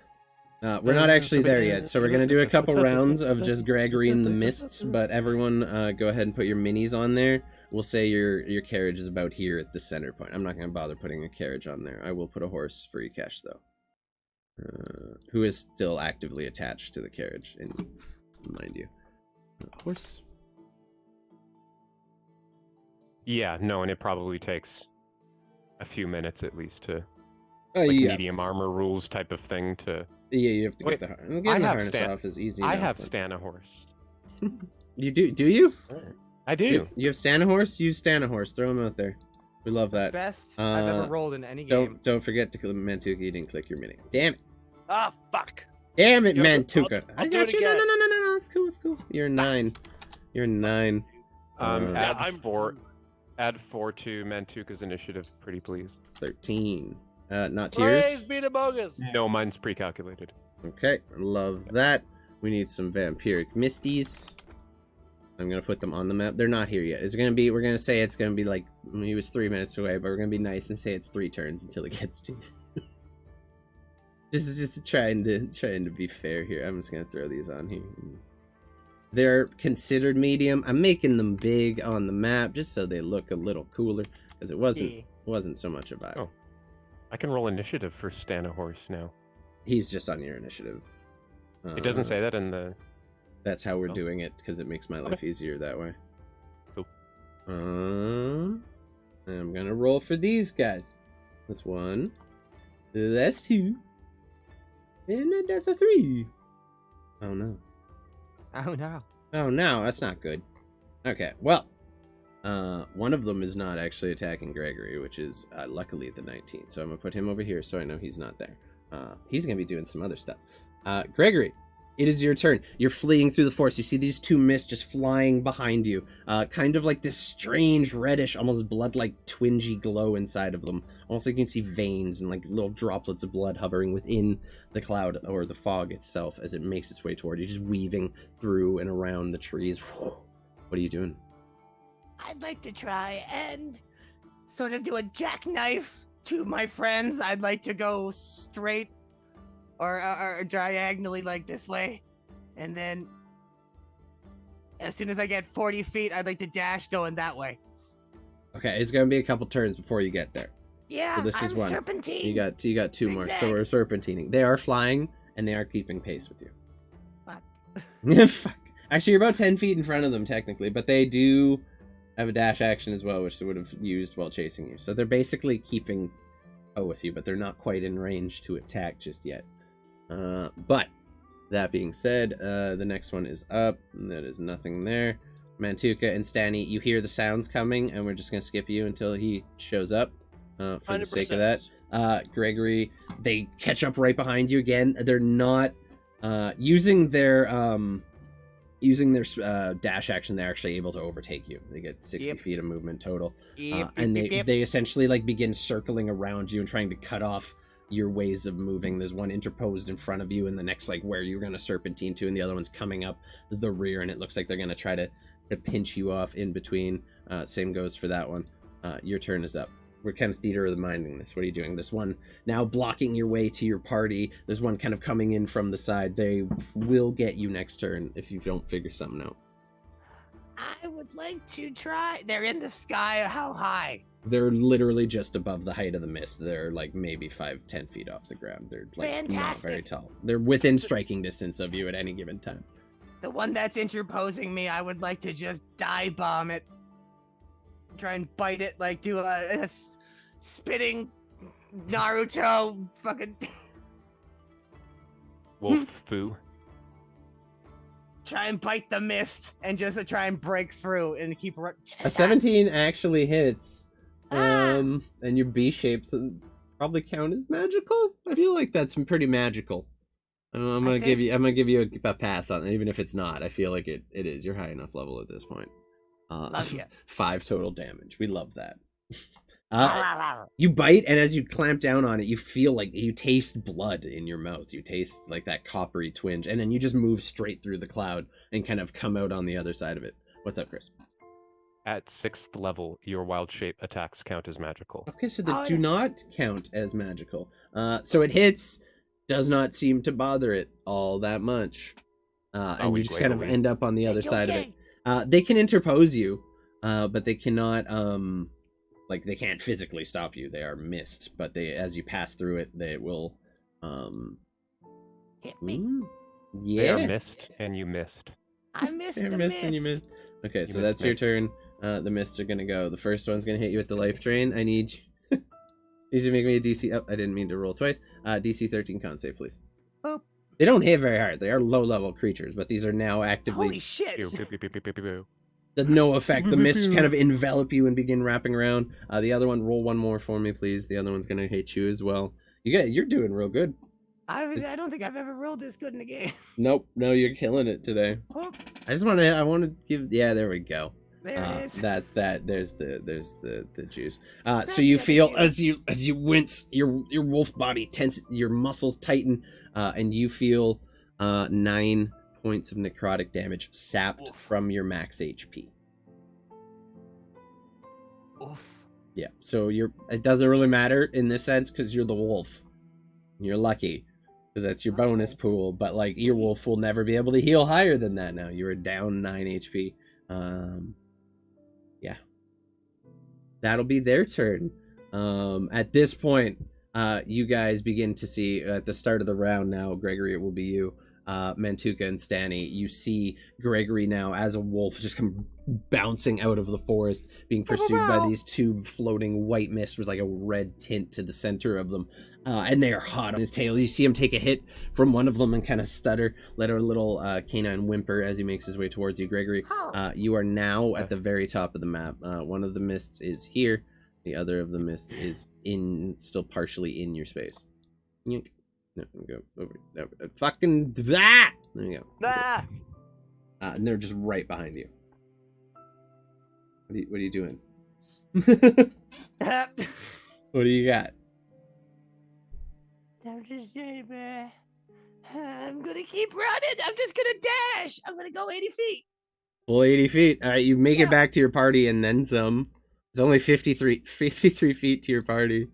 We're not actually there yet, so we're gonna do a couple rounds of just Gregory in the mists. But everyone, go ahead and put your minis on there. We'll say your carriage is about here at the center point. I'm not gonna bother putting a carriage on there. I will put a horse for Ikesh though, who is still actively attached to the carriage. And mind you, horse. Yeah, no, and it probably takes a few minutes at least to Yeah, medium armor rules type of thing to. yeah. You have to Wait, get the I getting the have harness off is easy. I enough. have Stana horse. You do? Do you? I do. You have Stana horse? Use Stana horse. Throw him out there. We love that. Best I've ever rolled in any game. Don't forget to click Mantuka. You didn't click your mini. Damn it. Ah, fuck. Damn it, Yo, Mantuka. I'll I do got it you. No, again. no. It's cool. It's cool. You're 9. You're 9. Add I'm- 4. Add 4 to Mantuka's initiative, pretty please. 13. Not Praise tears. be to bogus. No, mine's pre-calculated. Okay, love that. We need some vampiric misties. I'm gonna put them on the map. They're not here yet. It's gonna be. We're gonna say it's gonna be like he was 3 minutes away, but we're gonna be nice and say it's 3 turns until it gets to you. just trying to be fair here. I'm just gonna throw these on here. They're considered medium. I'm making them big on the map just so they look a little cooler, because it wasn't so much about. Oh. I can roll initiative for Stana horse now. He's just on your initiative. It doesn't say that in the. That's how we're Oh. doing it, because it makes my life easier that way. Cool. I'm gonna roll for these guys. That's 1. That's 2. And that's a 3. Oh no. Oh no. Oh no, that's not good. Okay, well. One of them is not actually attacking Gregory, which is luckily the 19. So I'm gonna put him over here so I know he's not there. He's gonna be doing some other stuff. Gregory, it is your turn. You're fleeing through the forest. You see these 2 mists just flying behind you. Kind of like this strange reddish, almost blood-like twingy glow inside of them. Almost like you can see veins and like little droplets of blood hovering within the cloud or the fog itself as it makes its way toward you, just weaving through and around the trees. What are you doing? I'd like to try and sort of do a jackknife to my friends. I'd like to go straight or diagonally like this way. And then as soon as I get 40 feet, I'd like to dash going that way. Okay, it's gonna be a couple turns before you get there. Yeah, So this is I'm one. serpentine. You got 2 more. So Zigzag. we're serpentining. They are flying and they are keeping pace with you. Fuck. Fuck. Actually, you're about 10 feet in front of them technically, but they do have a dash action as well, which they would have used while chasing you. So they're basically keeping with you, but they're not quite in range to attack just yet. But that being said, the next one is up. And that is nothing there. Mantuka and Stanny, you hear the sounds coming, and we're just gonna skip you until he shows up. For the sake of that. Gregory, they catch up right behind you again. They're not using their Using their dash action, they're actually able to overtake you. They get 60 Yep. feet of movement total. Yep, And yep, yep. they essentially like begin circling around you and trying to cut off your ways of moving. There's one interposed in front of you, and the next like where you're gonna serpentine to, and the other one's coming up the rear, and it looks like they're gonna try to pinch you off in between. Same goes for that one. Your turn is up. We're kind of theater of the minding this. What are you doing? This one now blocking your way to your party. There's one kind of coming in from the side. They will get you next turn if you don't figure something out. I would like to try. They're in the sky. How high? They're literally just above the height of the mist. They're like maybe 5-10 feet off the ground. They're like not very Fantastic. tall. They're within striking distance of you at any given time. The one that's interposing me, I would like to just dive bomb it. Try and bite it, like do a spitting Naruto fucking. Wolf foo. Try and bite the mist and just try and break through and keep. A 17 actually hits. Ah! And your B shapes probably count as magical. I feel like that's pretty magical. I'm gonna give you a pass on it, even if it's not. I feel like it is. You're high enough level at this point. Love ya. 5 total damage. We love that. You bite, and as you clamp down on it, you feel like you taste blood in your mouth. You taste like that coppery twinge, and then you just move straight through the cloud and kind of come out on the other side of it. What's up, Chris? At 6th level, your wild shape attacks count as magical. Okay, so they do not count as magical. So it hits, does not seem to bother it all that much. And you just kind of end up on the other side of it. They can interpose you, but they cannot, like, they can't physically stop you. They are mist, but as you pass through it, they will, Hit me. They yeah. are missed, and you missed. I missed They're the mist mist. and you missed. Okay, You so missed that's your mist. turn. The mists are gonna go. The first one's gonna hit you with the life drain. I need you to make me a DC. Oh, I didn't mean to roll twice. DC 13 con save, please. Boop. They don't hit very hard. They are low-level creatures, but these are now actively Holy shit! Pew, pew, pew, pew, pew, pew, pew. the no effect. The mists kind of envelop you and begin wrapping around. The other one, roll one more for me, please. The other one's gonna hit you as well. You're doing real good. I don't think I've ever rolled this good in a game. Nope, no, you're killing it today. Oh, I want to give. Yeah, there we go. there it is. There's the juice. That's So you the feel juice. as you wince, your wolf body tense, your muscles tighten, and you feel 9 points of necrotic damage sapped from your max HP. Oof. Yeah. So it doesn't really matter in this sense because you're the wolf. You're lucky because that's your bonus pool. But like your wolf will never be able to heal higher than that now. You are down 9 HP. Yeah. That'll be their turn. At this point, you guys begin to see at the start of the round now, Gregory, it will be you. Mantuka and Stanny, you see Gregory now as a wolf just come bouncing out of the forest, being pursued by these two floating white mists with like a red tint to the center of them. And they are hot on his tail. You see him take a hit from one of them and kind of stutter, let a little canine whimper as he makes his way towards you, Gregory. You are now at the very top of the map. One of the mists is here. The other of the mists is still partially in your space. Yoink. No, go over. No, fucking that. There you go. Ah! And they're just right behind you. What are you doing? What do you got? I'm gonna keep running. I'm just gonna dash. I'm gonna go 80 feet. Full 80 feet. All right, you make it back to your party and then some. It's only 53 feet to your party.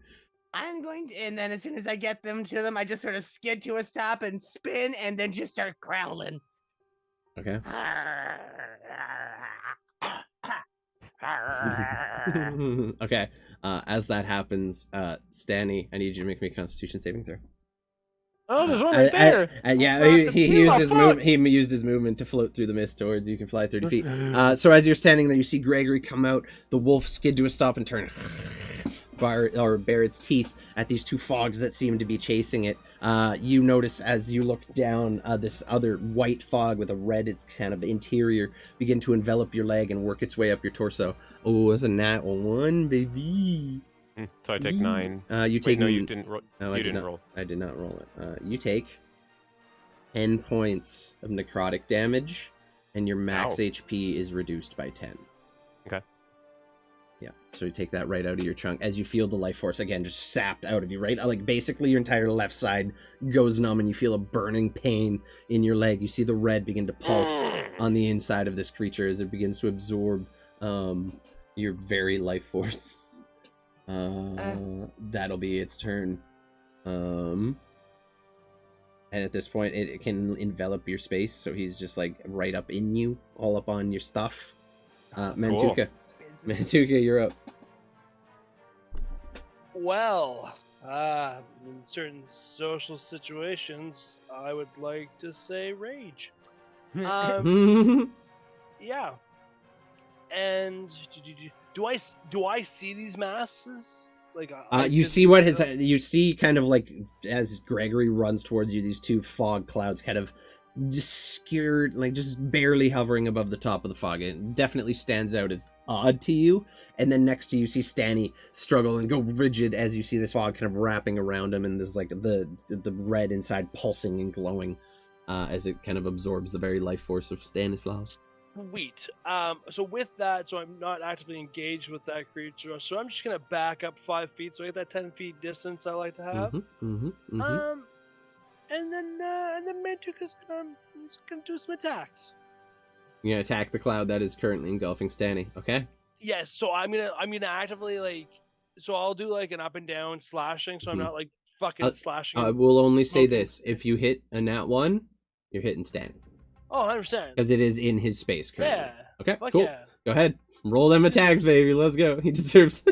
I'm going to, and then as soon as I get them to them, I just sort of skid to a stop and spin, and then just start growling. Okay. Okay. As that happens, Stanny, I need you to make me a Constitution saving throw. Oh, there's one right there. Yeah, he used his movement. He used his movement to float through the mist towards you. You can fly 30 feet. So as you're standing there, you see Gregory come out. The wolf skid to a stop and turn, bare its teeth at these two fogs that seem to be chasing it. You notice as you look down, this other white fog with a red, its kind of interior, begin to envelop your leg and work its way up your torso. Oh, it's a nat 1, baby. So I take 9. You take. No, you didn't roll. No, you didn't roll. I did not roll it. You take 10 points of necrotic damage, and your max Ow. HP is reduced by 10. Okay. Yeah, so you take that right out of your chunk as you feel the life force again just sapped out of you, right? Like basically your entire left side goes numb and you feel a burning pain in your leg. You see the red begin to pulse on the inside of this creature as it begins to absorb your very life force. That'll be its turn. And at this point it can envelop your space, so he's just like right up in you, all up on your stuff. Mantuka. Cool. Mantuka, you're up. Well, in certain social situations, I would like to say rage. Yeah. And do I see these masses? Like you see what his you see kind of like as Gregory runs towards you, these two fog clouds kind of just skewered, like just barely hovering above the top of the fog. It definitely stands out as odd to you. And then next to you see Stanny struggle and go rigid as you see this fog kind of wrapping around him, and there's like the red inside pulsing and glowing as it kind of absorbs the very life force of Stanislav. Sweet. So with that, so I'm not actively engaged with that creature, so I'm just gonna back up 5 feet, so I get that 10 feet distance I like to have. And then Mantuka's gonna do some attacks. You're gonna attack the cloud that is currently engulfing Stanny, okay? Yes, so I'm gonna actively like, so I'll do like an up and down slashing, so I'm not like fucking slashing. I will only say this: if you hit a nat 1, you're hitting Stanny. Oh, 100%. Because it is in his space currently. Yeah. Okay, Fuck cool. yeah. Go ahead. Roll them attacks, baby. Let's go. He deserves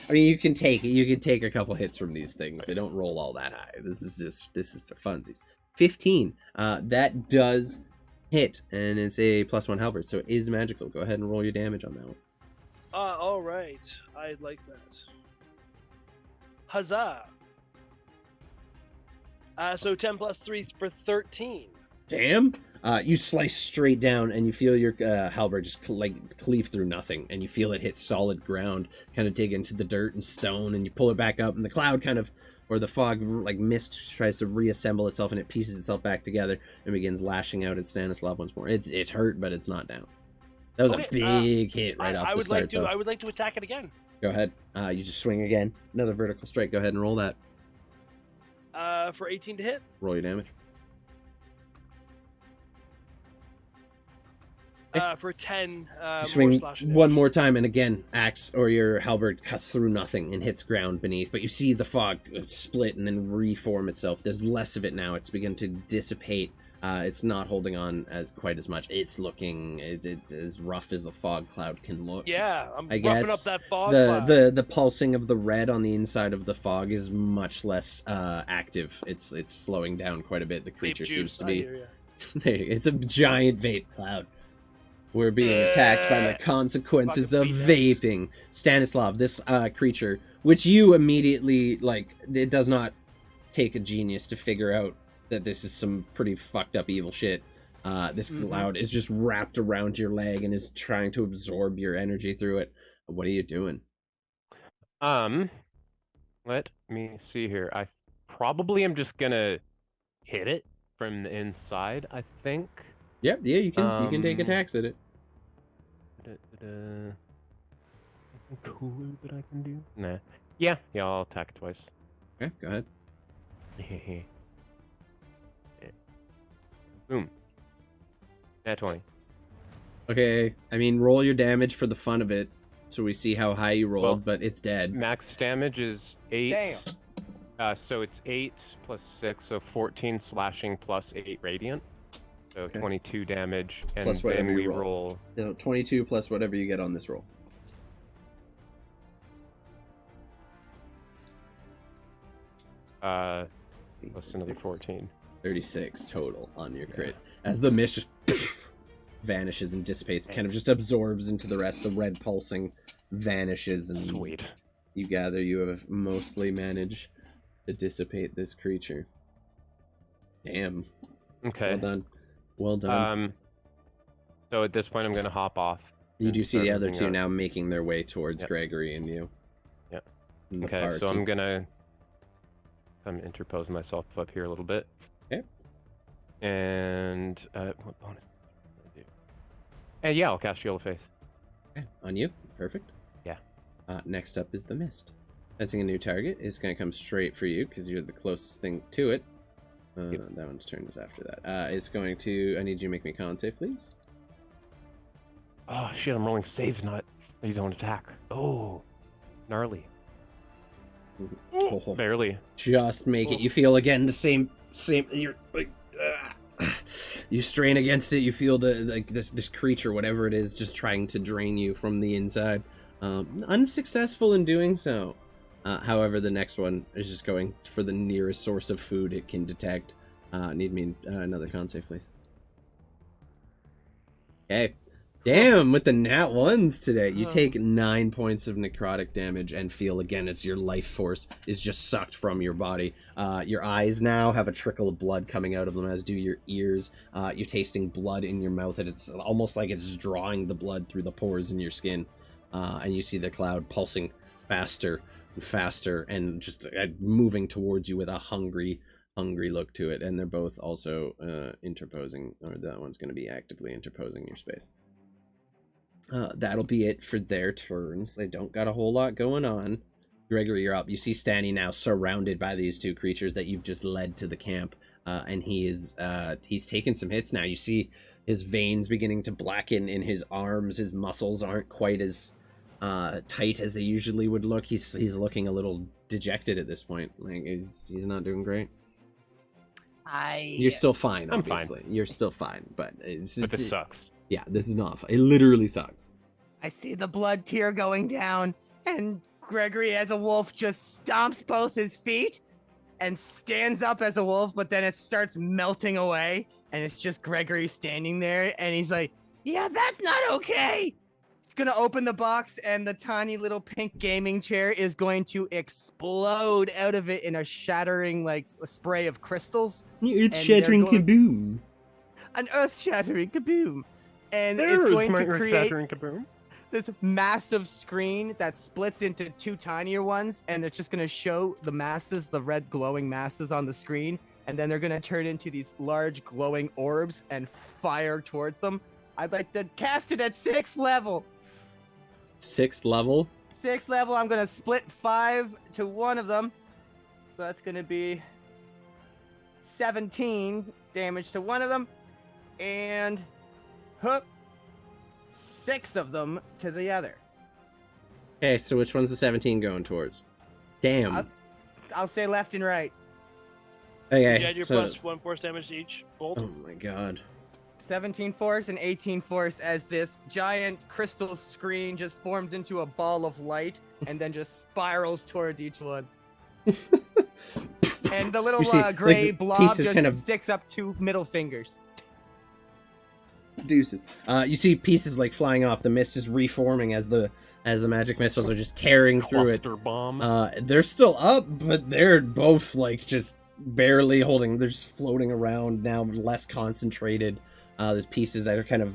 I mean, you can take it. You can take a couple hits from these things. They don't roll all that high. This is for funsies. 15. That does hit, and it's a +1 halberd, so it is magical. Go ahead and roll your damage on that one. All right. I like that. Huzzah. So 10 plus 3 for 13. Damn. You slice straight down, and you feel your halberd just cleave through nothing, and you feel it hit solid ground, kind of dig into the dirt and stone, and you pull it back up, and the cloud kind of, or the fog, like mist, tries to reassemble itself, and it pieces itself back together and begins lashing out at Stanislav once more. It's hurt, but it's not down. That was a big hit right off the start, though. I would like to attack it again. Go ahead. You just swing again. Another vertical strike. Go ahead and roll that. For 18 to hit. Roll your damage. For 10, You swing more slashing one damage. more time, and again, axe or your halberd cuts through nothing and hits ground beneath. But you see the fog split and then reform itself. There's less of it now. It's begun to dissipate. It's not holding on quite as much. It's looking as rough as a fog cloud can look. Yeah, I'm I roughing guess up that fog cloud. the pulsing of the red on the inside of the fog is much less active. It's slowing down quite a bit. The creature Vape seems juice, to I be. hear ya. It's a giant vape cloud. We're being attacked by the consequences of Fucking vaping. Stanislav, this creature, which you immediately, like, it does not take a genius to figure out that this is some pretty fucked up evil shit. This cloud is just wrapped around your leg and is trying to absorb your energy through it. What are you doing? Let me see here. I probably am just gonna hit it from the inside, I think. Yep, yeah, you can take attacks at it. Anything cooler that I can do? Nah. Yeah, I'll attack twice. Okay, go ahead. Boom. Nat 20. Okay, I mean, roll your damage for the fun of it, so we see how high you rolled, Well, but it's dead. Max damage is 8. Damn. So it's 8 plus 6, so 14 slashing plus 8 radiant. So Okay. 22 damage, and Plus whatever then you we roll. roll. No, 22 plus whatever you get on this roll. Plus another 14. 36 total on your crit. As the mist just vanishes and dissipates, it kind of just absorbs into the rest. The red pulsing vanishes, and Sweet. you gather you have mostly managed to dissipate this creature. Damn. Okay. Well done. Well done. So at this point, I'm gonna hop off. You and do see start the other moving two up. now making their way towards Yep. Gregory and you. Yep. And the Okay, so party. I'm gonna interpose myself up here a little bit. Okay. And what bonus? Yeah, I'll cast Shield of Faith. Okay, on you. Perfect. Yeah. Next up is the mist. Sensing a new target is going to come straight for you because you're the closest thing to it. That one's turn is after that. It's going to... I need you to make me a con save, please. Oh shit! I'm rolling save, not. You don't attack. Oh, gnarly. Oh, Barely. just make it. You feel again the same. You're like... you strain against it. You feel this creature, whatever it is, just trying to drain you from the inside. Unsuccessful in doing so. However, the next one is just going for the nearest source of food it can detect. Need me another con save, please. Okay. Damn, with the nat ones today. You take 9 points of necrotic damage and feel again as your life force is just sucked from your body. Your eyes now have a trickle of blood coming out of them, as do your ears. You're tasting blood in your mouth, and it's almost like it's drawing the blood through the pores in your skin. And you see the cloud pulsing faster and faster and just moving towards you with a hungry look to it. And they're both also interposing, or that one's going to be actively interposing your space. That'll be it for their turns. They don't got a whole lot going on. Gregory, you're up. You see Stanny now surrounded by these two creatures that you've just led to the camp, and he's taken some hits now. You see his veins beginning to blacken in his arms. His muscles aren't quite as tight as they usually would look. He's looking a little dejected at this point. Like he's not doing great. You're still fine, obviously. I'm fine. You're still fine, but this sucks. Yeah, this is not fun. It literally sucks. I see the blood tear going down, and Gregory as a wolf just stomps both his feet and stands up as a wolf, but then it starts melting away, and it's just Gregory standing there, and he's like, yeah, that's not okay. It's gonna open the box, and the tiny little pink gaming chair is going to explode out of it in a shattering, like, a spray of crystals. Earth-shattering kaboom. An earth-shattering kaboom. And it's going to create this massive screen that splits into two tinier ones, and it's just going to show the masses, the red glowing masses on the screen, and then they're going to turn into these large glowing orbs and fire towards them. I'd like to cast it at 6th level. 6th level? 6th level, I'm going to split 5 to one of them. So that's going to be 17 damage to one of them, and... hook 6 of them to the other. Okay, so which one's the 17 going towards? Damn. I'll say left and right. Okay. You add your plus 1 force damage to each bolt. Oh my god. 17 force and 18 force as this giant crystal screen just forms into a ball of light and then just spirals towards each one. And the little gray blob just kind of sticks up 2 middle fingers. Deuces. You see pieces like flying off. The mist is reforming as the magic missiles are just tearing through it. Bomb. They're still up, but they're both like just barely holding. They're just floating around now, less concentrated. There's pieces that are kind of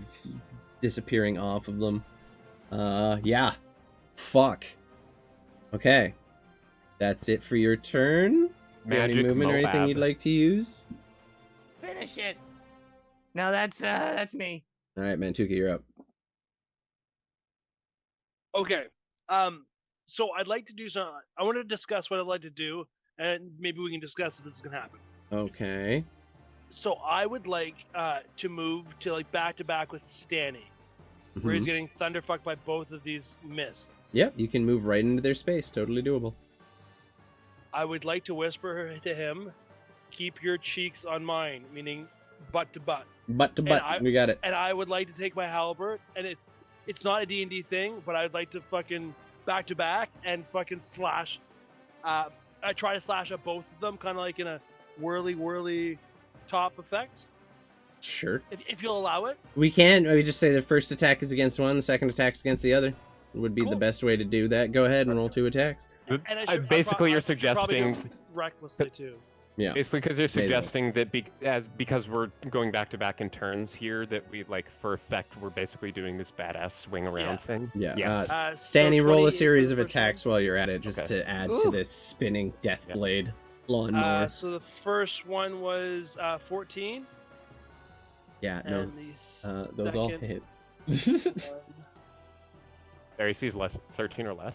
disappearing off of them. Yeah. Fuck. Okay. That's it for your turn. Magic any movement Moab. or anything you'd like to use? Finish it. No, that's me. All right, Mantuka, you're up. Okay. So I'd like to do some. I want to discuss what I'd like to do, and maybe we can discuss if this is gonna happen. Okay. So I would like to move to like back to back with Stanny, where he's getting thunderfucked by both of these mists. Yep, you can move right into their space. Totally doable. I would like to whisper to him, "Keep your cheeks on mine," meaning butt to butt. Butt to butt. We got it. And I would like to take my halberd, and it's not a D&D thing, but I'd like to fucking back to back and fucking slash. I try to slash at both of them, kind of like in a whirly top effect. Sure. If you'll allow it. We can. We just say the first attack is against one, the second attack's against the other. Would be the best way to do that. Go ahead and roll 2 attacks. And Basically, you're suggesting recklessly too. Yeah. Basically, because you're suggesting that because we're going back to back in turns here, that we like for effect we're basically doing this badass swing around thing. Yeah. Yes. Stanny, roll a series of attacks while you're at it, just to add to this spinning death blade lawnmower. So the first one was 14. Yeah. And No. Those all hit. Their AC is less 13 or less.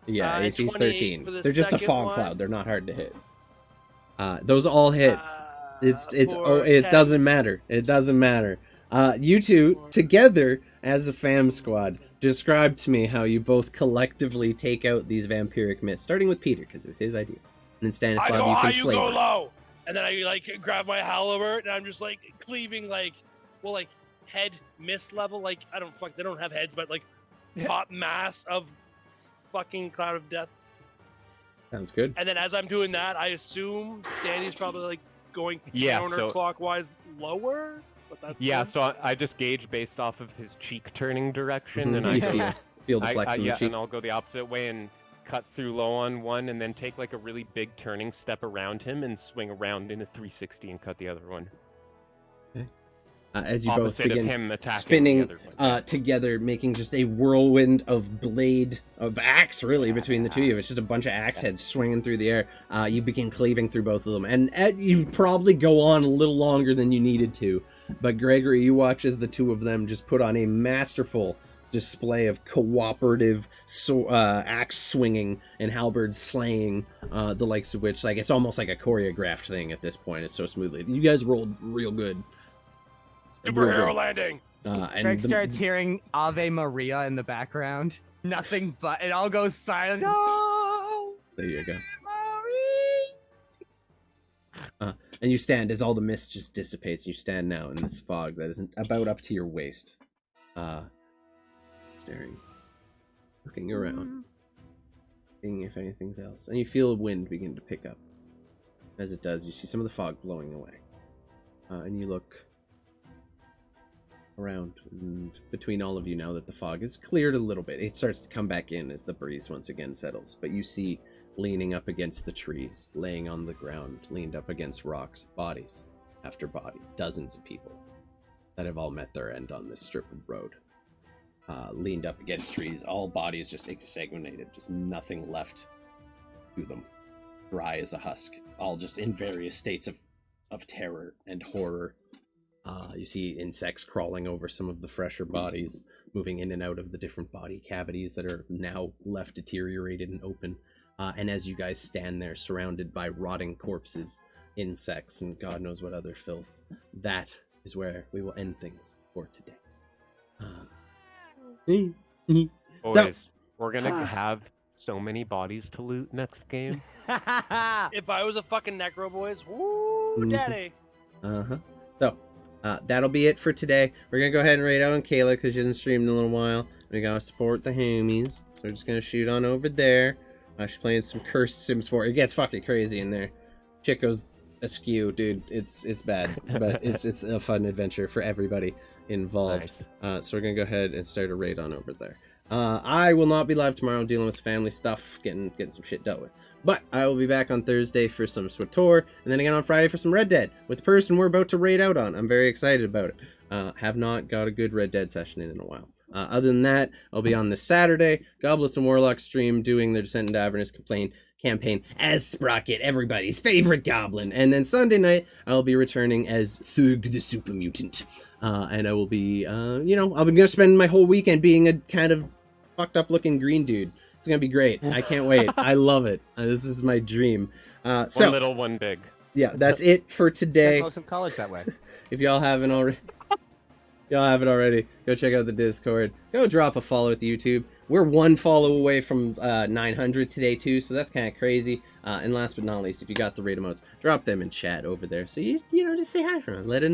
Yeah, AC's 28 13. for the They're just a second fog one. cloud. They're not hard to hit. Those all hit. It For 10. doesn't matter. It doesn't matter. You two together as a fam squad, describe to me how you both collectively take out these vampiric mists. Starting with Peter because it was his idea, and then Stanislav, you can you flavor. go it. low, and then I like grab my halberd and I'm just like cleaving like head mist level. Like they don't have heads, but like top mass of fucking cloud of death. Sounds good. And then as I'm doing that, I assume Danny's probably like going counterclockwise lower. But that's So I just gauge based off of his cheek turning direction, and I You go, feel the flex in the cheek. and I'll go the opposite way and cut through low on one, and then take like a really big turning step around him and swing around in a 360 and cut the other one. As you Opposite both begin of him attacking spinning the other one. together, making just a whirlwind of blade of axe, really, between the two of you. It's just a bunch of axe heads swinging through the air. You begin cleaving through both of them, and you probably go on a little longer than you needed to. But Gregory, you watch as the two of them just put on a masterful display of cooperative axe swinging and halberd slaying, the likes of which, like, it's almost like a choreographed thing at this point. It's so smoothly. You guys rolled real good. superhero landing. And Greg starts hearing Ave Maria in the background. Nothing but it all goes silent. No! There you go. And you stand as all the mist just dissipates. You stand now in this fog that is about up to your waist. Staring. Looking around. Seeing if anything's else. And you feel a wind begin to pick up. As it does, you see some of the fog blowing away. And you look around, and between all of you, now that the fog is cleared a little bit, it starts to come back in as the breeze once again settles. But you see, leaning up against the trees, laying on the ground, leaned up against rocks, bodies after body, dozens of people that have all met their end on this strip of road. Leaned up against trees, all bodies just exsanguinated, just nothing left to them. Dry as a husk, all just in various states of terror and horror. You see insects crawling over some of the fresher bodies, moving in and out of the different body cavities that are now left deteriorated and open. And as you guys stand there surrounded by rotting corpses, insects, and God knows what other filth, that is where we will end things for today. Boys, we're gonna have so many bodies to loot next game. If I was a fucking necro, boys, woo, daddy. So, that'll be it for today. We're gonna go ahead and raid out on Kayla because she hasn't streamed in a little while. We gotta support the homies. So we're just gonna shoot on over there. She's playing some Cursed Sims 4. It gets fucking crazy in there. Shit goes askew, dude. It's bad, but it's a fun adventure for everybody involved. Nice. So we're gonna go ahead and start a raid on over there. I will not be live tomorrow, dealing with family stuff, getting some shit dealt with. But I will be back on Thursday for some SWTOR, and then again on Friday for some Red Dead with the person we're about to raid out on. I'm very excited about it. Have not got a good Red Dead session in a while. Other than that, I'll be on this Saturday, Goblets and Warlocks stream, doing their Descent into Avernus campaign as Sprocket, everybody's favorite goblin. And then Sunday night, I'll be returning as Thug the Super Mutant. And I will be, I'm gonna spend my whole weekend being a kind of fucked up looking green dude. It's gonna be great. I can't wait. I love it. This is my dream. One little, one big. Yeah, that's it for today. Most of college that way. If y'all haven't already, go check out the Discord. Go drop a follow at the YouTube. We're one follow away from 900 today too, so that's kind of crazy. And last but not least, if you got the raid emotes, drop them in chat over there. So you just say hi from her. Let her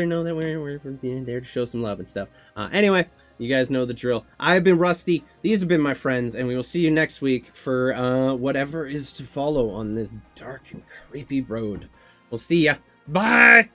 know that we're there to show some love and stuff. Anyway, you guys know the drill. I've been Rusty. These have been my friends, and we will see you next week for whatever is to follow on this dark and creepy road. We'll see ya. Bye.